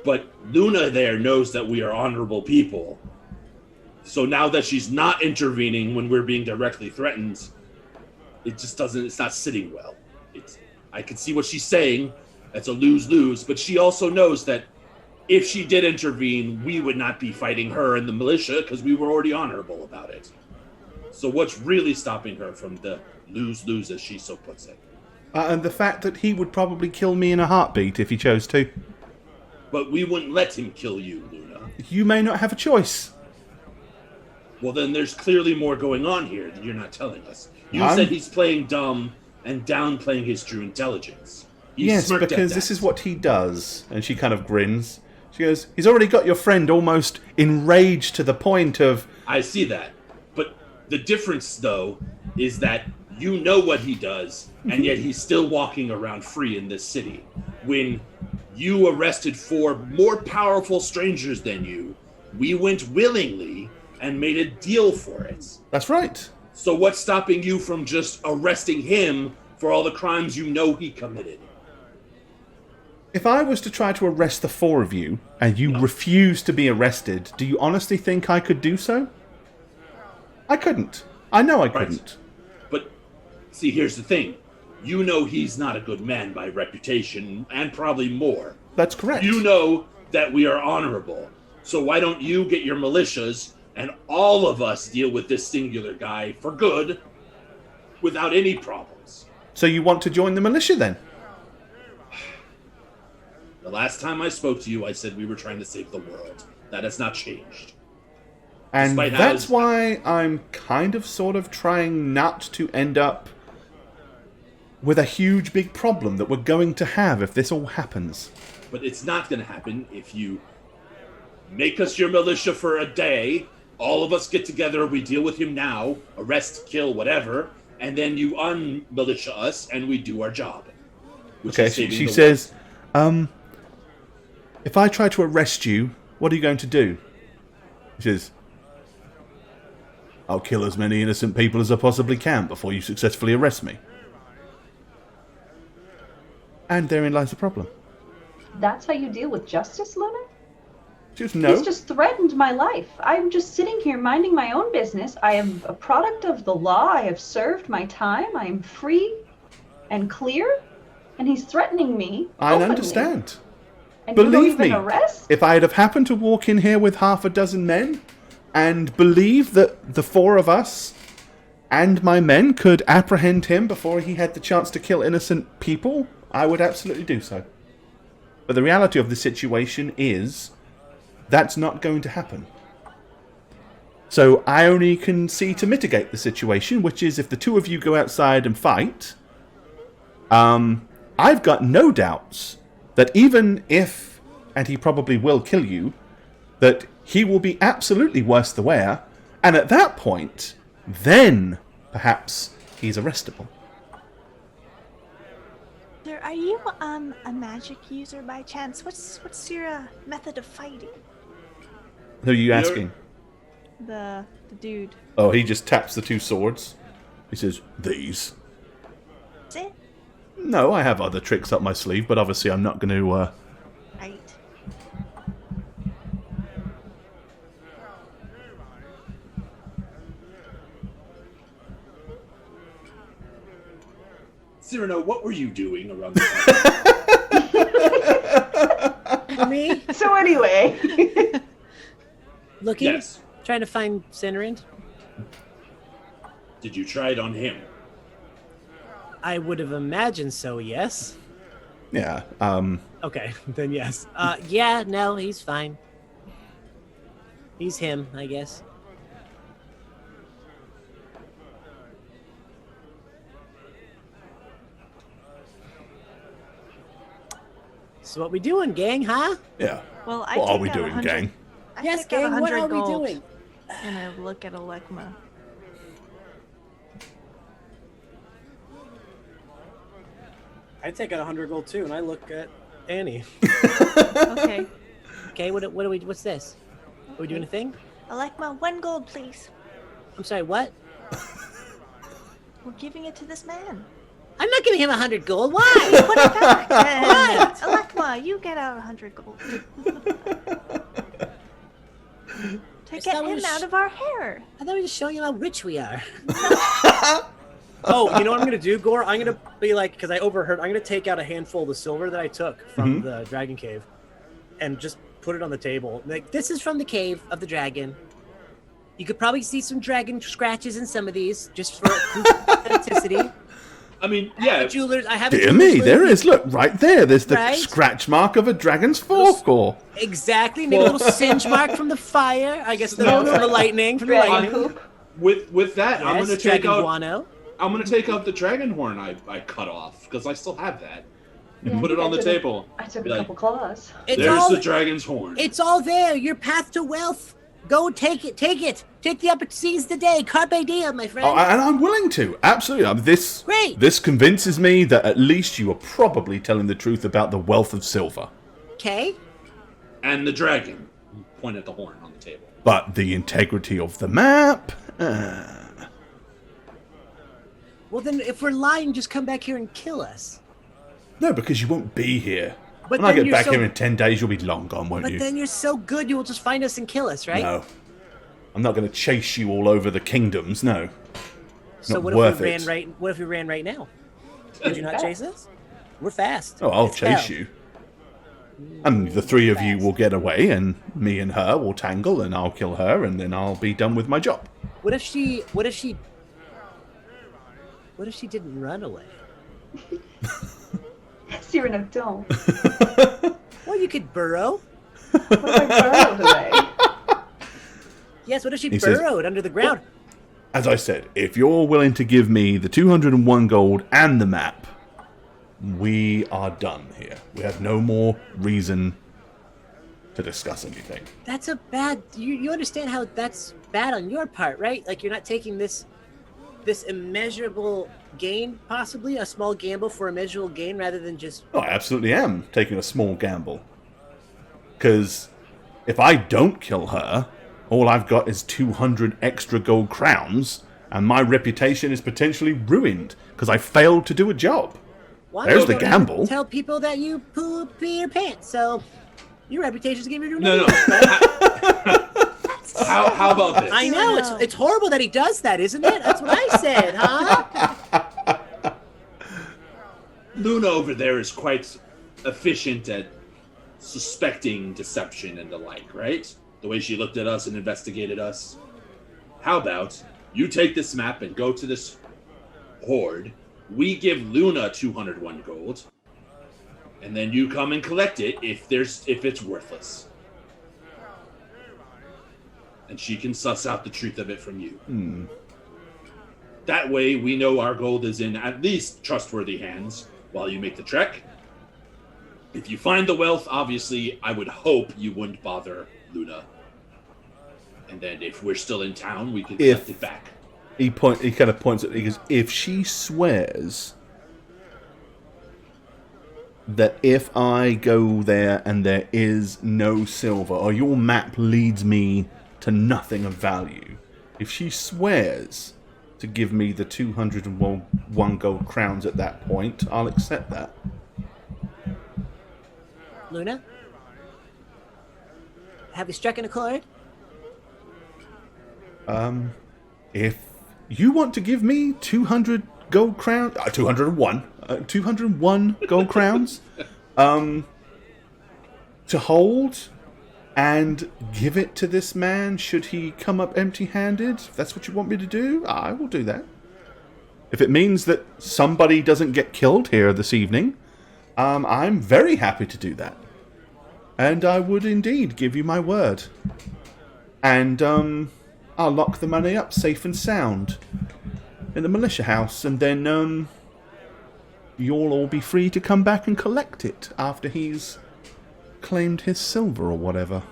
but Luna there knows that we are honorable people. So now that she's not intervening when we're being directly threatened, it's not sitting well. I can see what she's saying. That's a lose-lose, but she also knows that if she did intervene, we would not be fighting her and the militia because we were already honorable about it. So what's really stopping her from the lose-lose, as she so puts it? And the fact that he would probably kill me in a heartbeat if he chose to. But we wouldn't let him kill you, Luna. You may not have a choice. Well, then there's clearly more going on here that you're not telling us. You I'm- said he's playing dumb and downplaying his true intelligence. You Yes, smirked at because that. this is what he does. And she kind of grins. She goes, he's already got your friend almost enraged to the point of... I see that. But the difference, though, is that you know what he does, and yet he's still walking around free in this city. When you arrested 4 more powerful strangers than you, we went willingly and made a deal for it. That's right. So what's stopping you from just arresting him for all the crimes you know he committed? If I was to try to arrest the 4 of you, and you refuse to be arrested, do you honestly think I could do so? I couldn't. I know I couldn't. But, see, here's the thing. You know he's not a good man by reputation, and probably more. That's correct. You know that we are honorable. So why don't you get your militias, and all of us deal with this singular guy for good, without any problems? So you want to join the militia, then? The last time I spoke to you, I said we were trying to save the world. That has not changed. And Despite that's how- why I'm kind of sort of trying not to end up with a huge big problem that we're going to have if this all happens. But it's not going to happen if you make us your militia for a day, all of us get together, we deal with him now, arrest, kill, whatever, and then you unmilitia us and we do our job. Which Okay, is saving she the says, if I try to arrest you, what are you going to do? He says, I'll kill as many innocent people as I possibly can before you successfully arrest me. And therein lies the problem. That's how you deal with justice, Luna? She goes, no. He's just threatened my life. I'm just sitting here minding my own business. I am a product of the law. I have served my time. I am free and clear. And he's threatening me. I openly. understand. And you don't Believe even me, arrest? if I had have happened to walk in here with half a dozen men and believe that the 4 of us and my men could apprehend him before he had the chance to kill innocent people, I would absolutely do so. But the reality of the situation is that's not going to happen. So I only can see to mitigate the situation, which is if the 2 of you go outside and fight, I've got no doubts that even if, and he probably will kill you, that he will be absolutely worse the wear, and at that point, then perhaps he's arrestable. Sir, are you a magic user by chance? What's your method of fighting? Who are you asking? The dude. Oh, he just taps the 2 swords. He says, these. That's it? No, I have other tricks up my sleeve, but obviously I'm not going to, Right. Cyrano, what were you doing around the time? Me? So anyway. Looking? Yes. Trying to find Cinerind? Did you try it on him? I would have imagined so, yes. yeah, Okay, then yes. Yeah, no, he's fine. He's him, I guess. So what we doing, gang, huh? yeah. Well, I What are take we out doing, 100 gang? I Yes, take out gang, what 100 are we gold, doing? And I look at Alekma. I take out 100 gold too, and I look at Annie. Okay. Okay, what are we? What's this? Are we doing a thing? Alekma, 1 gold, please. I'm sorry, what? We're giving it to this man. I'm not giving him 100 gold. Why? Put it back. What? Alekma, you get out 100 gold. To Is get that what him you out of our hair. I thought we were just showing you how rich we are. Oh, you know what I'm gonna do, Gore? I'm gonna be like, because I overheard. I'm gonna take out a handful of the silver that I took from the dragon cave, and just put it on the table. Like, this is from the cave of the dragon. You could probably see some dragon scratches in some of these, just for authenticity. I mean, I have yeah. a jeweler's. I have a Dear jeweler's me, there list. is. Look, right there. There's the Right? scratch mark of a dragon's forepaw. Exactly. Maybe a little singe mark from the fire. I guess the, No, from the lightning. From the Dragon lightning. poop. With that, I'm Yes, gonna take dragon out. guano. I'm gonna take out the dragon horn I cut off because I still have that. Yeah, Put it I on the took table. I took Be a like, couple claws. It's There's all. the dragon's horn. It's all there. Your path to wealth. Go take it. Take it. Take the upper seize the day. Carpe diem, my friend. Oh, and I'm willing to. Absolutely. Great. This convinces me that at least you are probably telling the truth about the wealth of silver. Okay. And the dragon. Point at the horn on the table. But the integrity of the map... Well, then, if we're lying, just come back here and kill us. No, because you won't be here. But When I then get you're back so- here in 10 days, you'll be long gone, won't But you? then you're so good, you will just find us and kill us, right? No. I'm not going to chase you all over the kingdoms, no. So not what worth if we it. ran right? What if we ran right now? Would you not chase us? We're fast. Oh, I'll It's chase hell. you. And the three of you will get away, and me and her will tangle, and I'll kill her, and then I'll be done with my job. What if she? What if she? What if she didn't run away? Cyrano, don't. Well, you could burrow. What if I burrow today? Yes. What if she He says- burrowed under the ground? As I said, if you're willing to give me the 201 gold and the map, we are done here. We have no more reason to discuss anything. That's a bad. You understand how that's bad on your part, right? Like you're not taking this immeasurable gain, possibly a small gamble for a measurable gain, rather than just. Oh, I absolutely am taking a small gamble. Because if I don't kill her, all I've got is 200 extra gold crowns, and my reputation is potentially ruined because I failed to do a job. Why There's don't the you gamble. Tell people that you pee your pants, so your reputation's gonna be ruined. No. How about this? I know it's horrible that he does that, isn't it? That's what I said, huh? Luna over there is quite efficient at suspecting deception and the like, right? The way she looked at us and investigated us. How about you take this map and go to this hoard. We give Luna 201 gold, and then you come and collect it if it's worthless. And she can suss out the truth of it from you. That way, we know our gold is in at least trustworthy hands while you make the trek. If you find the wealth, obviously, I would hope you wouldn't bother Luna. And then if we're still in town, we can collect it back. He kind of points at it. He goes, if she swears that if I go there and there is no silver, or your map leads me to nothing of value, if she swears to give me the 201 gold crowns at that point, I'll accept that. Luna, have you struck an accord? If you want to give me 200 gold crowns, 201 gold crowns, to hold and give it to this man should he come up empty-handed, if that's what you want me to do, I will do that. If it means that somebody doesn't get killed here this evening, I'm very happy to do that. And I would indeed give you my word. And, I'll lock the money up safe and sound in the militia house, and then you'll all be free to come back and collect it after he's claimed his silver or whatever.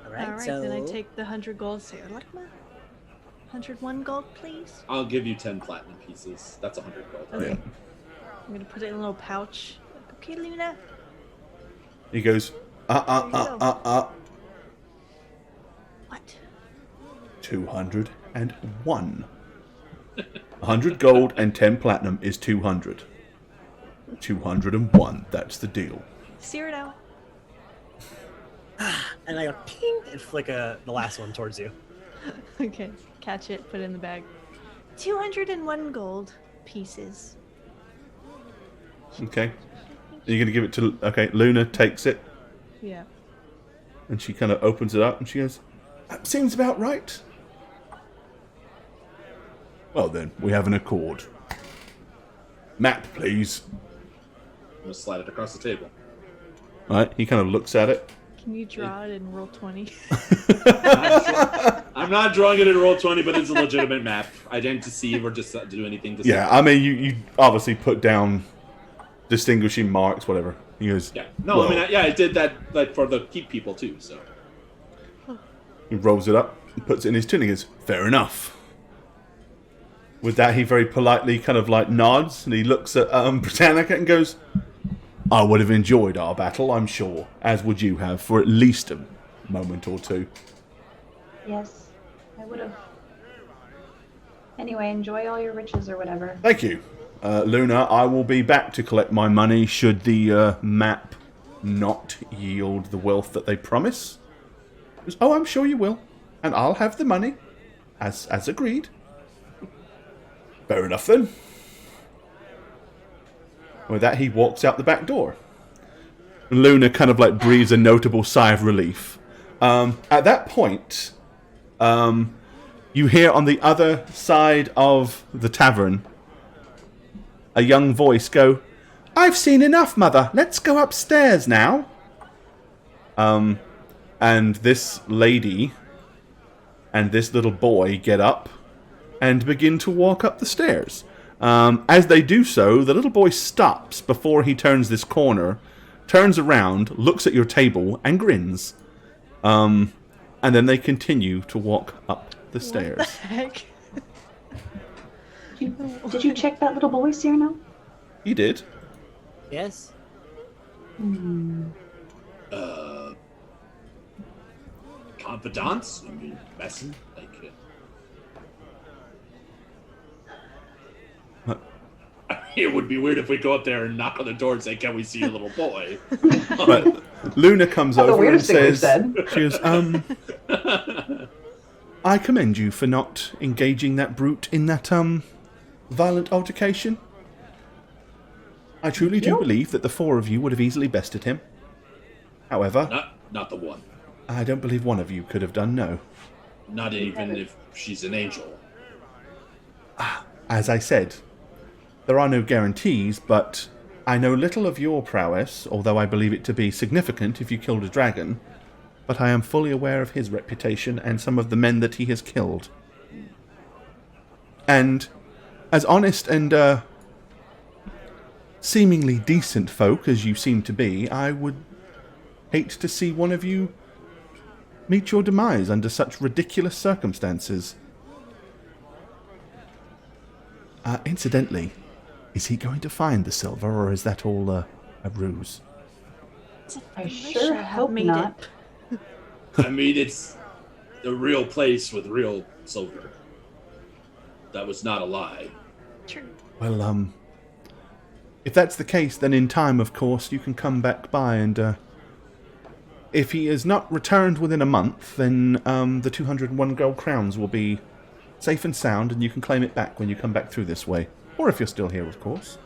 All right, All right, so then I take the 100 gold. Say, like my 101 gold, please. I'll give you 10 platinum pieces. That's 100 gold. Okay. Yeah. I'm gonna put it in a little pouch. Okay, Luna. He goes, What? 201. 100 gold and 10 platinum is 200. 201, that's the deal. Cyrano. and I go ping and flick the last one towards you. Okay, catch it, put it in the bag. 201 gold pieces. Okay. Are you going to give it to... Okay, Luna takes it, Yeah. and she kind of opens it up, and she goes, That seems about right. Well then, we have an accord. Map, please. I'm gonna slide it across the table. Right, he kind of looks at it. Can you draw it in roll 20? I'm not drawing it in roll 20, but it's a legitimate map. I didn't deceive or just do anything to Yeah, I mean, you obviously put down distinguishing marks, whatever. He goes, Yeah. No, well, I mean, I did that like for the keep people too. So he rolls it up and puts it in his tin and goes, fair enough. With that, he very politely kind of like nods and he looks at Britannica and goes, I would have enjoyed our battle, I'm sure, as would you have, for at least a moment or two. Yes, I would have. Anyway, enjoy all your riches or whatever. Thank you. Luna, I will be back to collect my money should the map not yield the wealth that they promise. He goes, oh, I'm sure you will. And I'll have the money, as agreed. Fair enough then. With that, he walks out the back door. Luna kind of like breathes a notable sigh of relief. At that point, you hear on the other side of the tavern a young voice go, I've seen enough, Mother. Let's go upstairs now. And this lady and this little boy get up and begin to walk up the stairs. As they do so, the little boy stops before he turns this corner, turns around, looks at your table, and grins. And then they continue to walk up the stairs. What the heck? Did you check that little boy, Cyrano? He did. Yes. confidants. I mean, messing like. It would be weird if we go up there and knock on the door and say, "Can we see your little boy?" But Luna comes That's the over and weirdest thing we've says, said. "She goes, I commend you for not engaging that brute in that violent altercation. I truly do believe that the four of you would have easily bested him. However, Not the one. I don't believe one of you could have done. No, Not even if she's an angel. as I said." There are no guarantees, but I know little of your prowess, although I believe it to be significant if you killed a dragon. But I am fully aware of his reputation and some of the men that he has killed. And as honest and seemingly decent folk as you seem to be, I would hate to see one of you meet your demise under such ridiculous circumstances. Incidentally, is he going to find the silver, or is that all a ruse? I sure hope not. I mean, it's the real place with real silver. That was not a lie. True. Well, if that's the case, then in time, of course, you can come back by and, if he is not returned within a month, then, the 201 gold crowns will be safe and sound, and you can claim it back when you come back through this way. Or if you're still here, of course.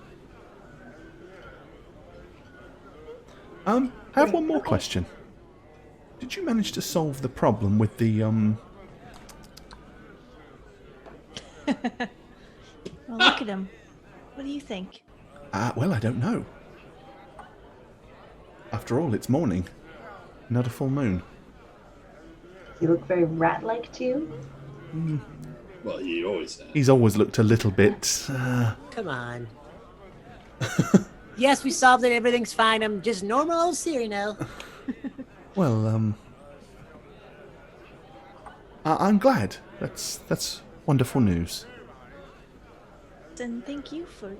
I have one more question. Did you manage to solve the problem with the, Well, look at him. What do you think? well, I don't know. After all, it's morning. Not a full moon. Does he look very rat-like to you? Well, he always has. He's always looked a little bit, Come on. Yes, we solved it. Everything's fine. I'm just normal old Cyrano. well, I'm glad. That's wonderful news. And thank you for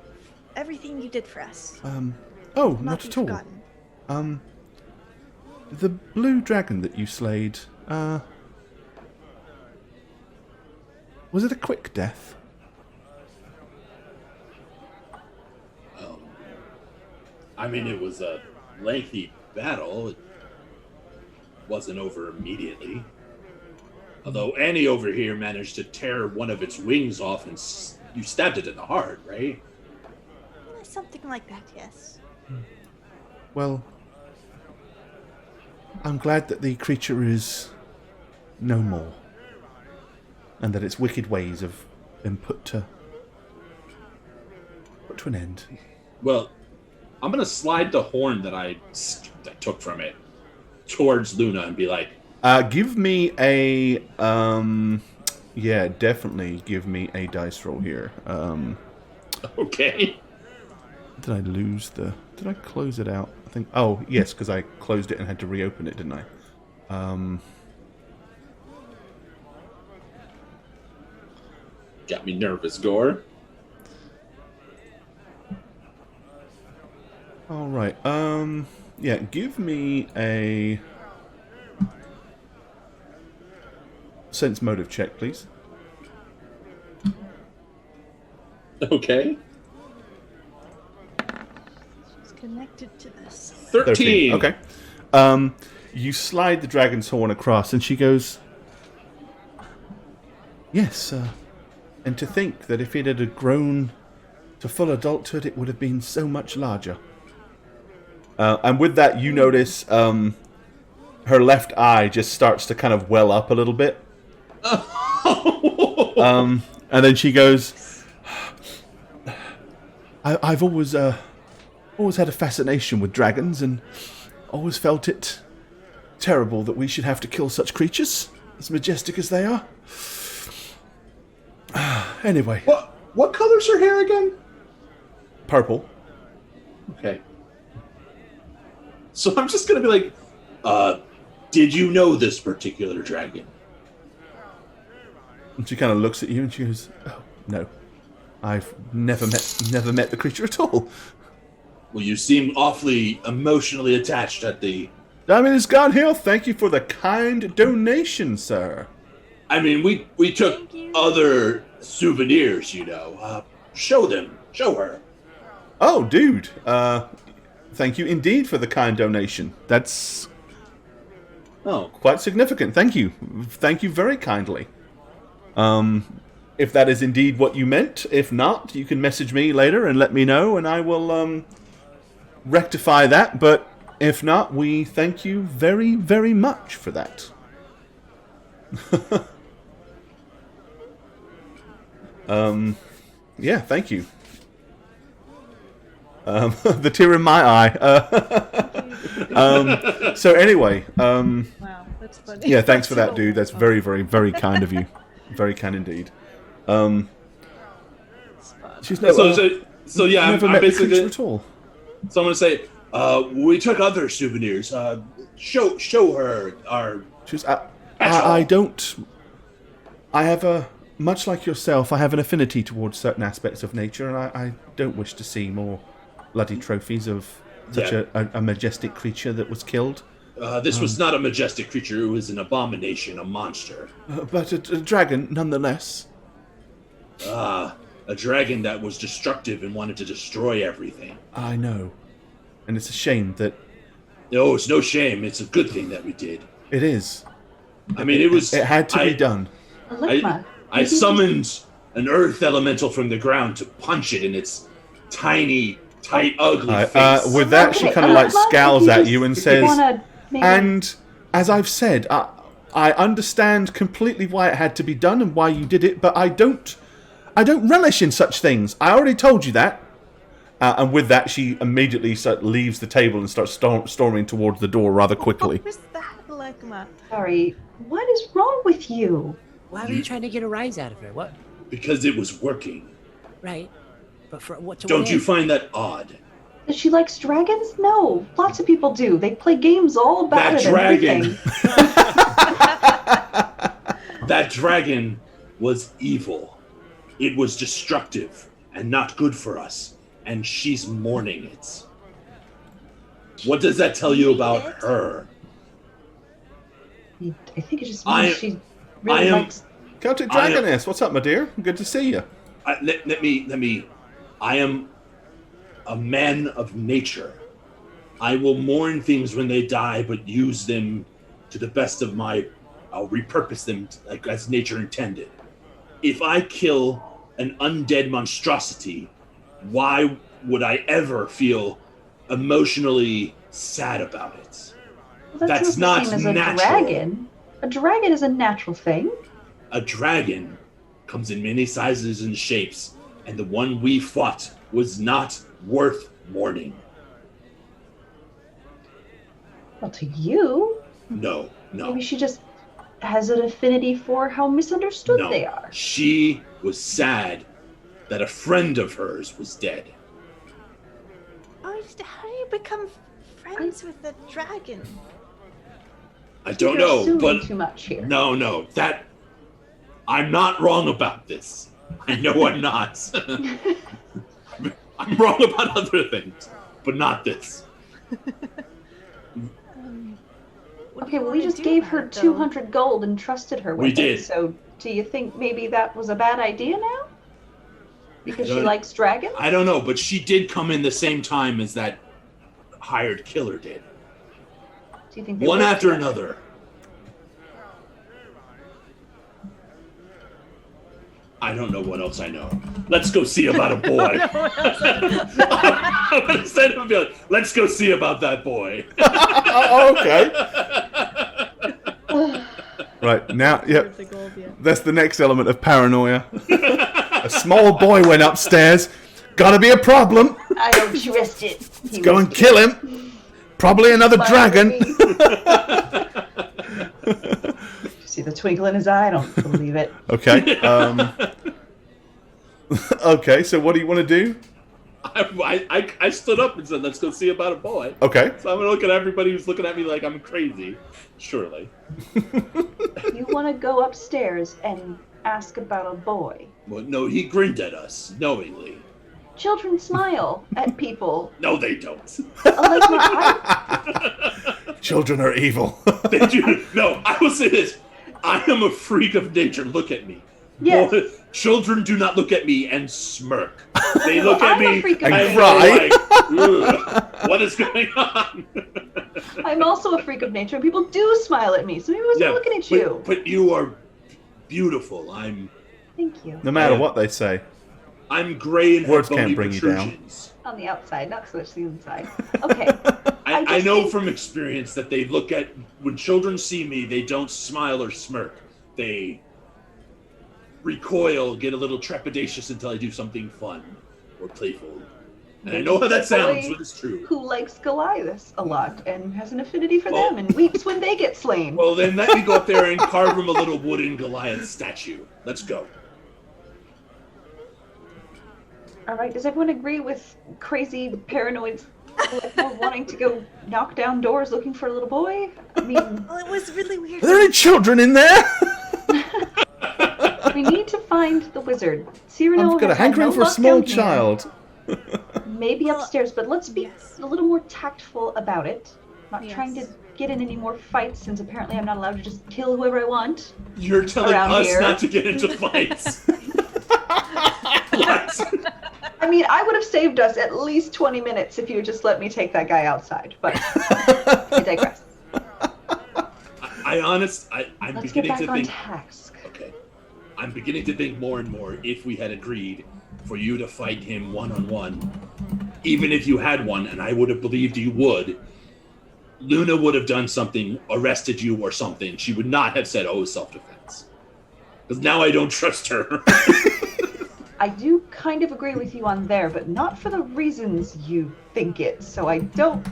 everything you did for us. Oh, Not not be at all. forgotten. The blue dragon that you slayed, was it a quick death? I mean, it was a lengthy battle. It wasn't over immediately. Although Annie over here managed to tear one of its wings off and you stabbed it in the heart, right? Something like that, yes. Well, I'm glad that the creature is no more. And that its wicked ways have been put to an end. Well, I'm gonna slide the horn that I took from it towards Luna and be like, Give me a yeah, definitely give me a dice roll here. okay. Did I lose the? Did I close it out? I think. Oh yes, because I closed it and had to reopen it, didn't I? Got me nervous, Gore. All right. Yeah, give me a sense motive check, please. Okay. It's connected to this. 13. Okay. You slide the dragon's horn across, and she goes, "Yes, and to think that if it had grown to full adulthood, it would have been so much larger." And with that, you notice her left eye just starts to kind of well up a little bit. And then she goes, I've always had a fascination with dragons, and always felt it terrible that we should have to kill such creatures, as majestic as they are. Anyway. What color's her hair again? Purple. Okay. So I'm just gonna be like, did you know this particular dragon? And she kind of looks at you and she goes, "Oh, no. I've never met the creature at all." Well, you seem awfully emotionally attached at the... Diamond God Hill, thank you for the kind donation, sir. I mean, we took Thank you. other souvenirs, you know. Show them. Show her. Oh, dude. Thank you indeed for the kind donation. That's Oh. quite significant. Thank you. Thank you very kindly. If that is indeed what you meant. If not, you can message me later and let me know, and I will rectify that. But if not, we thank you very, very much for that. Yeah, thank you. The tear in my eye. So anyway, Wow, that's funny. yeah, thanks for that, So- dude. That's very, very, very kind of you. Very kind indeed. She's never, So yeah, never I'm met the basically... creature at all. So I'm gonna say, we took other souvenirs. Show her our... She's, I don't. I have a much like yourself. I have an affinity towards certain aspects of nature, and I don't wish to see more bloody trophies of such a majestic creature that was killed. This was not a majestic creature. It was an abomination, a monster. But a dragon, nonetheless. A dragon that was destructive and wanted to destroy everything. I know, and it's a shame that No, it's no shame. It's a good thing that we did. it is. I mean, it was... It had to be done. Ligma, I summoned an earth elemental from the ground to punch it in its tiny, tight, ugly face. With that, she kind of like Ligma, scowls at you and if you says, wanna maybe- "And as I've said, I understand completely why it had to be done and why you did it, but I don't relish in such things. I already told you that." And with that, she immediately leaves the table and starts storming towards the door rather quickly. What was that, Legma? Sorry, what is wrong with you? Why were you trying to get a rise out of her? What? Because it was working. Right. But for what? To Don't what you end? find that odd? That she likes dragons? No, lots of people do. They play games all about That it. and dragon. everything. That dragon was evil. It was destructive and not good for us. And she's mourning it. What does that tell you about her? I think it just I- means she I really am- likes. Celtic Dragoness, what's up, my dear? Good to see you. Let me. I am a man of nature. I will mourn things when they die, but use them to the best of my... I'll repurpose them like as nature intended. If I kill an undead monstrosity, why would I ever feel emotionally sad about it? Well, That's not not the same as a natural. dragon. A dragon is a natural thing. A dragon comes in many sizes and shapes, and the one we fought was not worth mourning. Well, to you, No. maybe she just has an affinity for how misunderstood No. they are. She was sad that a friend of hers was dead. Oh, how do you become friends with a dragon? I don't You're know, assuming but too much here. no, that I'm not wrong about this. I know I'm not. I'm wrong about other things, but not this. What do Okay, you well, we wanna just do gave about her it, though? 200 gold and trusted her with We it. did. So, do you think maybe that was a bad idea now? Because I she don't- likes dragons? I don't know, but she did come in the same time as that hired killer did. Do you think they One work after together? another. I don't know what else I know. Let's go see about a boy. I'm gonna send him and be like, let's go see about that boy. Oh, okay. Right, now, yep. The gold, yeah. That's the next element of paranoia. A small boy went upstairs. Gotta be a problem. I don't trust it. Let's Go and kill him. Probably another dragon. See the twinkle in his eye? I don't believe it. Okay. Okay, so what do you want to do? I stood up and said, let's go see about a boy. Okay. So I'm gonna look at everybody who's looking at me like I'm crazy. Surely. You want to go upstairs and ask about a boy. Well, no, he grinned at us, knowingly. Children smile at people. No, they don't. Like Children are evil. They do. No, I will say this. I am a freak of nature. Look at me. Yes. Boy, children do not look at me and smirk. They look Well, at I'm a me freak of and nature. go like, "Ugh, what is going on? I'm also a freak of nature, and people do smile at me. So maybe I wasn't looking at you. But you are beautiful. Thank you. No matter what they say. I'm gray and Words have bony can't bring you down. protrusions. On the outside, not so much the inside. Okay. I just know think- from experience that they look at, when children see me, they don't smile or smirk. They recoil, get a little trepidatious until I do something fun or playful. And I know how that sounds, but it's true. Who likes Goliaths a lot and has an affinity for Well- them and weeps when they get slain. Well, then let me go up there and carve him a little wooden Goliath statue. Let's go. All right, does everyone agree with crazy paranoid wanting to go knock down doors looking for a little boy? I mean, Well, it was really weird. Are there any children in there? we need to find the wizard. Cyrano I've got a has had hankering no for a luck small down here. child. Maybe Well, upstairs, but let's be yes. a little more tactful about it. Not trying to Yes. get in any more fights since apparently I'm not allowed to just kill whoever I want. You're telling Around us here. not to get into fights. What? I mean, I would have saved us at least 20 minutes if you had just let me take that guy outside, but I digress. I'm Let's get beginning back to on think. task. Okay. I'm beginning to think more and more if we had agreed for you to fight him one-on-one, even if you had one, and I would have believed you would, Luna would have done something, arrested you or something. She would not have said, oh, self-defense. Because now I don't trust her. I do kind of agree with you on there, but not for the reasons you think it, so I don't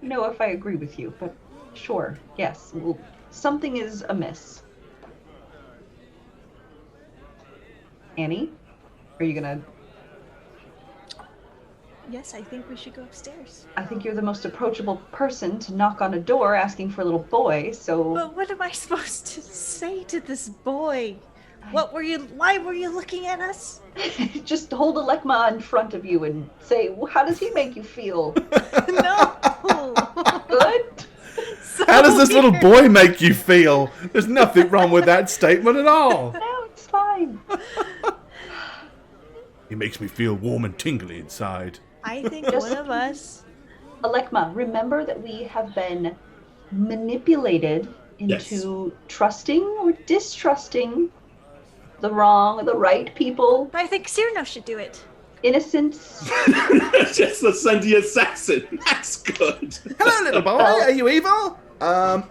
know if I agree with you, but sure, yes. Well, something is amiss. Annie, are you gonna... Yes, I think we should go upstairs. I think you're the most approachable person to knock on a door asking for a little boy, so... But what am I supposed to say to this boy? Why were you looking at us? Just hold a lekma in front of you and say, well, how does he make you feel? No. Good? So How does this little weird. boy make you feel? There's nothing wrong with that statement at all. No, it's fine. He makes me feel warm and tingly inside. I think Just- one of us. Alekma, remember that we have been manipulated into trusting or distrusting the wrong or the right people. But I think Cyrano should do it. Innocence. Just the Sunday assassin. That's good. Hello, little boy. Are you evil? Well,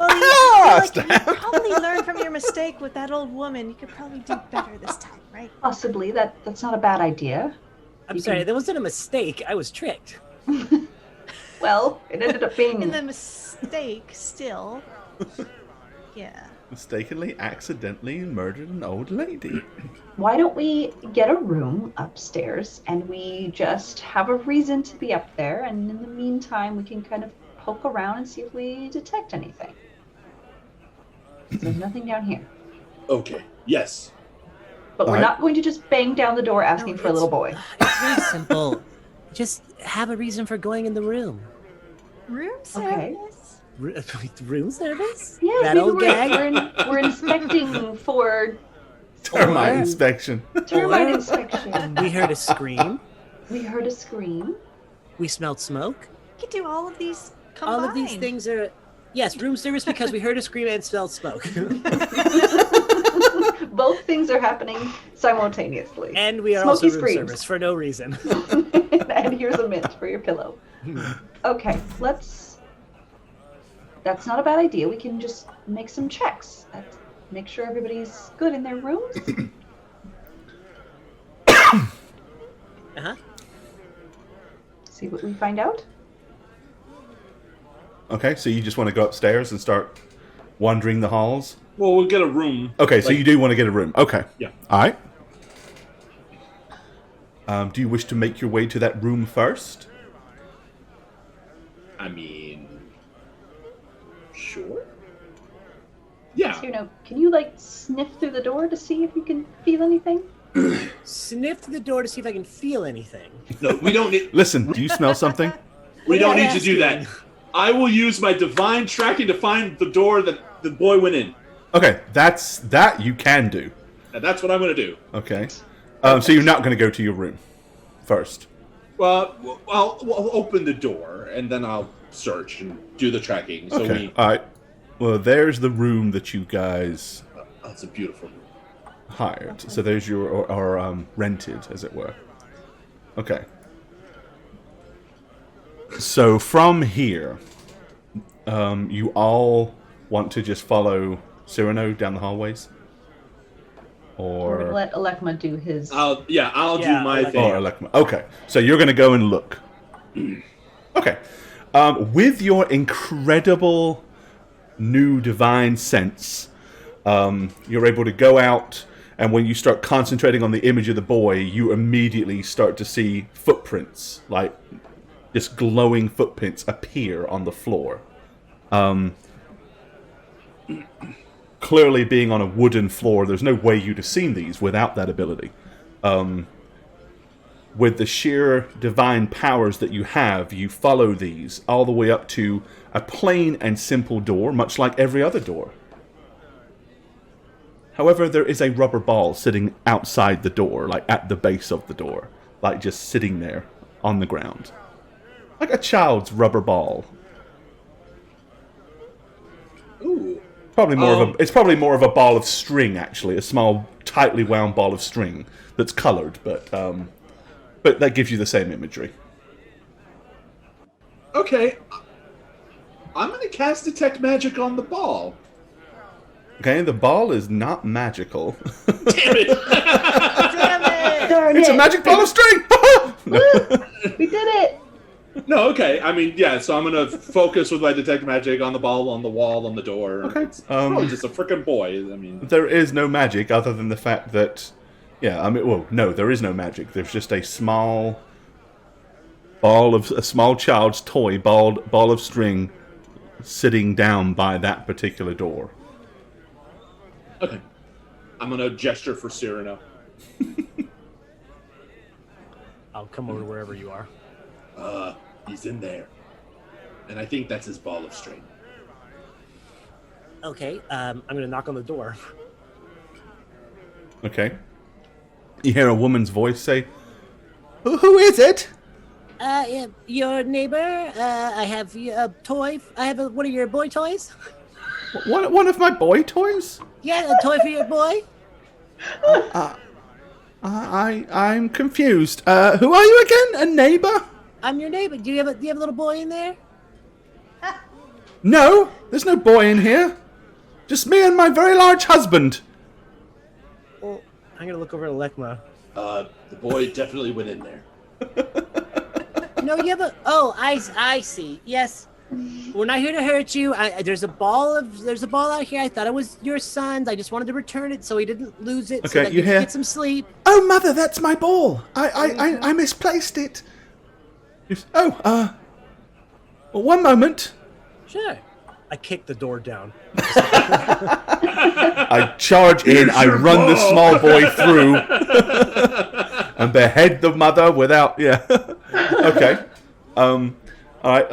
you probably learned from your mistake with that old woman. You could probably do better this time, right? Possibly. That's not a bad idea. I'm sorry, that wasn't a mistake. I was tricked. Well, it ended up being... And the mistake still... Yeah. Mistakenly, accidentally murdered an old lady. Why don't we get a room upstairs and we just have a reason to be up there, and in the meantime we can kind of poke around and see if we detect anything. So there's nothing down here. Okay. Yes. But we're not going to just bang down the door asking for a little boy. It's very simple. Just have a reason for going in the room. Room Okay. service? Room service? Yes, That maybe old gag? we're inspecting for Termite inspection. termite Or- inspection. We heard a scream. We heard a scream. We smelled smoke. You could do all of these combined. All of these things are... Yes, room service because we heard a scream and smelled smoke. Both things are happening simultaneously. And we are Smoky also room screams. service for no reason. And here's a mint for your pillow. Okay, that's not a bad idea. We can just make some checks. Make sure everybody's good in their rooms. Uh-huh. See what we find out. Okay, so you just want to go upstairs and start wandering the halls? Well, we'll get a room. Okay, so you do want to get a room. Okay. Yeah. All right. Do you wish to make your way to that room first? I mean, sure. Yeah. So, can you sniff through the door to see if you can feel anything? Sniff through the door to see if I can feel anything. No, we don't need. Listen, do you smell something? We don't need to do that. I will use my divine tracking to find the door that the boy went in. Okay, that you can do. And that's what I'm going to do. Okay. So you're not going to go to your room first. Well, we'll open the door and then I'll search and do the tracking. So Okay. All right. Well, there's the room that you guys Oh, it's a beautiful room. hired. So there's your or rented, as it were. Okay. So from here, you all want to just follow Cyrano down the hallways, We're going to let Alekma do his... I'll do my Alekma. thing. or Alekma. Okay. So you're going to go and look. Okay. With your incredible new divine sense, you're able to go out, and when you start concentrating on the image of the boy, you immediately start to see footprints, like just glowing footprints appear on the floor. Clearly being on a wooden floor, there's no way you'd have seen these without that ability. With the sheer divine powers that you have, you follow these all the way up to a plain and simple door, much like every other door. However, there is a rubber ball sitting outside the door, like at the base of the door, like just sitting there on the ground. Like a child's rubber ball. Ooh. It's probably more of a ball of string, actually, a small, tightly wound ball of string that's colored, but that gives you the same imagery. Okay. I'm going to cast Detect Magic on the ball. Okay, the ball is not magical. Damn it! Damn it! Darn It's a it. magic ball of string! No. We did it! No, okay. I mean, yeah, so I'm going to focus with my Detect Magic on the ball, on the wall, on the door. Okay. It's probably just a freaking boy. I mean, There is no magic other than the fact that... Yeah, I mean, well, no, there is no magic. There's just a small a small child's toy ball of string sitting down by that particular door. okay. I'm going to gesture for Cyrano. I'll come over to wherever you are. He's in there. And I think that's his ball of string. Okay, I'm gonna knock on the door. Okay. You hear a woman's voice say, Who is it? Your neighbor. I have a toy. I have one of your boy toys. One of my boy toys? Yeah, a toy for your boy. I'm confused. Who are you again? A neighbor? I'm your neighbor. Do you have a little boy in there? No, there's no boy in here. Just me and my very large husband. Well, I'm gonna look over at Lekma. The boy definitely went in there. No, you have a. Oh, I see. Yes, we're not here to hurt you. There's a ball out here. I thought it was your son's. I just wanted to return it so he didn't lose it. So Okay, that you he could hear? get some sleep. Oh, mother, that's my ball. I misplaced it. Well, one moment. Sure. I kick the door down. I charge in, I run the small boy through, and behead the mother without, Okay. All right,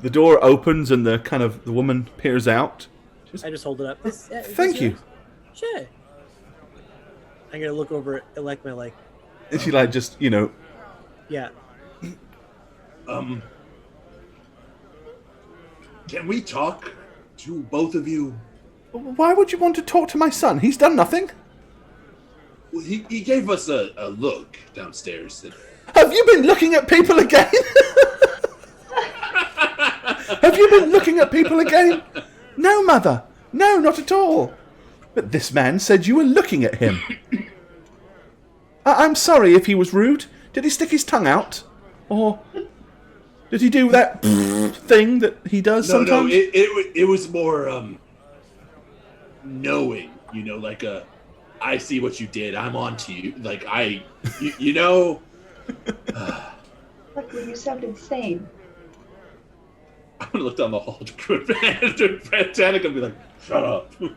the door opens and the woman peers out. I just hold it up. Thank you. Sure. I'm gonna look over at Lekma like, And she yeah. Can we talk to both of you? why would you want to talk to my son? He's done nothing. Well, he gave us a look downstairs. Have you been looking at people again? Have you been looking at people again? No, mother. No, not at all. But this man said you were looking at him. I'm sorry if he was rude. Did he stick his tongue out? Or did he do that thing that he does sometimes? No, it was more knowing, like I see what you did. I'm on to you. Like you know. Like when you sound insane. I'm gonna look down the hall to Panic and be like, "Shut up." Do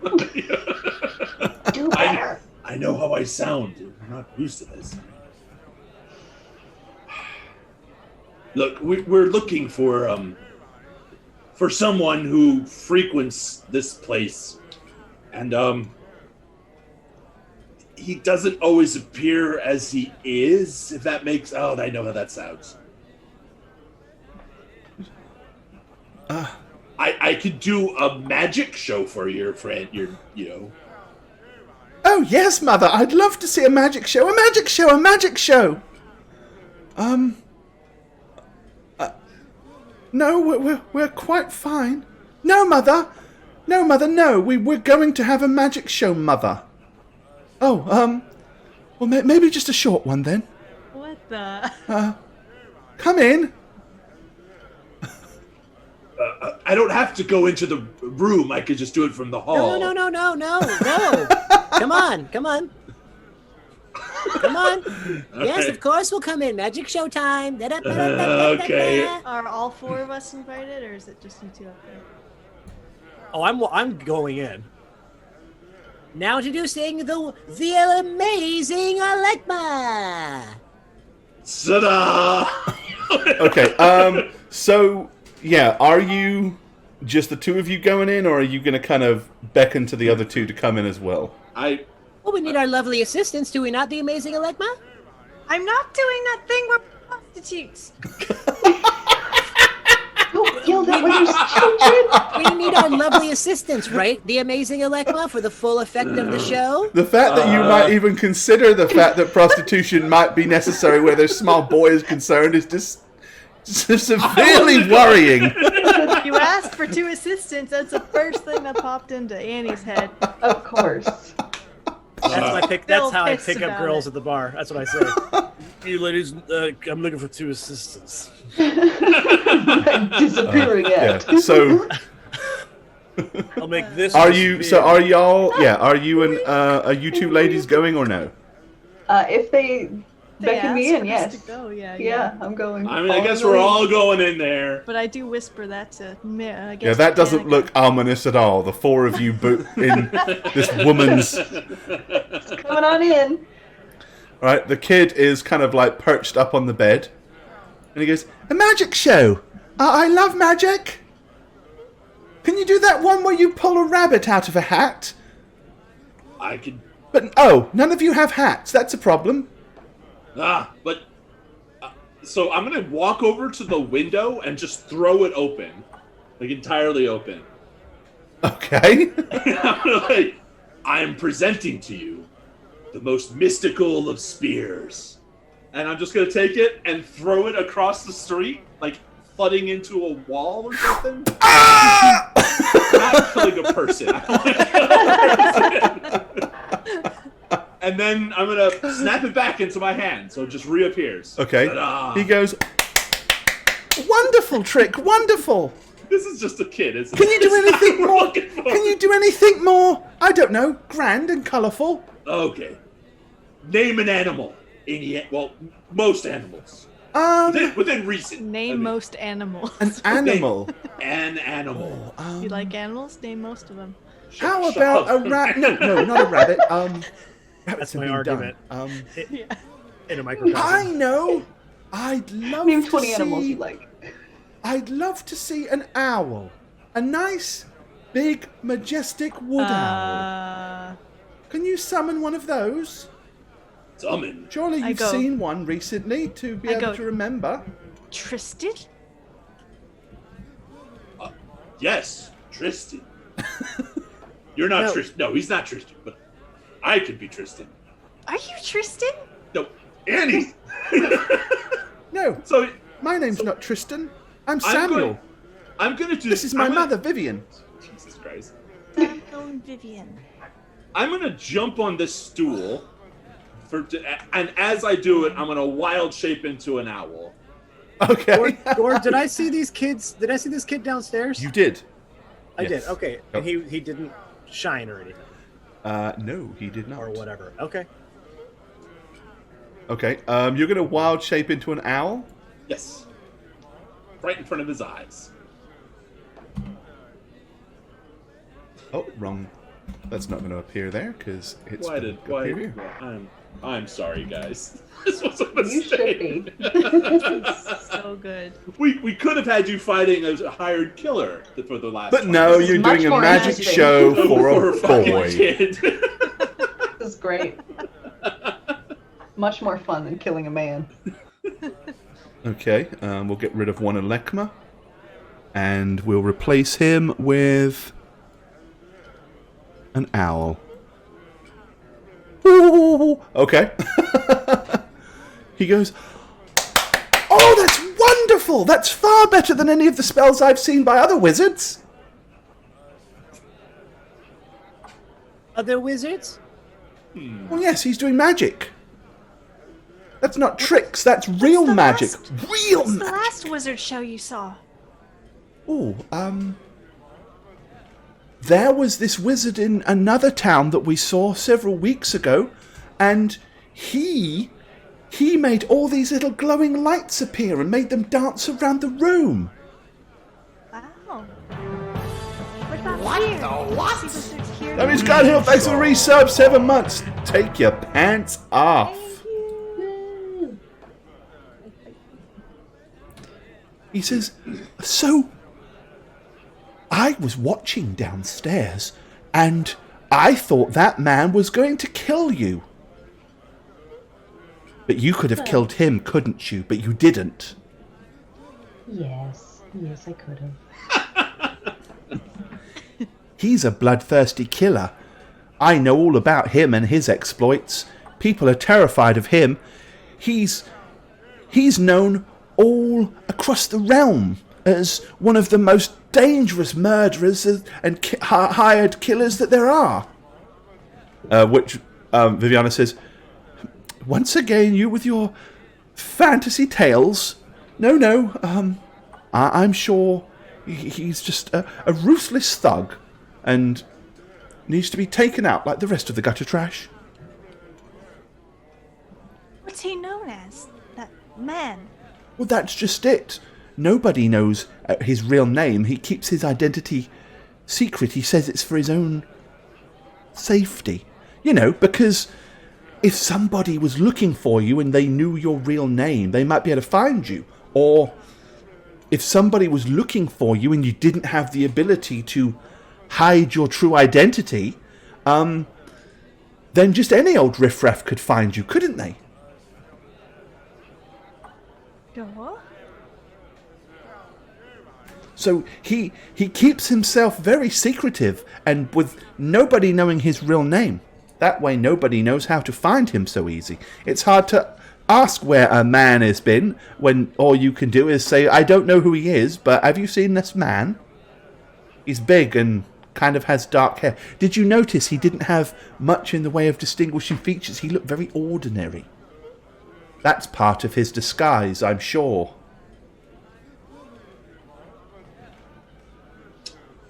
better. I know how I sound. I'm not used to this. Look, we're looking for someone who frequents this place, and he doesn't always appear as he is. If that makes I know how that sounds. I could do a magic show for your friend. Oh, yes, mother. I'd love to see a magic show. A magic show. A magic show. No, we're quite fine. No, mother. No, mother, no. We're going to have a magic show, mother. Oh, well, maybe just a short one then. What the? Come in. I don't have to go into the room. I could just do it from the hall. No. Come on. Come on. Yes, Okay. of course we'll come in. Magic show time. Okay. Are all four of us invited, or is it just you two up there? Oh, I'm going in. Now introducing the amazing Alekma. Ta-da! Okay, so, yeah, are you just the two of you going in, or are you going to kind of beckon to the other two to come in as well? Well, we need our lovely assistants, do we not, the amazing Alekma? I'm not doing that thing. We're prostitutes. Don't yell that when there's children. We need our lovely assistants, right? The amazing Alekma for the full effect of the show. The fact that you might even consider the fact that prostitution might be necessary where there's small boy is concerned is just severely worrying. You asked for two assistants. That's the first thing that popped into Annie's head. Of course. That's how I pissed pick up about girls it. at the bar. That's what I say. You ladies, I'm looking for two assistants. Disappearing act. Yeah, so I'll make this. are you and are you two ladies going or no? If they They beckon me asked in, us yes. to go, Yeah, I'm going. I mean, I guess we're all going in there. But I do whisper that to Yeah, that doesn't Danica. look ominous at all. The four of you in this woman's... Coming on in. Right, the kid is kind of like perched up on the bed. And he goes, a magic show! I love magic! Can you do that one where you pull a rabbit out of a hat? I could. But, none of you have hats. That's a problem. But. So I'm gonna walk over to the window and just throw it open. Like, entirely open. Okay. I'm presenting to you the most mystical of spears. And I'm just gonna take it and throw it across the street, like putting into a wall or something. Ah! Not killing a person. I don't want to kill a person. And then I'm gonna snap it back into my hand, so it just reappears. Okay. Ta-da! He goes, wonderful trick, wonderful. This is just a kid, isn't Can it? you do It's not anything what we're more? looking for. Can you do anything more? I don't know, grand and colourful. Okay. Name an animal. Well, most animals. Within reason. Name most animals. An animal. An animal. You like animals? Name most of them. How Shut about up. a rat? No, not a rabbit. That's my been argument. done. In a microcosm. I know. I'd love Name to 20 see, animals you like. I'd love to see an owl. A nice, big, majestic wood owl. Can you summon one of those? Summon. Surely I you've go- seen one recently to be I able go- to remember. Tristan? Yes, Tristan. You're not No. Tristan. No, he's not Tristan, but I could be Tristan. Are you Tristan? No, Annie. No, So my name's not Tristan. I'm Samuel. I'm gonna do. This is my I'm gonna- mother, Vivian. Jesus Christ. Own Vivian. I'm gonna jump on this stool, and as I do it, I'm gonna wild shape into an owl. Okay. Gord, did I see these kids? Did I see this kid downstairs? You did. I Yes. did. Okay, and he didn't shine or anything No, he did not. or whatever. Okay. Okay. You're gonna wild shape into an owl. Yes. Right in front of his eyes. Oh, wrong. That's not going to appear there because it's. Why gonna did? Why? appear here. I'm sorry, guys. This was a You should mistake. be. So good. We could have had you fighting as a hired killer for the last. But no, This is you're much doing a more magic interesting. show for for a fucking boy. kid. This is great. Much more fun than killing a man. Okay, we'll get rid of one Alekma, and we'll replace him with an owl. Ooh, okay. He goes, "Oh, that's wonderful! That's far better than any of the spells I've seen by other wizards." Other wizards? Well, yes, he's doing magic. That's not tricks, that's real the magic. last- Real What's the magic. last wizard show you saw? Oh, there was this wizard in another town that we saw several weeks ago, and he made all these little glowing lights appear and made them dance around the room. Wow. What about What here? the what? See wizards here? That means God help, thanks for the resub, 7 months. Take your pants off. He says, so I was watching downstairs and I thought that man was going to kill you. But you could have killed him, couldn't you? But you didn't. Yes, I could have. He's a bloodthirsty killer. I know all about him and his exploits. People are terrified of him. He's known all across the realm as one of the most dangerous murderers and hired killers that there are. Which Viviana says, once again, you with your fantasy tales. No, I'm sure he's just a ruthless thug and needs to be taken out like the rest of the gutter trash. What's he known as? That man. Well, that's just it. Nobody knows his real name. He keeps his identity secret. He says it's for his own safety. You know, because if somebody was looking for you and they knew your real name, they might be able to find you. Or if somebody was looking for you and you didn't have the ability to hide your true identity, then just any old riffraff could find you, couldn't they? Sure. So he keeps himself very secretive and with nobody knowing his real name. That way nobody knows how to find him so easy. It's hard to ask where a man has been when all you can do is say, I don't know who he is, but have you seen this man? He's big and kind of has dark hair. Did you notice he didn't have much in the way of distinguishing features? He looked very ordinary. That's part of his disguise, I'm sure.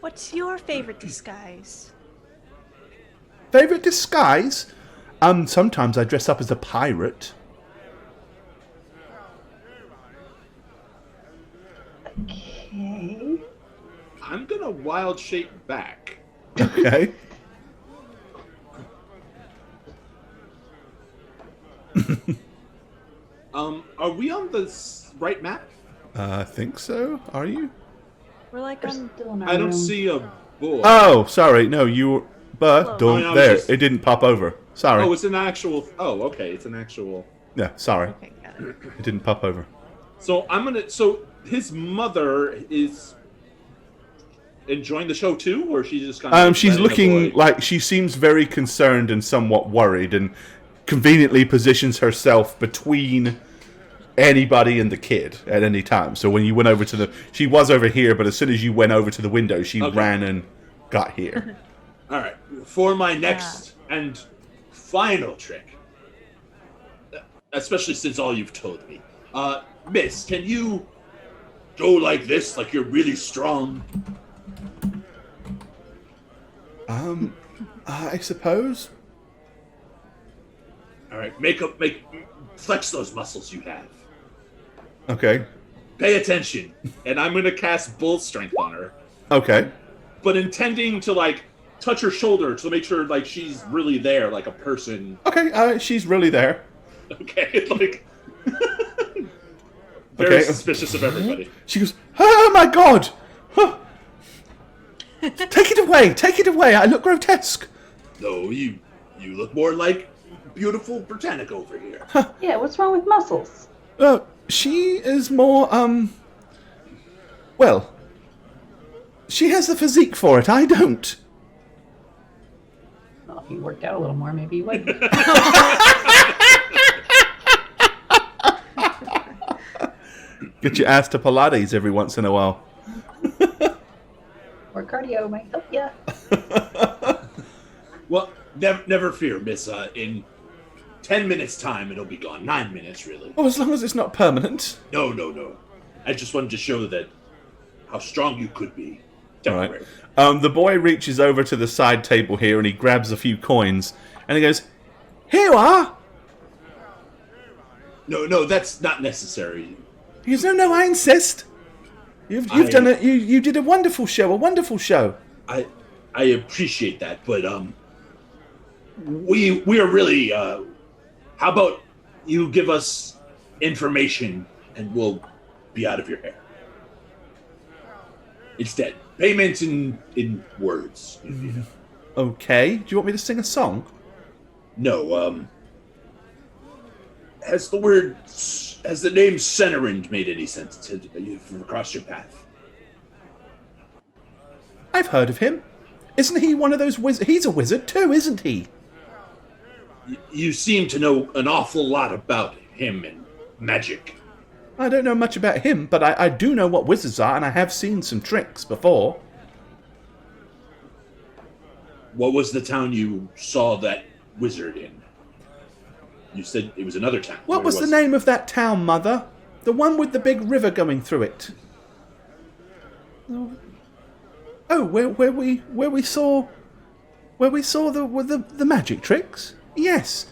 What's your favorite disguise? Favorite disguise? Sometimes I dress up as a pirate. Okay. I'm gonna wild shape back. Okay. Are we on the right map? I think so. Are you? We're like We're on. still in our I don't room. see a boy. Oh, sorry. No, you were... But Whoa. don't... Oh, no, there. it's just- It didn't pop over. Sorry. Oh, it's an actual. Oh, okay, it's an actual. Yeah, sorry. Okay, got it. It didn't pop over. So I'm gonna. So his mother is enjoying the show too, or she's just kind of. She's looking like she seems very concerned and somewhat worried, and conveniently positions herself between anybody and the kid at any time. So when you went over to the, she was over here, but as soon as you went over to the window, she ran and got here. All right, for my next and final trick, especially since all you've told me, Miss, can you go like this, like you're really strong? I suppose. All right, flex those muscles you have. Okay. Pay attention, and I'm gonna cast Bull Strength on her, Okay. but intending to like touch her shoulder to make sure like she's really there, like a person. Okay. She's really there. Okay, like very Okay. suspicious of everybody. She goes, oh my god! Huh. Take it away! Take it away! I look grotesque! No, you look more like beautiful Britannica over here. Yeah, what's wrong with muscles? She is more, well, she has the physique for it, I don't. Well, if you worked out a little more, maybe you would. Get your ass to Pilates every once in a while. More cardio might help ya. Well, never fear, Miss. In 10 minutes' time, it'll be gone. 9 minutes, really. Oh, as long as it's not permanent. No. I just wanted to show that how strong you could be. All Temporary. right. The boy reaches over to the side table here and he grabs a few coins and he goes, here you are! No, that's not necessary. He goes, no, I insist. You've done it. You did a wonderful show. I appreciate that, but we are really. How about you give us information and we'll be out of your hair. Instead, payment in words. You know. Okay. Do you want me to sing a song? No. Has the name Senerind made any sense to you across your path? I've heard of him. Isn't he one of those wizards? He's a wizard too, isn't he? You seem to know an awful lot about him and magic. I don't know much about him, but I do know what wizards are, and I have seen some tricks before. What was the town you saw that wizard in? You said it was another town. What was the name of that town, Mother? The one with the big river going through it. Oh, where we saw the magic tricks? Yes,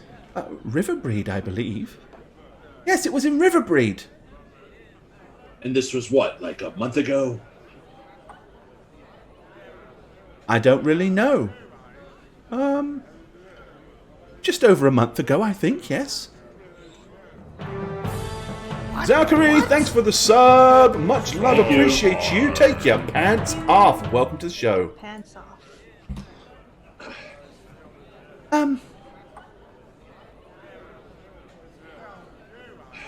Riverbreed, I believe. Yes, it was in Riverbreed. And this was what, like a month ago? I don't really know. Just over a month ago, I think, yes. Zachary, thanks for the sub. Much love, Thank you. appreciate you. Take your pants off. Welcome to the show. Pants off.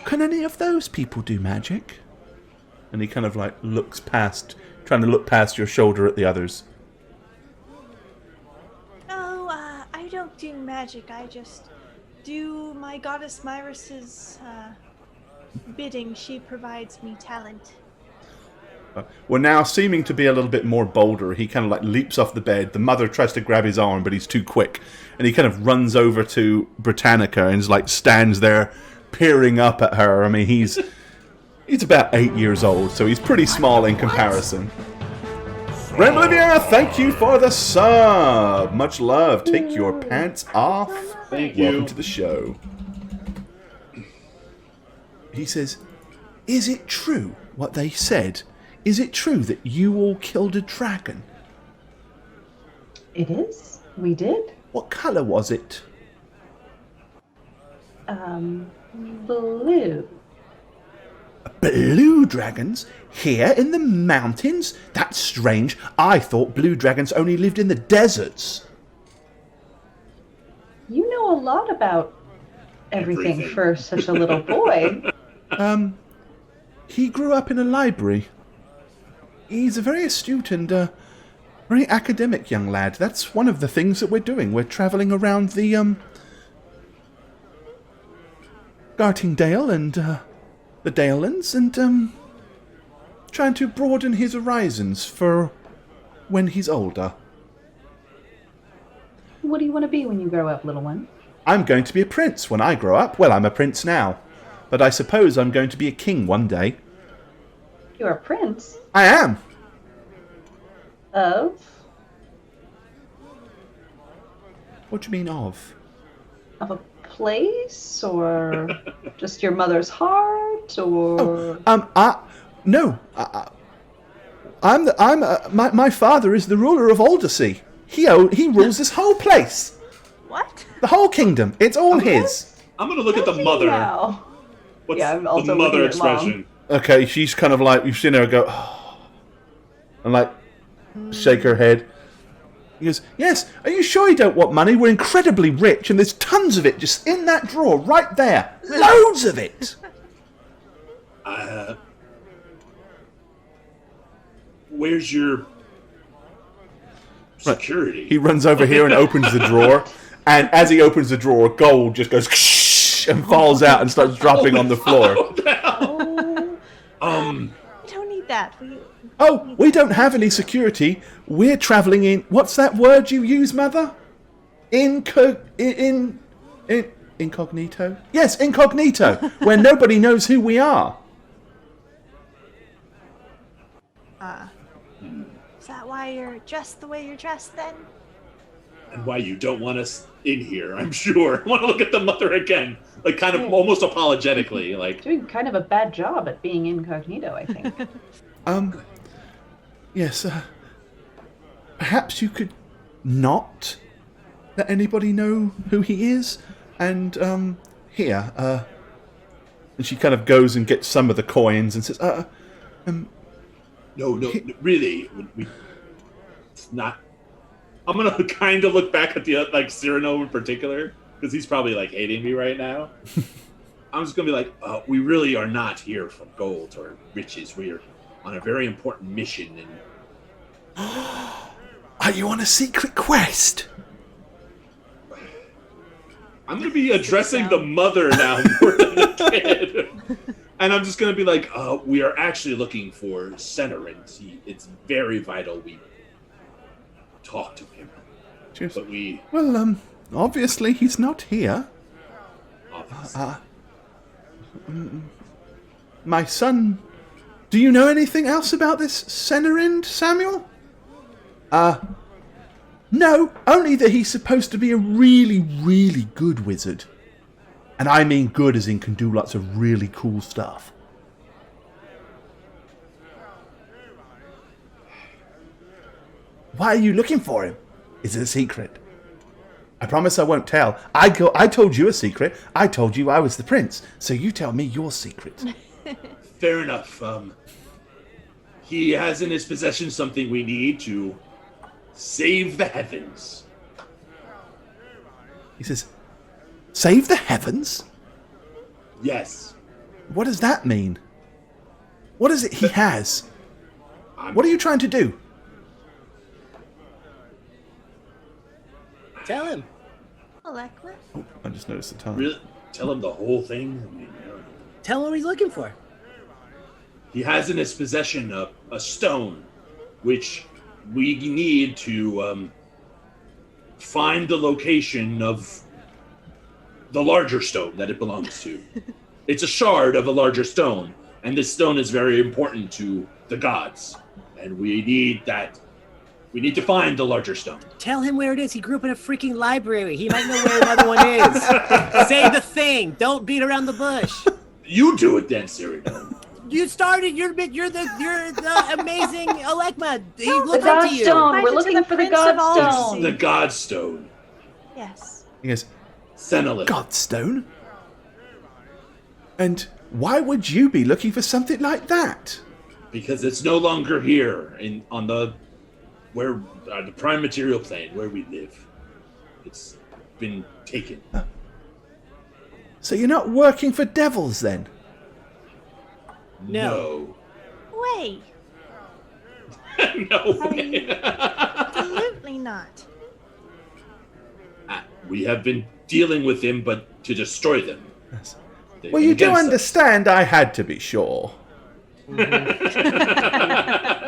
Can any of those people do magic? And he kind of like looks past, trying to look past your shoulder at the others. Oh, I don't do magic. I just do my goddess Myrus's bidding. She provides me talent. Well, now seeming to be a little bit more bolder, he kind of like leaps off the bed. The mother tries to grab his arm, but he's too quick, and he kind of runs over to Britannica and like stands there, peering up at her. I mean, he's about 8 years old, so he's pretty small in comparison. Brent Olivia, thank you for the sub. Much love. Take your pants off. Thank you. Welcome to the show. He says, "Is it true what they said? Is it true that you all killed a dragon? It is. We did. What colour was it?" Blue. Blue dragons? Here in the mountains? That's strange. I thought blue dragons only lived in the deserts. You know a lot about everything for such a little boy. He grew up in a library. He's a very astute and very academic young lad. That's one of the things that we're doing. We're travelling around the Gartingdale and the Dalelands and trying to broaden his horizons for when he's older. What do you want to be when you grow up, little one? I'm going to be a prince when I grow up. Well, I'm a prince now. But I suppose I'm going to be a king one day. You're a prince? I am. Of? What do you mean of? Of a place? Or just your mother's heart? Or... My father is the ruler of Aldersea. He rules this whole place. What? The whole kingdom. It's all his. I'm gonna look at the mother. Now. What's Yeah, I'm also the mother looking at Mom. expression? Okay, she's kind of like, you've seen her go, oh, and like, shake her head. He goes, "Yes, are you sure you don't want money? We're incredibly rich, and there's tons of it just in that drawer right there. Loads of it." Where's your security? He runs over here and opens the drawer, and as he opens the drawer, gold just goes and falls out and starts dropping on the floor. We don't need that. We don't have any security. We're travelling in. What's that word you use, Mother? Incognito? Yes, incognito, where nobody knows who we are. Is that why you're dressed the way you're dressed then? And why you don't want us in here, I'm sure. I want to look at the mother again. Like, kind of almost apologetically. Like, Doing kind of a bad job at being incognito, I think. Yes, perhaps you could not let anybody know who he is, and, here, and she kind of goes and gets some of the coins and says, no, really. It's not... I'm going to kind of look back at the, like, Cyrano in particular, because he's probably, like, hating me right now. I'm just going to be like, we really are not here for gold or riches. We're on a very important mission. And are you on a secret quest? I'm going to be addressing the mother now more than the kid. And I'm just going to be like, we are actually looking for Senarant. It's very vital we talk to him. Cheers. But we... Well, obviously he's not here. My son... Do you know anything else about this Senarind, Samuel? No, only that he's supposed to be a really, really good wizard. And I mean good as in can do lots of really cool stuff. Why are you looking for him? Is it a secret? I promise I won't tell. I told you a secret. I told you I was the prince. So you tell me your secret. Fair enough. He has in his possession something we need to save the heavens. He says, "Save the heavens?" Yes. What does that mean? What is it he has? What are you trying to do? Tell him. Alekma. Oh, I just noticed the time. Really? Tell him the whole thing? I mean, Tell him what he's looking for. he has in his possession a stone, which we need to find the location of the larger stone that it belongs to. It's a shard of a larger stone, and this stone is very important to the gods. And we need that. We need to find the larger stone. Tell him where it is. He grew up in a freaking library. He might know where another one is. Say the thing. Don't beat around the bush. You do it then, Cyrano. You started. You're the amazing Alekma. He The looked God up to you. Stone. Find We're it to looking the for the Prince of God Aldersea. Stone. The god stone. Yes. He goes, Senelith. Godstone? And why would you be looking for something like that? Because it's no longer here on the prime material plane where we live. It's been taken. So you're not working for devils then? No. Way. No way. Absolutely not. We have been dealing with them, but to destroy them. They've Well, been you do against us. understand I had to be sure.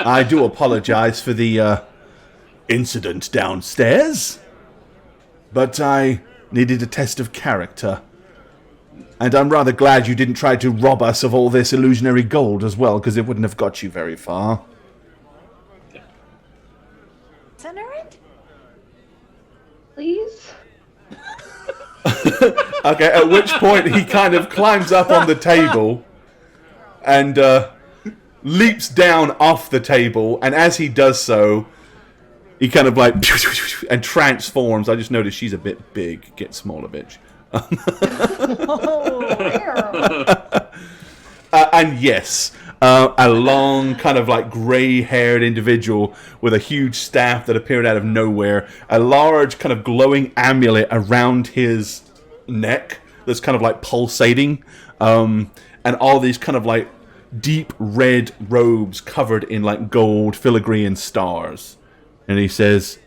I do apologize for the incident downstairs, but I needed a test of character. And I'm rather glad you didn't try to rob us of all this illusionary gold as well, because it wouldn't have got you very far. Senorant? Please? Okay, at which point he kind of climbs up on the table and leaps down off the table, and as he does so, he kind of like and transforms. I just noticed she's a bit big. Get smaller, bitch. And yes, a long, kind of like grey-haired individual with a huge staff that appeared out of nowhere, a large kind of glowing amulet around his neck that's kind of like pulsating, and all these kind of like deep red robes covered in like gold filigree and stars. And he says,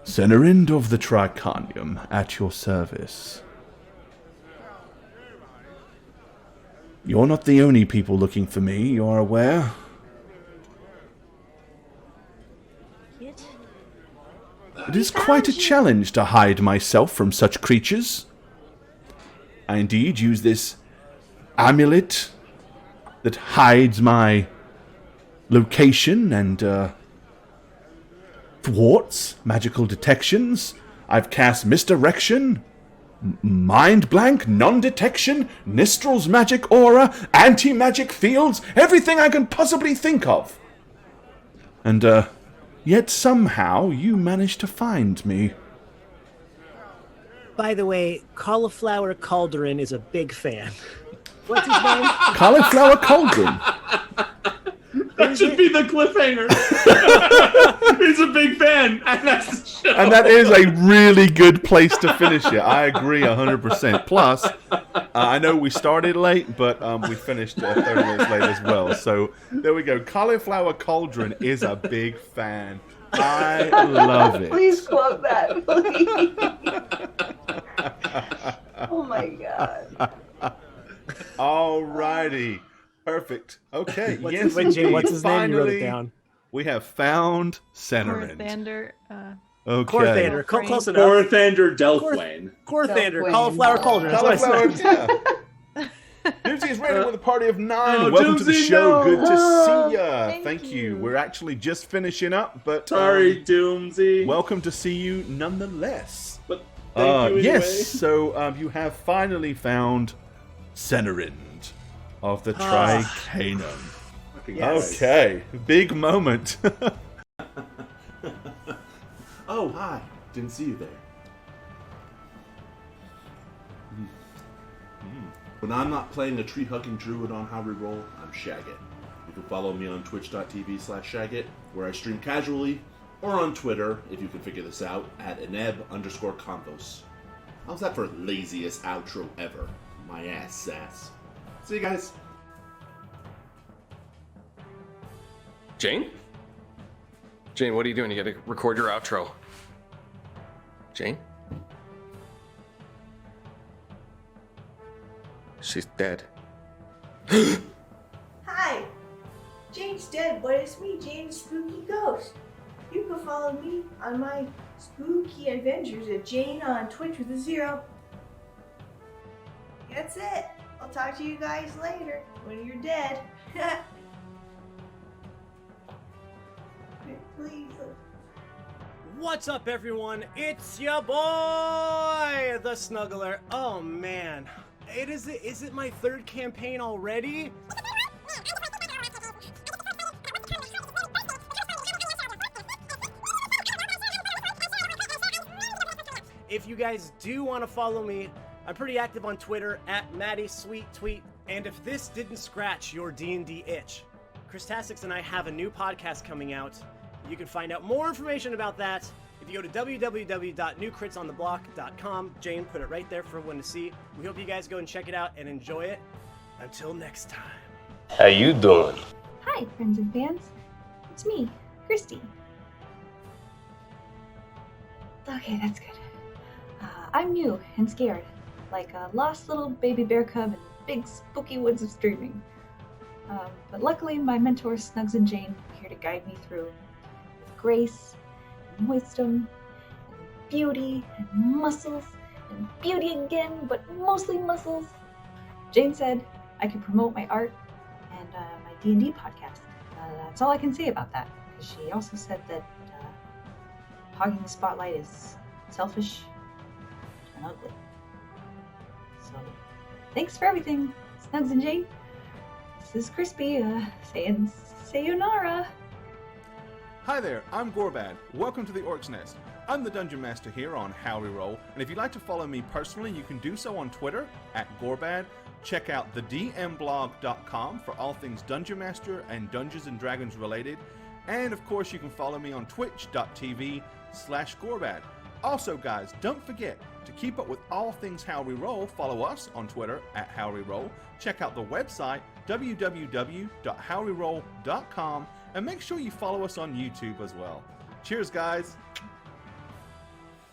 Senorind of the Triconium, at your service. You're not the only people looking for me, you're aware. It? It is quite a challenge to hide myself from such creatures. I indeed use this amulet that hides my location and thwarts magical detections. I've cast misdirection, mind blank, non-detection, Nistral's magic aura, anti-magic fields, everything I can possibly think of. And yet somehow you managed to find me. By the way, Cauliflower Cauldron is a big fan. What's his name? Cauliflower Cauldron. That should be the cliffhanger. He's a big fan, and that's the show. And that is a really good place to finish it. I agree 100%. Plus, I know we started late, but we finished 30 minutes late as well. So there we go. Cauliflower Cauldron is a big fan. I love it. Please quote that, please. Oh my god. Alrighty. Perfect. Okay. What's yes, wait, Jay, what's his name? You wrote it finally, down. We have found Centerman. Corthander, Okay. Corthander. Close enough. Corthander Delphine. Corthander. Delphine. Cauliflower Cauldron. That's what I Cauliflower, said. yeah. Doomsy is ready with a party of 9. Oh, Welcome to the Doomsy, show. no. Good to see ya. Thank Thank you. you. We're actually just finishing up, but Sorry, Doomsy. welcome to see you nonetheless. But thank you anyway. Yes, so you have finally found Senerind of the Tricanum. Yes. Okay, big moment. Oh, hi. Didn't see you there. When I'm not playing a tree-hugging druid on How Reroll, I'm Shagget. You can follow me on twitch.tv/Shagget, where I stream casually, or on Twitter, if you can figure this out, at @ineb_convos. How's that for laziest outro ever? My ass sass. See you guys. Jane? Jane, what are you doing? You gotta record your outro. Jane? She's dead. Hi! Jane's dead, but it's me, Jane the Spooky Ghost. You can follow me on my spooky adventures at Jane on Twitch with a 0. That's it. I'll talk to you guys later when you're dead. Please. What's up, everyone? It's your boy, the Snuggler. Oh man, is it my 3rd campaign already? If you guys do want to follow me, I'm pretty active on Twitter at MattySweetTweet. And if this didn't scratch your D&D itch, Christassix and I have a new podcast coming out. You can find out more information about that if you go to www.newcritsontheblock.com. Jane put it right there for everyone to see. We hope you guys go and check it out and enjoy it. Until next time. How you doing? Hi, friends and fans. It's me, Christy. Okay, that's good. I'm new and scared, like a lost little baby bear cub in big spooky woods of streaming. But luckily, my mentors Snugs and Jane are here to guide me through with grace and wisdom and beauty and muscles and beauty again, but mostly muscles. Jane said I could promote my art and my D&D podcast. That's all I can say about that, because she also said that hogging the spotlight is selfish and ugly. So, thanks for everything, Snugs and Jane. This is Crispy, saying sayonara. Hi there, I'm Gorbad. Welcome to the Orc's Nest. I'm the Dungeon Master here on How We Roll, and if you'd like to follow me personally, you can do so on Twitter at Gorbad. Check out thedmblog.com for all things Dungeon Master and Dungeons & Dragons related. And of course, you can follow me on twitch.tv/Gorbad. Also, guys, don't forget to keep up with all things How We Roll. Follow us on Twitter at How We Roll. Check out the website www.howweroll.com, and make sure you follow us on YouTube as well. Cheers, guys.